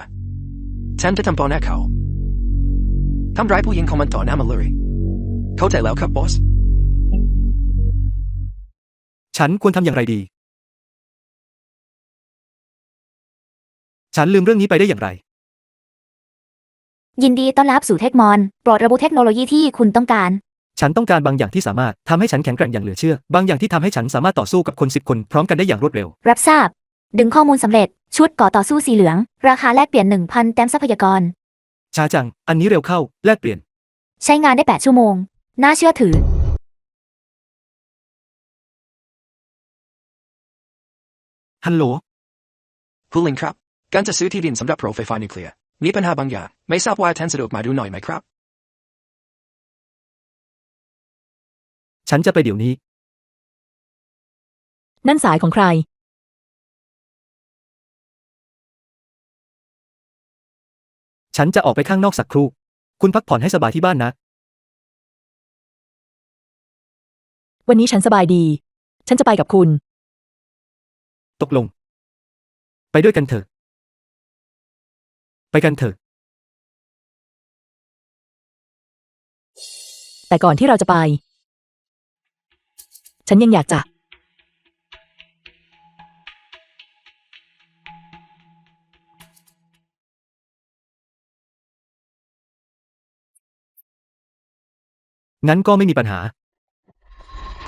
S2: ฉันจะทำปอหน้าเขาทำร้ายผู้หญิงของมันต่อหน้ามันเลยเข้าใจแล้วครับบอส
S1: ฉันควรทำอย่างไรดี ฉันลืมเรื่องนี้ไปได้อย่างไร
S4: ยินดีต้อนรับสู่เทคมอนโปรดระบุเทคโนโลยีที่คุณต้องการ
S1: ฉันต้องการบางอย่างที่สามารถทำให้ฉันแข็งแกร่งอย่างเหลือเชื่อบางอย่างที่ทำให้ฉันสามารถต่อสู้กับคน10 คนพร้อมกันได้อย่างรวดเร็ว
S4: รับทราบ ดึงข้อมูลสำเร็จชุดก่อต่อสู้สีเหลือง ราคาแลกเปลี่ยน 1,000 แต้มทรัพยากร
S1: ช้าจัง อันนี้เร็วเข้า แลกเปลี่ยน
S4: ใช้งานได้8 ชั่วโมง น่าเชื่อถือ
S1: ฮัลโหล
S2: คุณลิงครับการจะซื้อที่ดินสำหรับโรงไฟฟ้านิวเคลียร์มีปัญหาบางอย่างไม่ทราบว่าท่านสะดวกมาดูหน่อยไหมครับ
S1: ฉันจะไปเดี๋ยวนี้
S3: นั่นสายของใคร
S1: ฉันจะออกไปข้างนอกสักครู่ คุณพักผ่อนให้สบายที่บ้านนะ
S3: วันนี้ฉันสบายดี ฉันจะไปกับคุณ
S1: ตกลง ไปด้วยกันเถอะ ไปกันเถอะ
S3: แต่ก่อนที่เราจะไป ฉันยังอยากจะ
S1: งั้นก็ไม่มีปัญหา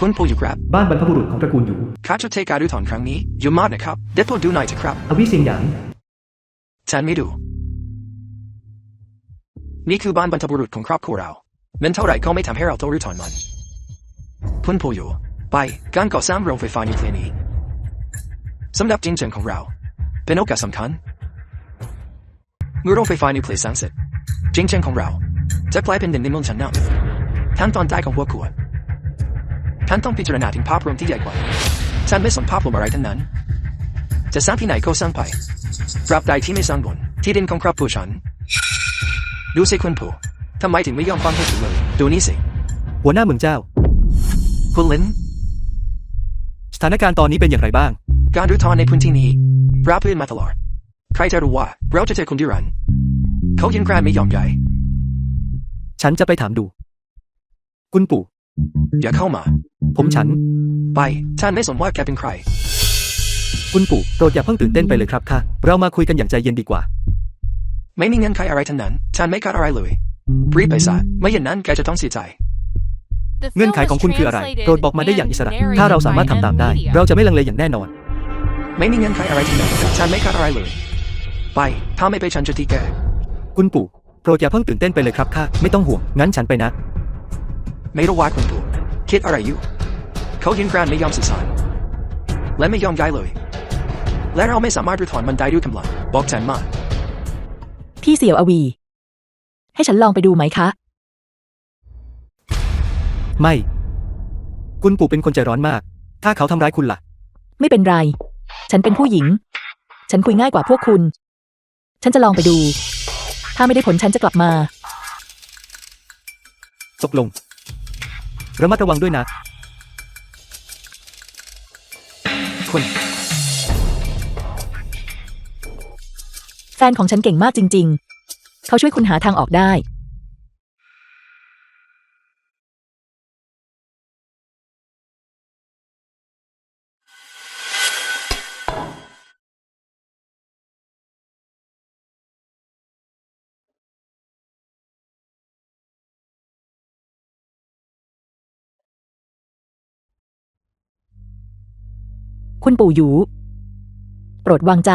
S2: คุณผู้อยู่ครับ
S1: บ้านบรรพบุรุษของตระกูลอยู่
S2: ข้าจะเทการดูถอนครั้งนี้อยู่มากนะครับเด็ดโปรดดูหน่อยเถอะครับ
S1: อวิเซียงหยาง
S2: ฉันไม่ดูนี่คือบ้านบรรพบุรุษของครอบครัวเราเงินเท่าไหร่ก็ไม่ทำให้เราต้องรื้อถอนมันคุณผู้อยู่ไปการก่อสร้างโรงไฟฟ้านิวเคลียร์นี้สำหรับจิงเจิงของเราเป็นโอกาสสำคัญเมื่อโรงไฟฟ้านิวเคลียร์สร้างเสร็จจิงเจิงของเราจะกลายเป็นหนึ่งในเมืองชั้นนำทั้งตอนใต้ของหัวขวดท่านต้องพิจารณาถึงภาพรวมที่ใหญ่กว่าฉันไม่สนภาพรวมอะไรทั้งนั้นจะสร้างที่ไหนก็สร้างไปตราบใดที่ไม่สร้างบนที่ดินของครอบครัวฉันดูสิคุณผู้ทำไมถึงไม่ยอมฟังให้ถึงเลยดูนี่สิ
S1: หัวหน้าเมืองเจ้า
S2: คุณลิน
S1: สถานการณ์ตอนนี้เป็นอย่างไรบ้าง
S2: การรื้อถอนในพื้นที่นี้ราบรื่นมาตลอดใครจะรู้ว่าเราจะเจอคนที่รันเขายังแกรนไม่ยอมใหญ่
S1: ฉันจะไปถามดู คุณปู่
S2: อย่าเข้ามา
S1: ฉัน
S2: ไปฉันไม่สนว่าแกเป็นใคร
S1: คุณปู่โปรดอย่าเพิ่งตื่นเต้นไปเลยครับค่ะ เรามาคุยกันอย่างใจเย็นดีกว่า
S2: ไม่มีเงื่อนไขอะไรทั้งนั้นฉันไม่กัดอะไรเลยรีบไปซะไม่อย่างนั้นแกจะต้องเสียใจ
S1: เงื่อนไขของคุณคืออะไร โปรดบอกมาได้อย่างอิสระ ถ้าเราสามารถทำตามได้ เราจะไม่ลังเลอย่างแน่นอน
S2: ไม่มีเงื่อนไขอะไรทั้งนั้นฉันไม่กัดอะไรเลยไปถ้าไม่ไปฉันจะตีแก
S1: คุณปู่โปรดอย่าเพิ่งตื่นเต้นไปเลยครับค่ะ ไม่ต้องห่วง งั้นฉันไปนะ
S2: ไม่รู้ว่าคุณผู้คิดอะไรอยู่เขายังแกรนไม่ยอมสื่อสารและไม่ยอมย้ายเลยและเราไม่สามารถรื้อถอนมันได้ด้วยกำลังบอกฉันมา
S3: พี่เสี่ยวอวี ให้ฉันลองไปดูไหมคะ
S1: ไม่ คุณปู่เป็นคนใจร้อนมาก ถ้าเขาทำร้ายคุณล่ะ
S3: ไม่เป็นไร ฉันเป็นผู้หญิง ฉันคุยง่ายกว่าพวกคุณ ฉันจะลองไปดู ถ้าไม่ได้ผลฉันจะกลับมา
S1: ตกลง ระมัดระวังด้วยนะ
S2: คุณ
S3: แฟนของฉันเก่งมากจริง ๆ เขาช่วยคุณหาทางออกได้ คุณปู่หยู โปรดวางใจ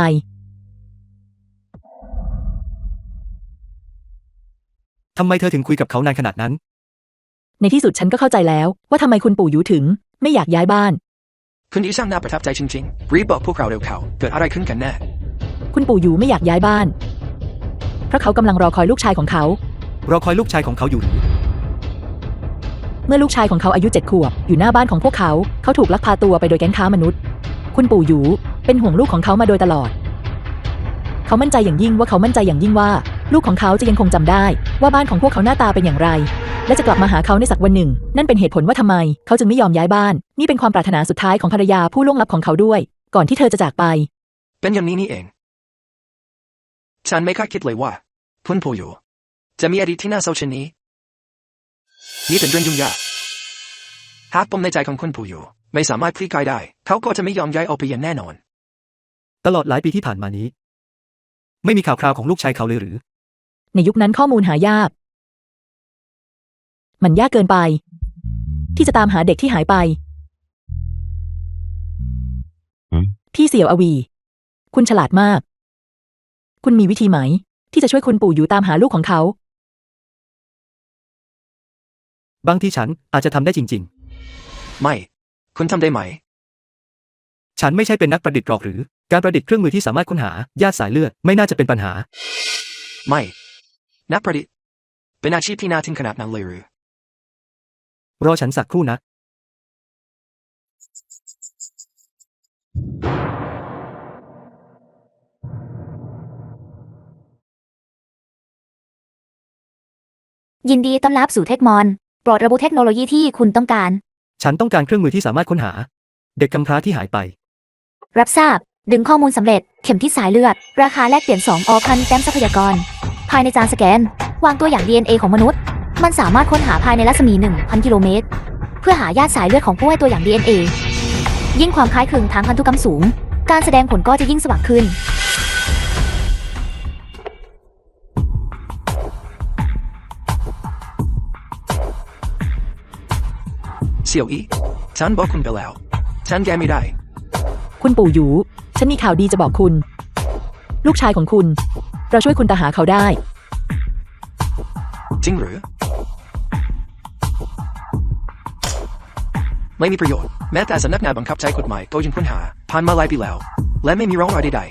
S1: ทำไมเธอถึงคุยกับเขานานขนาดนั้น
S3: ในที่สุดฉันก็เข้าใจแล้วว่าทำไมคุณปู่หยูถึง ไม่อยากย้ายบ้าน
S2: คุณอีช่างน่าประทับใจจริงๆรีบบอกพวกเราเร็วเขาเกิดอะไรขึ้นกันแน่
S3: คุณปู่หยูไม่อยากย้ายบ้าน เพราะเขากำลังรอคอยลูกชายของเขา
S1: รอคอยลูกชายของเขาอยู่หรือ
S3: เมื่อลูกชายของเขาอายุ7 ขวบอยู่หน้าบ้านของพวกเขาถูกลักพาตัวไปโดยแก๊งค้ามนุษย์ คุณปู่หยูเป็นห่วงลูกของเขามาโดยตลอด เขามั่นใจอย่างยิ่งว่าลูกของเขาจะยังคงจำได้ว่าบ้านของพวกเขาหน้าตาเป็นอย่างไร และจะกลับมาหาเขาในสักวันหนึ่ง นั่นเป็นเหตุผลว่าทำไมเขาจึงไม่ยอมย้ายบ้าน นี่เป็นความปรารถนาสุดท้ายของภรรยาผู้ล่วงลับของเขาด้วย ก่อนที่เธอจะจากไป
S2: เป็นอย่างนี้นี่เอง ฉันไม่คาดคิดเลยว่าคุณปู่อยู่จะมีอดีตที่น่าเศร้าเช่นนี้นี่เป็นเรื่องยุ่งยากหากปมในใจของคุณปู่อยู่ไม่สามารถคลี่คลายได้เขาก็จะไม่ยอมย้ายออกไปอย่างแน่นอน
S1: ตลอดหลายปีที่ผ่านมานี้ ไม่มีข่าวคราวของลูกชายเขาเลยหรือ
S3: ในยุคนั้นข้อมูลหายาก มันยากเกินไป ที่จะตามหาเด็กที่หายไป พี่เสี่ยวอวี คุณฉลาดมาก คุณมีวิธีไหม ที่จะช่วยคุณปู่อยู่ตามหาลูกของเขา
S1: บางทีฉันอาจจะทำได้จริง
S2: ไม่ คุณทำได้ไหม
S1: ๆ ฉันไม่ใช่เป็นนักประดิษฐ์หรอกหรือ การประดิษฐ์เครื่องมือที่สามารถค้นหาญาติสายเลือดไม่น่าจะเป็นปัญหา
S2: ไม่ นักประดิษฐ์เป็นอาชีพที่น่าทึ่งขนาดนั้นเลยหรือ
S1: รอฉันสักครู่นะ
S4: ยินดีต้อนรับสู่เทคมอนโปรดระบุเทคโนโลยีที่คุณต้องการ
S1: ฉันต้องการเครื่องมือที่สามารถค้นหา เด็กกำพร้าที่หายไป
S4: รับทราบ ดึงข้อมูลสำเร็จ เข็มทิศสายเลือด ราคาแลกเปลี่ยน2 อพันแต้มทรัพยากร ภายในจานสแกน วางตัวอย่าง DNA ของมนุษย์ มันสามารถค้นหาภายในรัศมี 1,000 กิโลเมตร เพื่อหาญาติสายเลือดของผู้ให้ตัวอย่าง DNA ยิ่งความคล้ายคลึงทางพันธุกรรมสูง การแสดงผลก็จะยิ่งสว่างขึ้น
S2: เสี่ยวอีฉันบอกคุณไปแล้วฉันแก้ไม่ได้
S3: คุณปู่หยู ฉันมีข่าวดีจะบอกคุณ ลูกชายของคุณ เราช่วยคุณตามหาเขาได้
S2: จริงหรือ ไม่มีประโยชน์แม้แต่สำนักงานบังคับใช้กฎหมายก็ยังค้นหาผ่านมาหลายปีแล้ว และไม่มีร่องรอยใด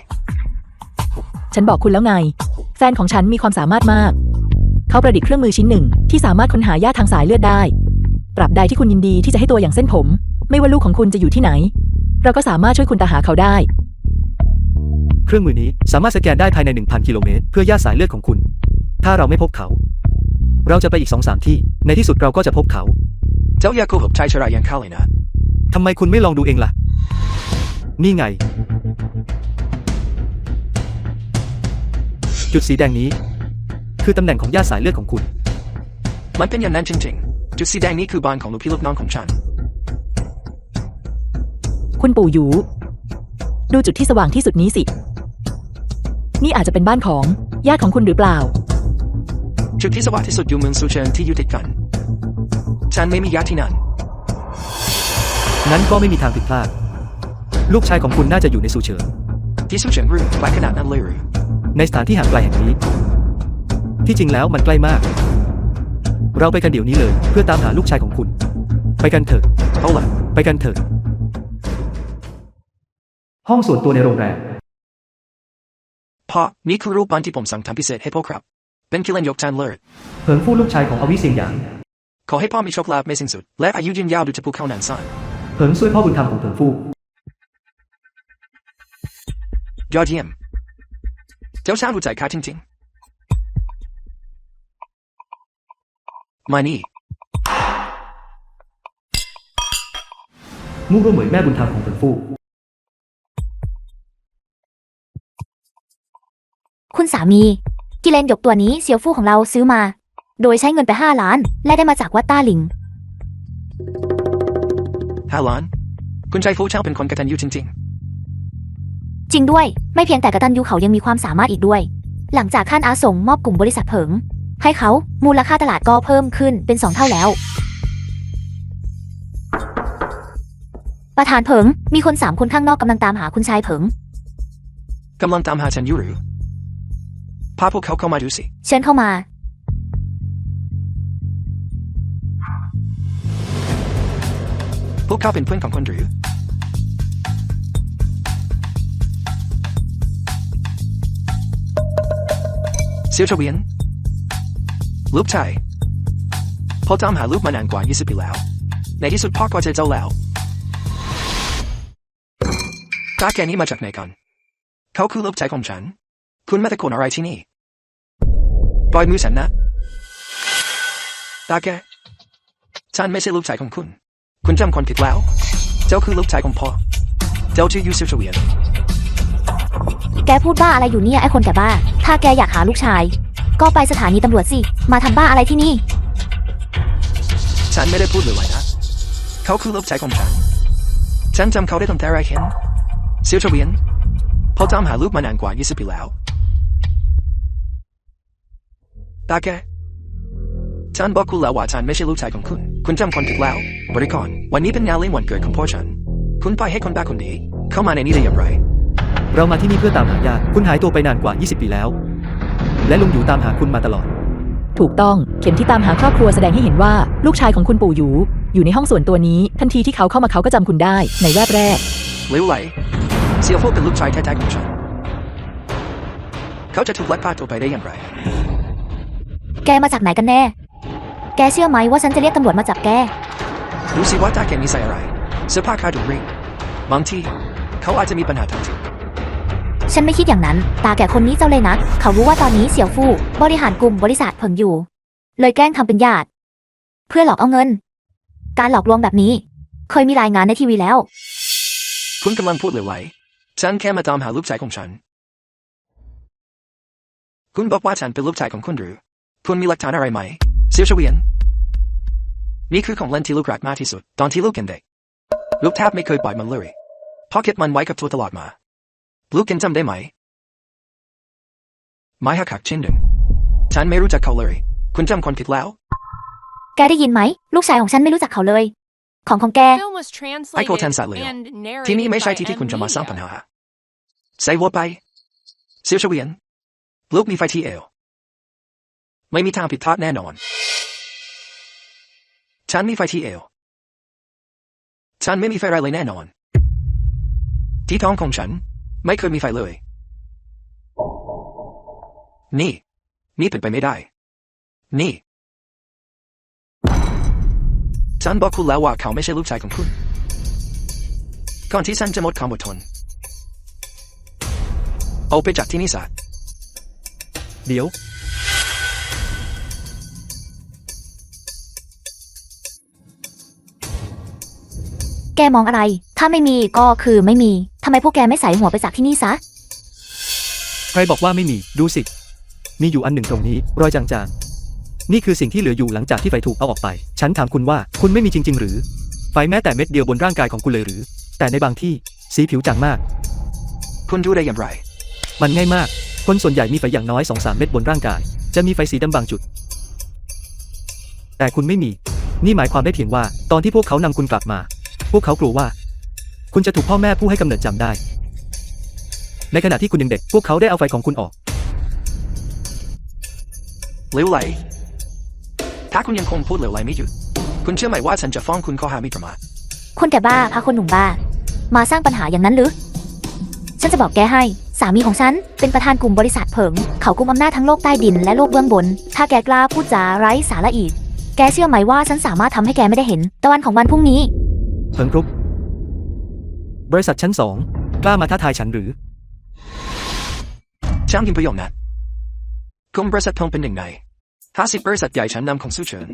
S3: ฉันบอกคุณแล้วไง แฟนของฉันมีความสามารถมาก เขาประดิษฐ์เครื่องมือชิ้นหนึ่งที่สามารถค้นหาญาติทางสายเลือดได้ ตราบใดที่คุณยินดีที่จะให้ตัวอย่างเส้นผม ไม่ว่าลูกของคุณจะอยู่ที่ไหน เราก็สามารถช่วยคุณตามหาเขาได้
S1: เครื่องมือนี้สามารถสแกนได้ภายใน 1,000 กิโลเมตรเพื่อญาติสายเลือดของคุณ ถ้าเราไม่พบเขา เราจะไปอีก 2-3 ที่ ในที่สุดเราก็จะพบเขา
S2: ๆ เจ้าอย่าโกหกชายชราอย่างข้าเลยนะ
S1: ทำไมคุณไม่ลองดูเองล่ะ นี่ไง จุดสีแดงนี้ คือตำแหน่งของญาติสายเลือดของคุณ
S2: มันเป็นอย่างนั้นจริงๆ จุดสีแดงนี้คือบ้านของลูกพี่ลูกน้องของฉัน
S3: คุณปู่หยู ดูจุดที่สว่างที่สุดนี้สิ นี่อาจจะเป็นบ้านของญาติของคุณหรือเปล่า
S2: จุดที่สว่างที่สุดอยู่เมืองซูเฉินที่อยู่ติดกัน ฉันไม่มีญาติที่นั่น
S1: งั้นก็ไม่มีทางผิดพลาด ลูกชายของคุณน่าจะอยู่ในซูเฉิน
S2: ที่ซูเฉินหรือไกลขนาดนั้นเลยหรือ
S1: ในสถานที่ห่างไกลแห่งนี้ ที่จริงแล้วมันใกล้มาก เราไปกันเดี๋ยวนี้เลย เพื่อตามหาลูกชายของคุณ ไปกันเถอะ
S2: เอาล่ะ
S1: ไปกันเถอะ ห้องส่วนตัวในโรงแรม
S2: พ่อนี่คือรูปบ้านที่ผมสั่งทำพิเศษให้พ่อครับ เป็นกิเลนยกจานเลิศ
S1: เผิงฟู่ลูกชายของอวิเซียงหยาง
S2: ขอให้พ่อมีโชคลาภไม่สิ้นสุด และอายุยืนยาวดูจะภูเขานานซ่าน
S1: เผิงซุยพ่อบุญธรรมของเผิงฟู่
S2: ยอดเยี่ยม เจ้าช่างรู้ใจข้าจริงๆ มานี่
S1: มู่ร่วมเหมยแม่บุญธรรมของเผิงฟู่
S4: คุณสามี กิเลนหยกตัวนี้เซียวฟู่ของเราซื้อมา โดยใช้เงินไป5 ล้าน และได้มาจากวัดต้าหลิง
S2: 5 ล้าน คุณชายฟูเช่าเป็นคนกตัญญูจริง
S4: จริงด้วย ไม่เพียงแต่กตัญญูเขายังมีความสามารถอีกด้วย หลังจากท่านอาสงมอบกลุ่มบริษัทเผิง ให้เขามูลค่าตลาดก็เพิ่มขึ้นเป็น2 เท่าแล้ว ประธานเผิง มีคน3 คนข้างนอกกำลังตามหาคุณชายเผิง
S2: ๆ กำลังตามหาฉันอยู่หรือ พาพวกเขาเข้ามาดูสิ
S4: เชิญเข้ามา
S2: พวกเขาเป็นเพื่อนของคนหรือ ซียวเฉวียนลูกชายพ่อตามหาลูกมานานกว่า20 ปีแล้วในที่สุดพ่อก็เจอเจ้าแล้วตาแกนี้มาจากไหนกันเขาคือลูกชายของฉันคุณมาตะโกนอะไรที่นี่ปล่อยมือฉันนะตาแกฉันไม่ใช่ลูกชายของคุณจำคนผิดแล้วเจ้าคือลูกชายของพ่อเจ้าชื่อยูซิฟเฉวียน
S4: แกพูดบ้าอะไรอยู่เนี่ยไอ้คนแก่บ้า ถ้าแกอยากหาลูกชาย ก็ไปสถานีตำรวจสิ มาทำบ้าอะไรที่นี่
S2: ฉันไม่ได้พูดเลยนะเขาคือลูกชายของฉันจำเขาได้ตั้งแต่แรกเห็นเซียวเฉวียนพ่อตามหาลูกมานานกว่า20 ปีแล้วตาแกฉันบอกคุณแล้วว่าฉันไม่ใช่ลูกชายของคุณจำคนผิดแล้วบริกรวันนี้เป็นงานเลี้ยงวันเกิดของพ่อฉันคุณไปให้คนบ้าคนนี้เข้ามาในนี้ได้อย่างไร
S1: เรามาที่นี่เพื่อตามหาญาติคุณหายตัวไปนานกว่า 20 ปีแล้ว และลุงอยู่ตามหาคุณมาตลอด
S3: ถูกต้องเข็มที่ตามหาครอบครัวแสดงให้เห็นว่าลูกชายของคุณปู่หยูอยู่ในห้องส่วนตัวนี้ทันทีที่เขาเข้ามาเขาก็จำคุณได้ในแวบแรก
S2: เหลวไหลเสี่ยวโฟเป็นลูกชายแท้ๆของฉันเขาจะถูกลักพาตัวไปได้อย่างไร
S4: แกมาจากไหนกันแน่ แกเชื่อไหมว่าฉันจะเรียกตำรวจมาจับแก
S2: ดูสิว่าตาแกนิสัยอะไรเสื้อผ้าคาดูรีบางทีเขาอาจจะมีปัญหาทางจิต
S4: ฉันไม่คิดอย่างนั้น ตาแก่คนนี้เจ้าเลยนะ เขารู้ว่าตอนนี้เสี่ยวฟู่บริหารกลุ่มบริษัทเพิงอยู่ เลยแกล้งทำเป็นญาติ เพื่อหลอกเอาเงิน การหลอกลวงแบบนี้ เคยมีรายงานในทีวีแล้ว
S2: คุณกำลังพูดเลยไว้ฉันแค่มาตามหาลูกชายของฉันคุณบอกว่าฉันเป็นลูกชายของคุณหรือคุณมีหลักฐานอะไรไหมเซียวเฉวียนนี่คือของเล่นที่ลูกรักมากที่สุดตอนที่ลูกเป็นเด็กลูกแทบไม่เคยปล่อยมันเลยพ่อเก็บมันไว้กับตัวตลอดมาลูกจำได้ไหมไม่หักชิ้นหนึ่งฉันไม่รู้จักเขาเลยคุณจำคนผิดแล้ว
S4: แกได้ยินไหม ลูกชายของฉันไม่รู้จักเขาเลย ของแก
S2: ไอโคแทนสัตว์เลยที่นี่ไม่ใช่ที่ที่คุณจะมาสร้างปัญหาใส่หัวไปเซียวเฉวียนลูกมีไฟที่เอวไม่มีทางผิดพลาดแน่นอนฉันมีไฟที่เอวฉันไม่มีไฟอะไรเลยแน่นอนที่ท้องของฉันไม่เคยมีไฟเลยนี่เป็นไปไม่ได้นี่ฉันบอกคุณแล้วว่าเขาไม่ใช่ลูกชายของคุณก่อนที่ฉันจะหมดความอดทนเอาไปจากที่นี่ซะ
S1: เดี๋ยว
S4: แกมองอะไร ถ้าไม่มีก็คือไม่มี ทำไมพวกแกไม่ใส่หัวไปจากที่นี่ซะ
S1: ใครบอกว่าไม่มี ดูสิ มีอยู่อันหนึ่งตรงนี้ รอยจางๆ นี่คือสิ่งที่เหลืออยู่หลังจากที่ไฟถูกเอาออกไป ฉันถามคุณว่าคุณไม่มีจริงๆหรือ ไฟแม้แต่เม็ดเดียวบนร่างกายของคุณเลยหรือ แต่ในบางที่สีผิวจางมาก
S2: คุณดูได้อย่างไร
S1: มันง่ายมาก คนส่วนใหญ่มีไฟอย่างน้อย 2-3 เม็ดบนร่างกาย จะมีไฟสีดำบางจุด แต่คุณไม่มี นี่หมายความได้เพียงว่า ตอนที่พวกเขานำคุณกลับมา พวกเขากลัวว่า คุณจะถูกพ่อแม่ผู้ให้กำเนิดจำได้ ในขณะที่คุณยังเด็ก พวกเขาได้เอาไฟของคุณออก
S2: เหลวไหลถ้าคุณยังคงพูดเหลวไหลไม่หยุดคุณเชื่อไหมว่าฉันจะฟ้องคุณข้อหาหมิ่นประมาท
S4: คนแก่บ้าพาคนหนุ่มบ้า มาสร้างปัญหาอย่างนั้นหรือ ฉันจะบอกแกให้ สามีของฉันเป็นประธานกลุ่มบริษัทเผิง เขากุมอำนาจทั้งโลกใต้ดินและโลกเบื้องบน ถ้าแกกล้าพูดจาไร้สาระอีก แกเชื่อไหมว่าฉันสามารถทำให้แกไม่ได้เห็นตะวันของวันพรุ่งนี้
S1: เพิงกรุ๊ปบริษัทชั้น 2 กล้ามาท้าทายฉันหรือ
S2: ช่างพิมพ์ประโยคนั้นกลุ่มบริษัททงเป็นหนึ่งใน50 บริษัทใหญ่ชั้นนำของสู้เฉิน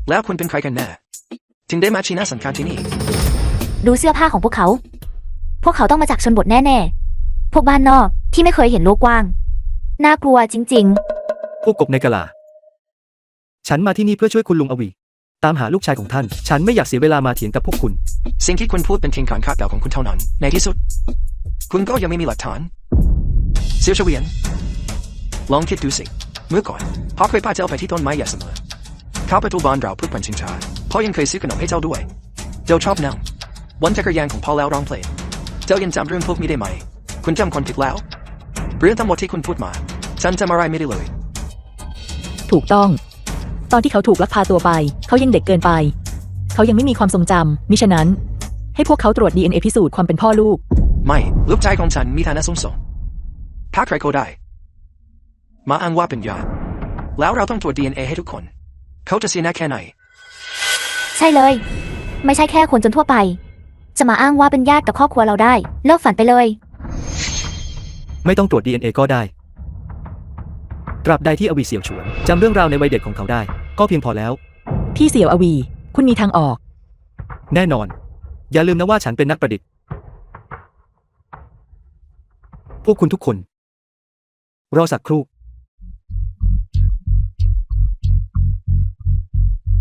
S2: แล้วคุณเป็นใครกันแน่ถึงได้มาชี้หน้าสำคัญที่นี่
S4: ดูเสื้อผ้าของพวกเขา พวกเขาต้องมาจากชนบทแน่ๆ พวกบ้านนอกที่ไม่เคยเห็นโลกกว้าง น่ากลัวจริงๆ
S1: พวกกบในกะลา ฉันมาที่นี่เพื่อช่วยคุณลุงอวี ตามหาลูกชายของท่าน ฉันไม่อยากเสียเวลามาเถียงกับพวกคุณ
S2: สิ่งที่คุณพูดเป็นเพียงการคาดเดาของคุณเท่านั้น ในที่สุด คุณก็ยังไม่มีหลักฐานเซียวเฉวียนลองคิดดูสิเมื่อก่อนพ่อเคยพาเจ้าไปที่ต้นไม้ใหญ่เสมอเข้าประตูบ้านเราเพื่อปั่นชิงช้าพ่อยังเคยซื้อขนมให้เจ้าด้วยเจ้าชอบนั่งบนจักรยานของพ่อแล้วร้องเพลงเจ้ายังจำเรื่องพวกนี้ได้ไหมคุณจำคนผิดแล้วเรื่องทั้งหมดที่คุณพูดมาฉันจำอะไรไม่ได้เลย
S3: ถูกต้อง ตอนที่เขาถูกลักพาตัวไป เขายังเด็กเกินไป เขายังไม่มีความทรงจำมิฉะนั้น ให้พวกเขาตรวจ DNA พิสูจน์ความเป็นพ่อลูก
S2: ไม่ลูกชายของฉันมีฐานะสูงส่งถ้าใครก็ได้ มาอ้างว่าเป็นญาติแล้วเราต้องตรวจ DNA ให้ทุกคน เขาจะเสียหน้าแค่ไหน
S4: ใช่เลย ไม่ใช่แค่คนจนทั่วไป จะมาอ้างว่าเป็นญาติกับครอบครัวเราได้ เลิกฝันไปเลย
S1: ไม่ต้องตรวจ DNA ก็ได้ ตราบใดที่อวีเสี่ยวฉวนจำเรื่องราวในวัยเด็กของเขาได้ ก็เพียงพอแล้ว
S3: พี่เสี่ยวอวี คุณมีทางออก
S1: แน่นอน อย่าลืมนะว่าฉันเป็นนักประดิษฐ์ พวกคุณทุกคน รอสักครู่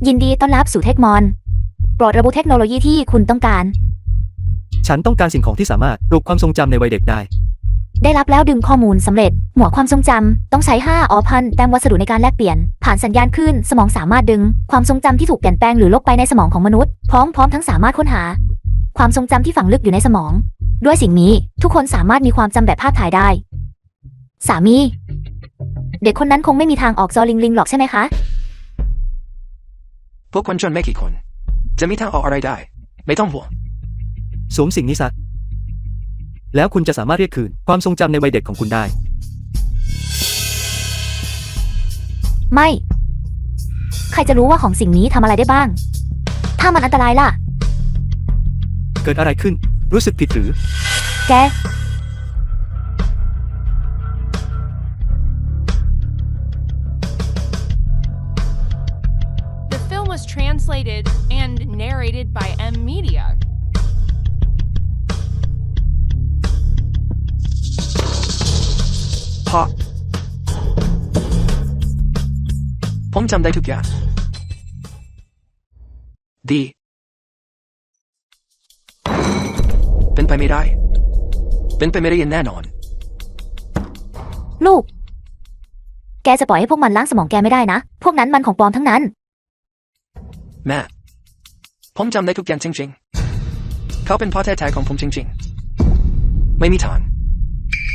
S4: ยินดีต้อนรับสู่เทคมอน โปรดระบุเทคโนโลยีที่คุณต้องการ
S1: ฉันต้องการสิ่งของที่สามารถปลุกความทรงจำในวัยเด็กได้
S4: ได้รับแล้วดึงข้อมูลสำเร็จ หมวดความทรงจำต้องใช้5แต้มวัสดุในการแลกเปลี่ยน ผ่านสัญญาณคลื่นสมองสามารถดึง ความทรงจำที่ถูกเปลี่ยนแปลงหรือลบไปในสมองของมนุษย์ พร้อมทั้งสามารถค้นหา ความทรงจำที่ฝังลึกอยู่ในสมอง ด้วยสิ่งนี้ทุกคนสามารถมีความจำแบบภาพถ่ายได้ สามี เด็กคนนั้นคงไม่มีทางออกจอลิงหรอกใช่ไหมคะ
S2: พวกคนจนไม่กี่คน จะมีทางออกอะไรได้ ไม่ต้องห่วง
S1: สวมสิ่งนี้ซะแล้วคุณจะสามารถเรียกคืนความทรงจำในวัยเด็กของคุณได้
S4: ไม่ ใครจะรู้ว่าของสิ่งนี้ทำอะไรได้บ้าง ถ้ามันอันตรายล่ะ
S1: เกิดอะไรขึ้น รู้สึกผิดหรือ
S4: แก
S5: The film was translated and narrated by M Media.
S2: เพราะผมจำได้ทุกอย่าง ดี เป็นไปไม่ได้ เป็นไปไม่ได้อย่างแน่นอน
S4: ลูก แกจะปล่อยให้พวกมันล้างสมองแกไม่ได้นะ พวกนั้นมันของปลอมทั้งนั้น
S2: แม่ ผมจำได้ทุกอย่างจริงๆ เขาเป็นพ่อแท้ๆของผมจริงๆ ไม่มีทาง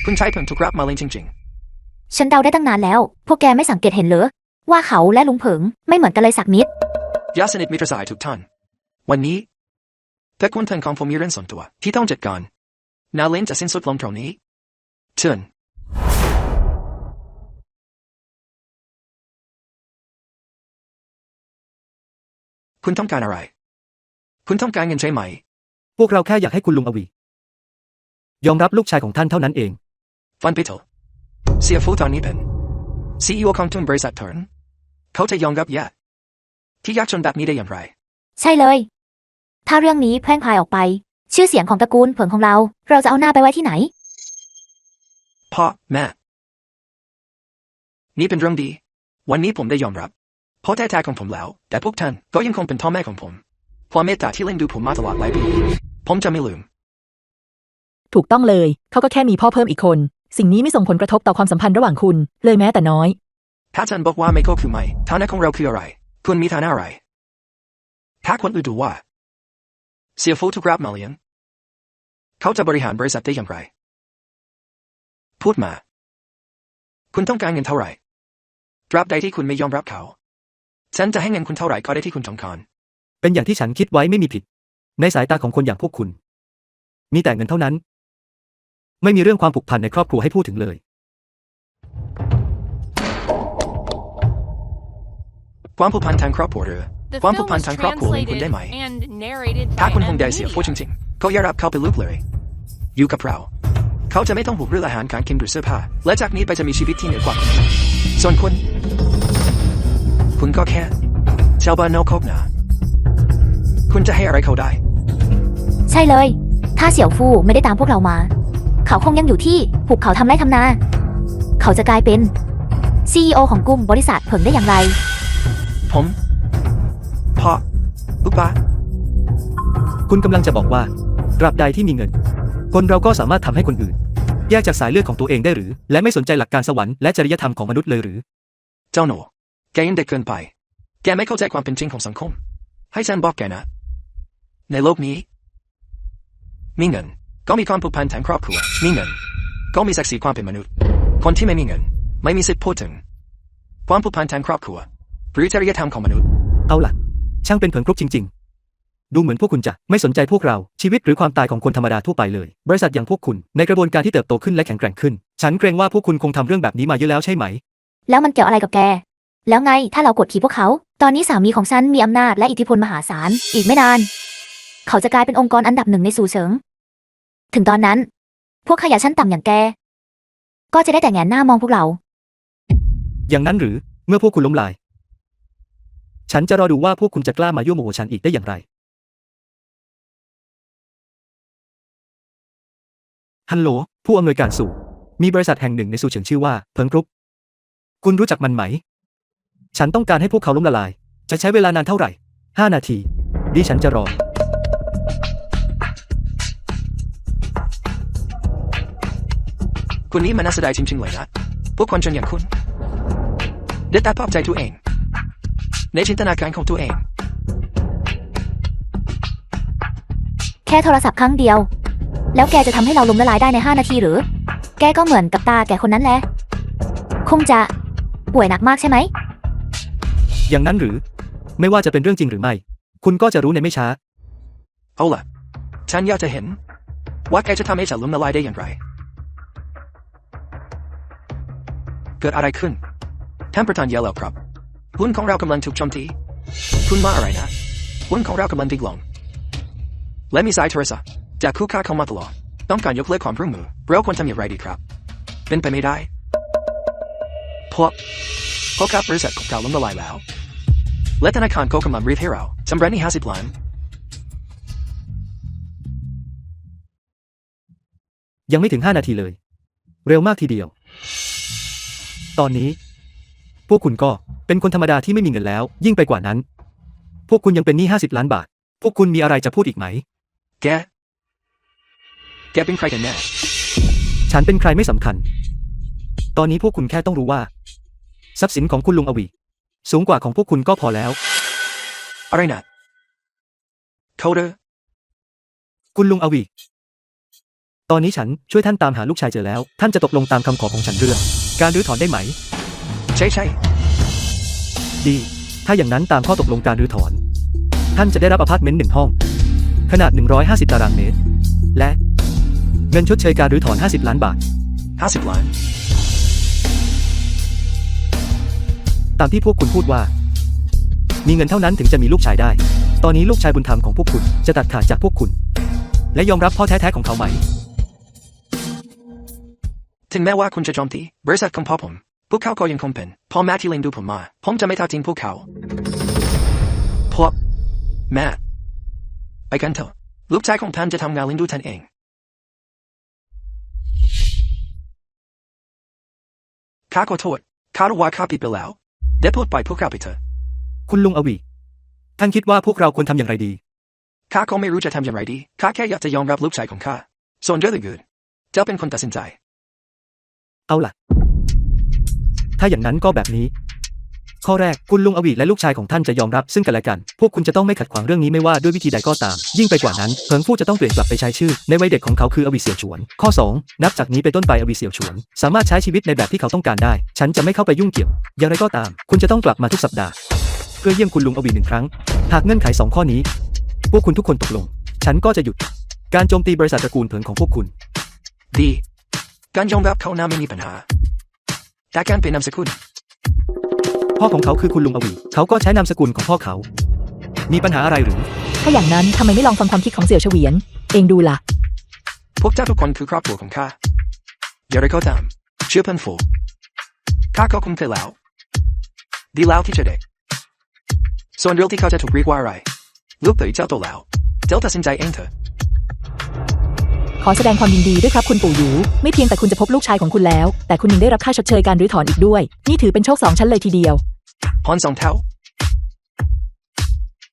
S2: คุณใช้ผมถูกรับมาเล่นจริง
S4: ฉันเดาได้ตั้งนานแล้ว พวกแกไม่สังเกตเห็นเหรอว่าเขาและลุงเผิงไม่เหมือนกันเลยสักนิด
S2: ๆ ยาสนิทมิตรสหายทุกท่าน วันนี้แต่คุณทันของผมมีเรื่องส่วนตัวที่ต้องจัดการนาเลนจะสิ้นสุดลงตรงนี้เชิญคุณต้องการอะไร คุณต้องการเงินใช่ไหม
S1: พวกเราแค่อยากให้คุณลุงอวี ยอมรับลูกชายของท่านเท่านั้นเอง
S2: ฟันปิโตเสียฟูตอนนี้เป็น CEO ของทุนบริษัทเทิร์นเขาจะยอมรับญาติที่ยากจนแบบนี้ได้อย่างไร
S4: ใช่เลย ถ้าเรื่องนี้แพร่งพรายออกไป ชื่อเสียงของตระกูลเผิงของเรา เราจะเอาหน้าไปไว้ที่ไหน
S2: พ่อแม่ นี่เป็นเรื่องดี วันนี้ผมได้ยอมรับพ่อแท้ๆของผมแล้ว แต่พวกท่านก็ยังคงเป็นพ่อแม่ของผมความเมตตาที่เลี้ยงดูผมมาตลอดหลายปีผมจะไม่ลืม
S3: ถูกต้องเลย เขาก็แค่มีพ่อเพิ่มอีกคน สิ่งนี้ไม่ส่งผลกระทบต่อความสัมพันธ์ระหว่างคุณ เลยแม้แต่น้อย
S2: ถ้าท่านบอกว่าไม่ก็คือไม่ฐานะของเราคืออะไรคุณมีฐานะอะไร ถ้าคนอื่นดูว่าเสียฟูถูกรับมาเลี้ยงเขาจะบริหารบริษัทได้อย่างไร พูดมา คุณต้องการเงินเท่าไหร่ตราบใดที่คุณไม่ยอมรับเขาฉันจะให้เงินคุณเท่าไหร่ก็ได้ที่คุณต้องการ
S1: เป็นอย่างที่ฉันคิดไว้ไม่มีผิด ในสายตาของคนอย่างพวกคุณ มีแต่เงินเท่านั้น ไม่มีเรื่องความผูกพันในครอบครัวให้พูดถึงเลย
S2: ความผูกพันทางครอบครัวหรือ
S5: The
S2: ความผู
S5: film
S2: กพัน
S5: was
S2: ทางครอบครัวเลี้ยงคุณได้ไหม
S5: translated and narrated
S2: ถ้า
S5: by
S2: คุณคง
S5: M
S2: ได้เสียฟูจ
S5: Media.
S2: ริงๆก็อย่ารับเขาเป็นลูกเลย อยู่กับเรา เขาจะไม่ต้องห่วงเรื่องอาหารการกินหรือเสื้อผ้า และจากนี้ไปจะมีชีวิตที่เหนือกว่าคนอื่นส่วนคุณก็แค่ชาวบ้านนอกคอกนาคุณจะให้อะไรเขาได้
S4: ใช่เลย ถ้าเสี่ยวฟู่ไม่ได้ตามพวกเรามา เขาคงยังอยู่ที่หุบเขาทำไร่ทำนา เขาจะกลายเป็น CEO ของกลุ่มบริษัทเผิงได้อย่างไร
S2: ผมพ่ออุปะ
S1: คุณกำลังจะบอกว่าตราบใดที่มีเงิน คนเราก็สามารถทำให้คนอื่น แยกจากสายเลือดของตัวเองได้หรือ และไม่สนใจหลักการสวรรค์และจริยธรรมของมนุษย์เลยหรือ
S2: เจ้าหนูแกยังเด็กเกินไป แกไม่เข้าใจความเป็นจริงของสังคม ให้ฉันบอกแกนะ ในโลกนี้ มีเงินก็มีความผูกพันทางครอบครัว มีเงินก็มีศักดิ์ศรีความเป็นมนุษย์ คนที่ไม่มีเงิน ไม่มีสิทธิ์พูดถึงความผูกพันทางครอบครัวหรือจริยธรรมของมนุษย์
S1: เอาล่ะ ช่างเป็นเผิงครุกจริง ๆ ดูเหมือนพวกคุณจะไม่สนใจพวกเราชีวิตหรือความตายของคนธรรมดาทั่วไปเลย บริษัทอย่างพวกคุณในกระบวนการที่เติบโตขึ้นและแข็งแกร่งขึ้น ฉันเกรงว่าพวกคุณคงทำเรื่องแบบนี้มาเยอะแล้วใช่ไหม
S4: แล้วมันเกี่ยวอะไรกับแก แล้วไงถ้าเรากดขี่พวกเขา ตอนนี้สามีของฉันมีอำนาจและอิทธิพลมหาศาล อีกไม่นาน เขาจะกลายเป็นองค์กรอันดับหนึ่งในสู่เฉิง ถึงตอนนั้น พวกขยะชั้นต่ำอย่างแก ก็จะได้แต่แงนหน้ามองพวกเรา
S1: อย่างนั้นหรือเมื่อพวกคุณล้มลาย ฉันจะรอดูว่าพวกคุณจะกล้ามายั่วโมโหฉันอีกได้อย่างไรฮัลโหลผู้อำนวยการสู่มีบริษัทแห่งหนึ่งในสู่เฉิงชื่อว่าเพิงกรุ๊ปคุณรู้จักมันไหม ฉันต้องการให้พวกเขาล้มละลาย จะใช้เวลานานเท่าไหร่5 นาทีดิฉันจะรอ
S2: คุณนี่มันน่าเสียดายจริงๆเลยนะพวกคนจนอย่างคุณได้แต่ปลอบใจตัวเองในจินตนาการของตัวเอง
S4: แค่โทรศัพท์ครั้งเดียว แล้วแกจะทำให้เราล้มละลายได้ใน5 นาทีหรือ แกก็เหมือนกับตาแกคนนั้นแหละ คงจะป่วยหนักมากใช่ไหม
S1: อย่างนั้นหรือไม่ว่าจะเป็นเรื่องจริงหรือไม่ คุณก็จะรู้ในไม่ช้า
S2: เอาล่ะฉันอยากจะเห็นว่าแกจะทำให้ฉันล้มละลายได้อย่างไรเกิดอะไรขึ้นท่านประธานเยลแล้วครับหุ้นของเรากำลังถูกโจมตีคุณมาอะไรนะหุ้นของเรากำลังดิ่งลงและมีสายโทรศัพท์จากคู่ค้าเข้ามาตลอดต้องการยกเลิกความร่วมมือเราควรทำอย่างไรดีครับเป็นไปไม่ได้เพราะกับบริษัทของเราล้มละลายแล้วและธนาคารก็กำลังรีดให้เราชำระหนี้50 ล้าน
S1: ยังไม่ถึง5 นาทีเลย เร็วมากทีเดียว ตอนนี้ พวกคุณก็เป็นคนธรรมดาที่ไม่มีเงินแล้ว ยิ่งไปกว่านั้น พวกคุณยังเป็นหนี้50 ล้านบาท พวกคุณมีอะไรจะพูดอีกไหม
S2: แกเป็นใครกันแน่
S1: ฉันเป็นใครไม่สำคัญ ตอนนี้พวกคุณแค่ต้องรู้ว่า ทรัพย์สินของคุณลุงอวีสูงกว่าของพวกคุณก็พอแล้ว
S2: อะไรนะโคเดอร์
S1: คุณลุงอวีตอนนี้ฉันช่วยท่านตามหาลูกชายเจอแล้ว ท่านจะตกลงตามคำขอของฉันเรื่องการรื้อถอนได้ไหม
S2: ใช่
S1: ดี ถ้าอย่างนั้นตามข้อตกลงการรื้อถอน ท่านจะได้รับอพาร์ตเมนต์1 ห้อง ขนาด150 ตารางเมตร และเงินชดเชยการรื้อถอน50 ล้านบาท
S2: 50 ล้าน
S1: ตามที่พวกคุณพูดว่า มีเงินเท่านั้นถึงจะมีลูกชายได้ ตอนนี้ลูกชายบุญธรรมของพวกคุณจะตัดขาดจากพวกคุณ และยอมรับพ่อแท้ๆของเขาไหม
S2: ถึงแม้ว่าคุณจะโจมตีบริษัทของพ่อผมพวกเขาก็ยังคงเป็นพ่อแม่ที่เลี้ยงดูผมมาผมจะไม่ทอดทิ้งพวกเขาพ่อแม่ไปกันเถอะลูกชายของท่านจะทำงานเลี้ยงดูท่านเองข้าขอโทษข้ารู้ว่าข้าผิดไปแล้วได้พูดไปพวกเราไปเถอะ
S1: คุณลุงอวีท่านคิดว่าพวกเราควรทำอย่างไรดี
S2: ข้าก็ไม่รู้จะทำอย่างไรดีข้าแค่อยากจะยอมรับลูกชายของข้าส่วนเรื่องอื่นๆเจ้าเป็นคนตัดสินใจ
S1: เอาล่ะ ถ้าอย่างนั้นก็แบบนี้ ข้อแรกคุณลุงอวีและลูกชายของท่านจะยอมรับซึ่งกันและกัน พวกคุณจะต้องไม่ขัดขวางเรื่องนี้ไม่ว่าด้วยวิธีใดก็ตาม ยิ่งไปกว่านั้นเพิงฟู่จะต้องเปลี่ยนกลับไปใช้ชื่อในวัยเด็กของเขาคืออวีเสี่ยวฉวน ข้อ 2 นับจากนี้เป็นต้นไปอวีเสี่ยวฉวนสามารถใช้ชีวิตในแบบที่เขาต้องการได้ ฉันจะไม่เข้าไปยุ่งเกี่ยว อย่างไรก็ตาม คุณจะต้องกลับมาทุกสัปดาห์ เพื่อเยี่ยมคุณลุงอวี1 ครั้ง หากเงื่อนไข2 ข้อนี้ พวกคุณทุกคนตกลง ฉันก็จะหยุดการโจมตีบริษัทตระกูลเพิงของพวกคุณ
S2: ดีการยอมรับเขาน่าไม่มีปัญหาแต่การเป็นนามสกุล
S1: พ่อของเขาคือคุณลุงอวีเขาก็ใช้นามสกุลของพ่อเขา มีปัญหาอะไรหรือ
S3: ถ้าอย่างนั้นทำไมไม่ลองฟังความคิดของเสี่ยวเฉวียน เองดูล่ะ
S2: พวกเจ้าทุกคนคือครอบครัวของข้าอย่างไรก็ตามเชื่อเพันฟูข้าก็คุ้มเคยแล้วดีแล้วที่เจอเด็กส่วนเรื่องที่เขาจะถูกเรียกว่าอะไรลูกเต๋อเจ้าโตแล้วเจ้าตัดสินใจเองเถอะ
S3: ขอแสดงความยินดีด้วยครับคุณปู่หยูไม่เพียงแต่คุณจะพบลูกชายของคุณแล้ว แต่คุณยังได้รับค่าชดเชยการรื้อถอนอีกด้วย นี่ถือเป็นโชค2 ชั้นเลยทีเดียว
S2: พร2 เท่า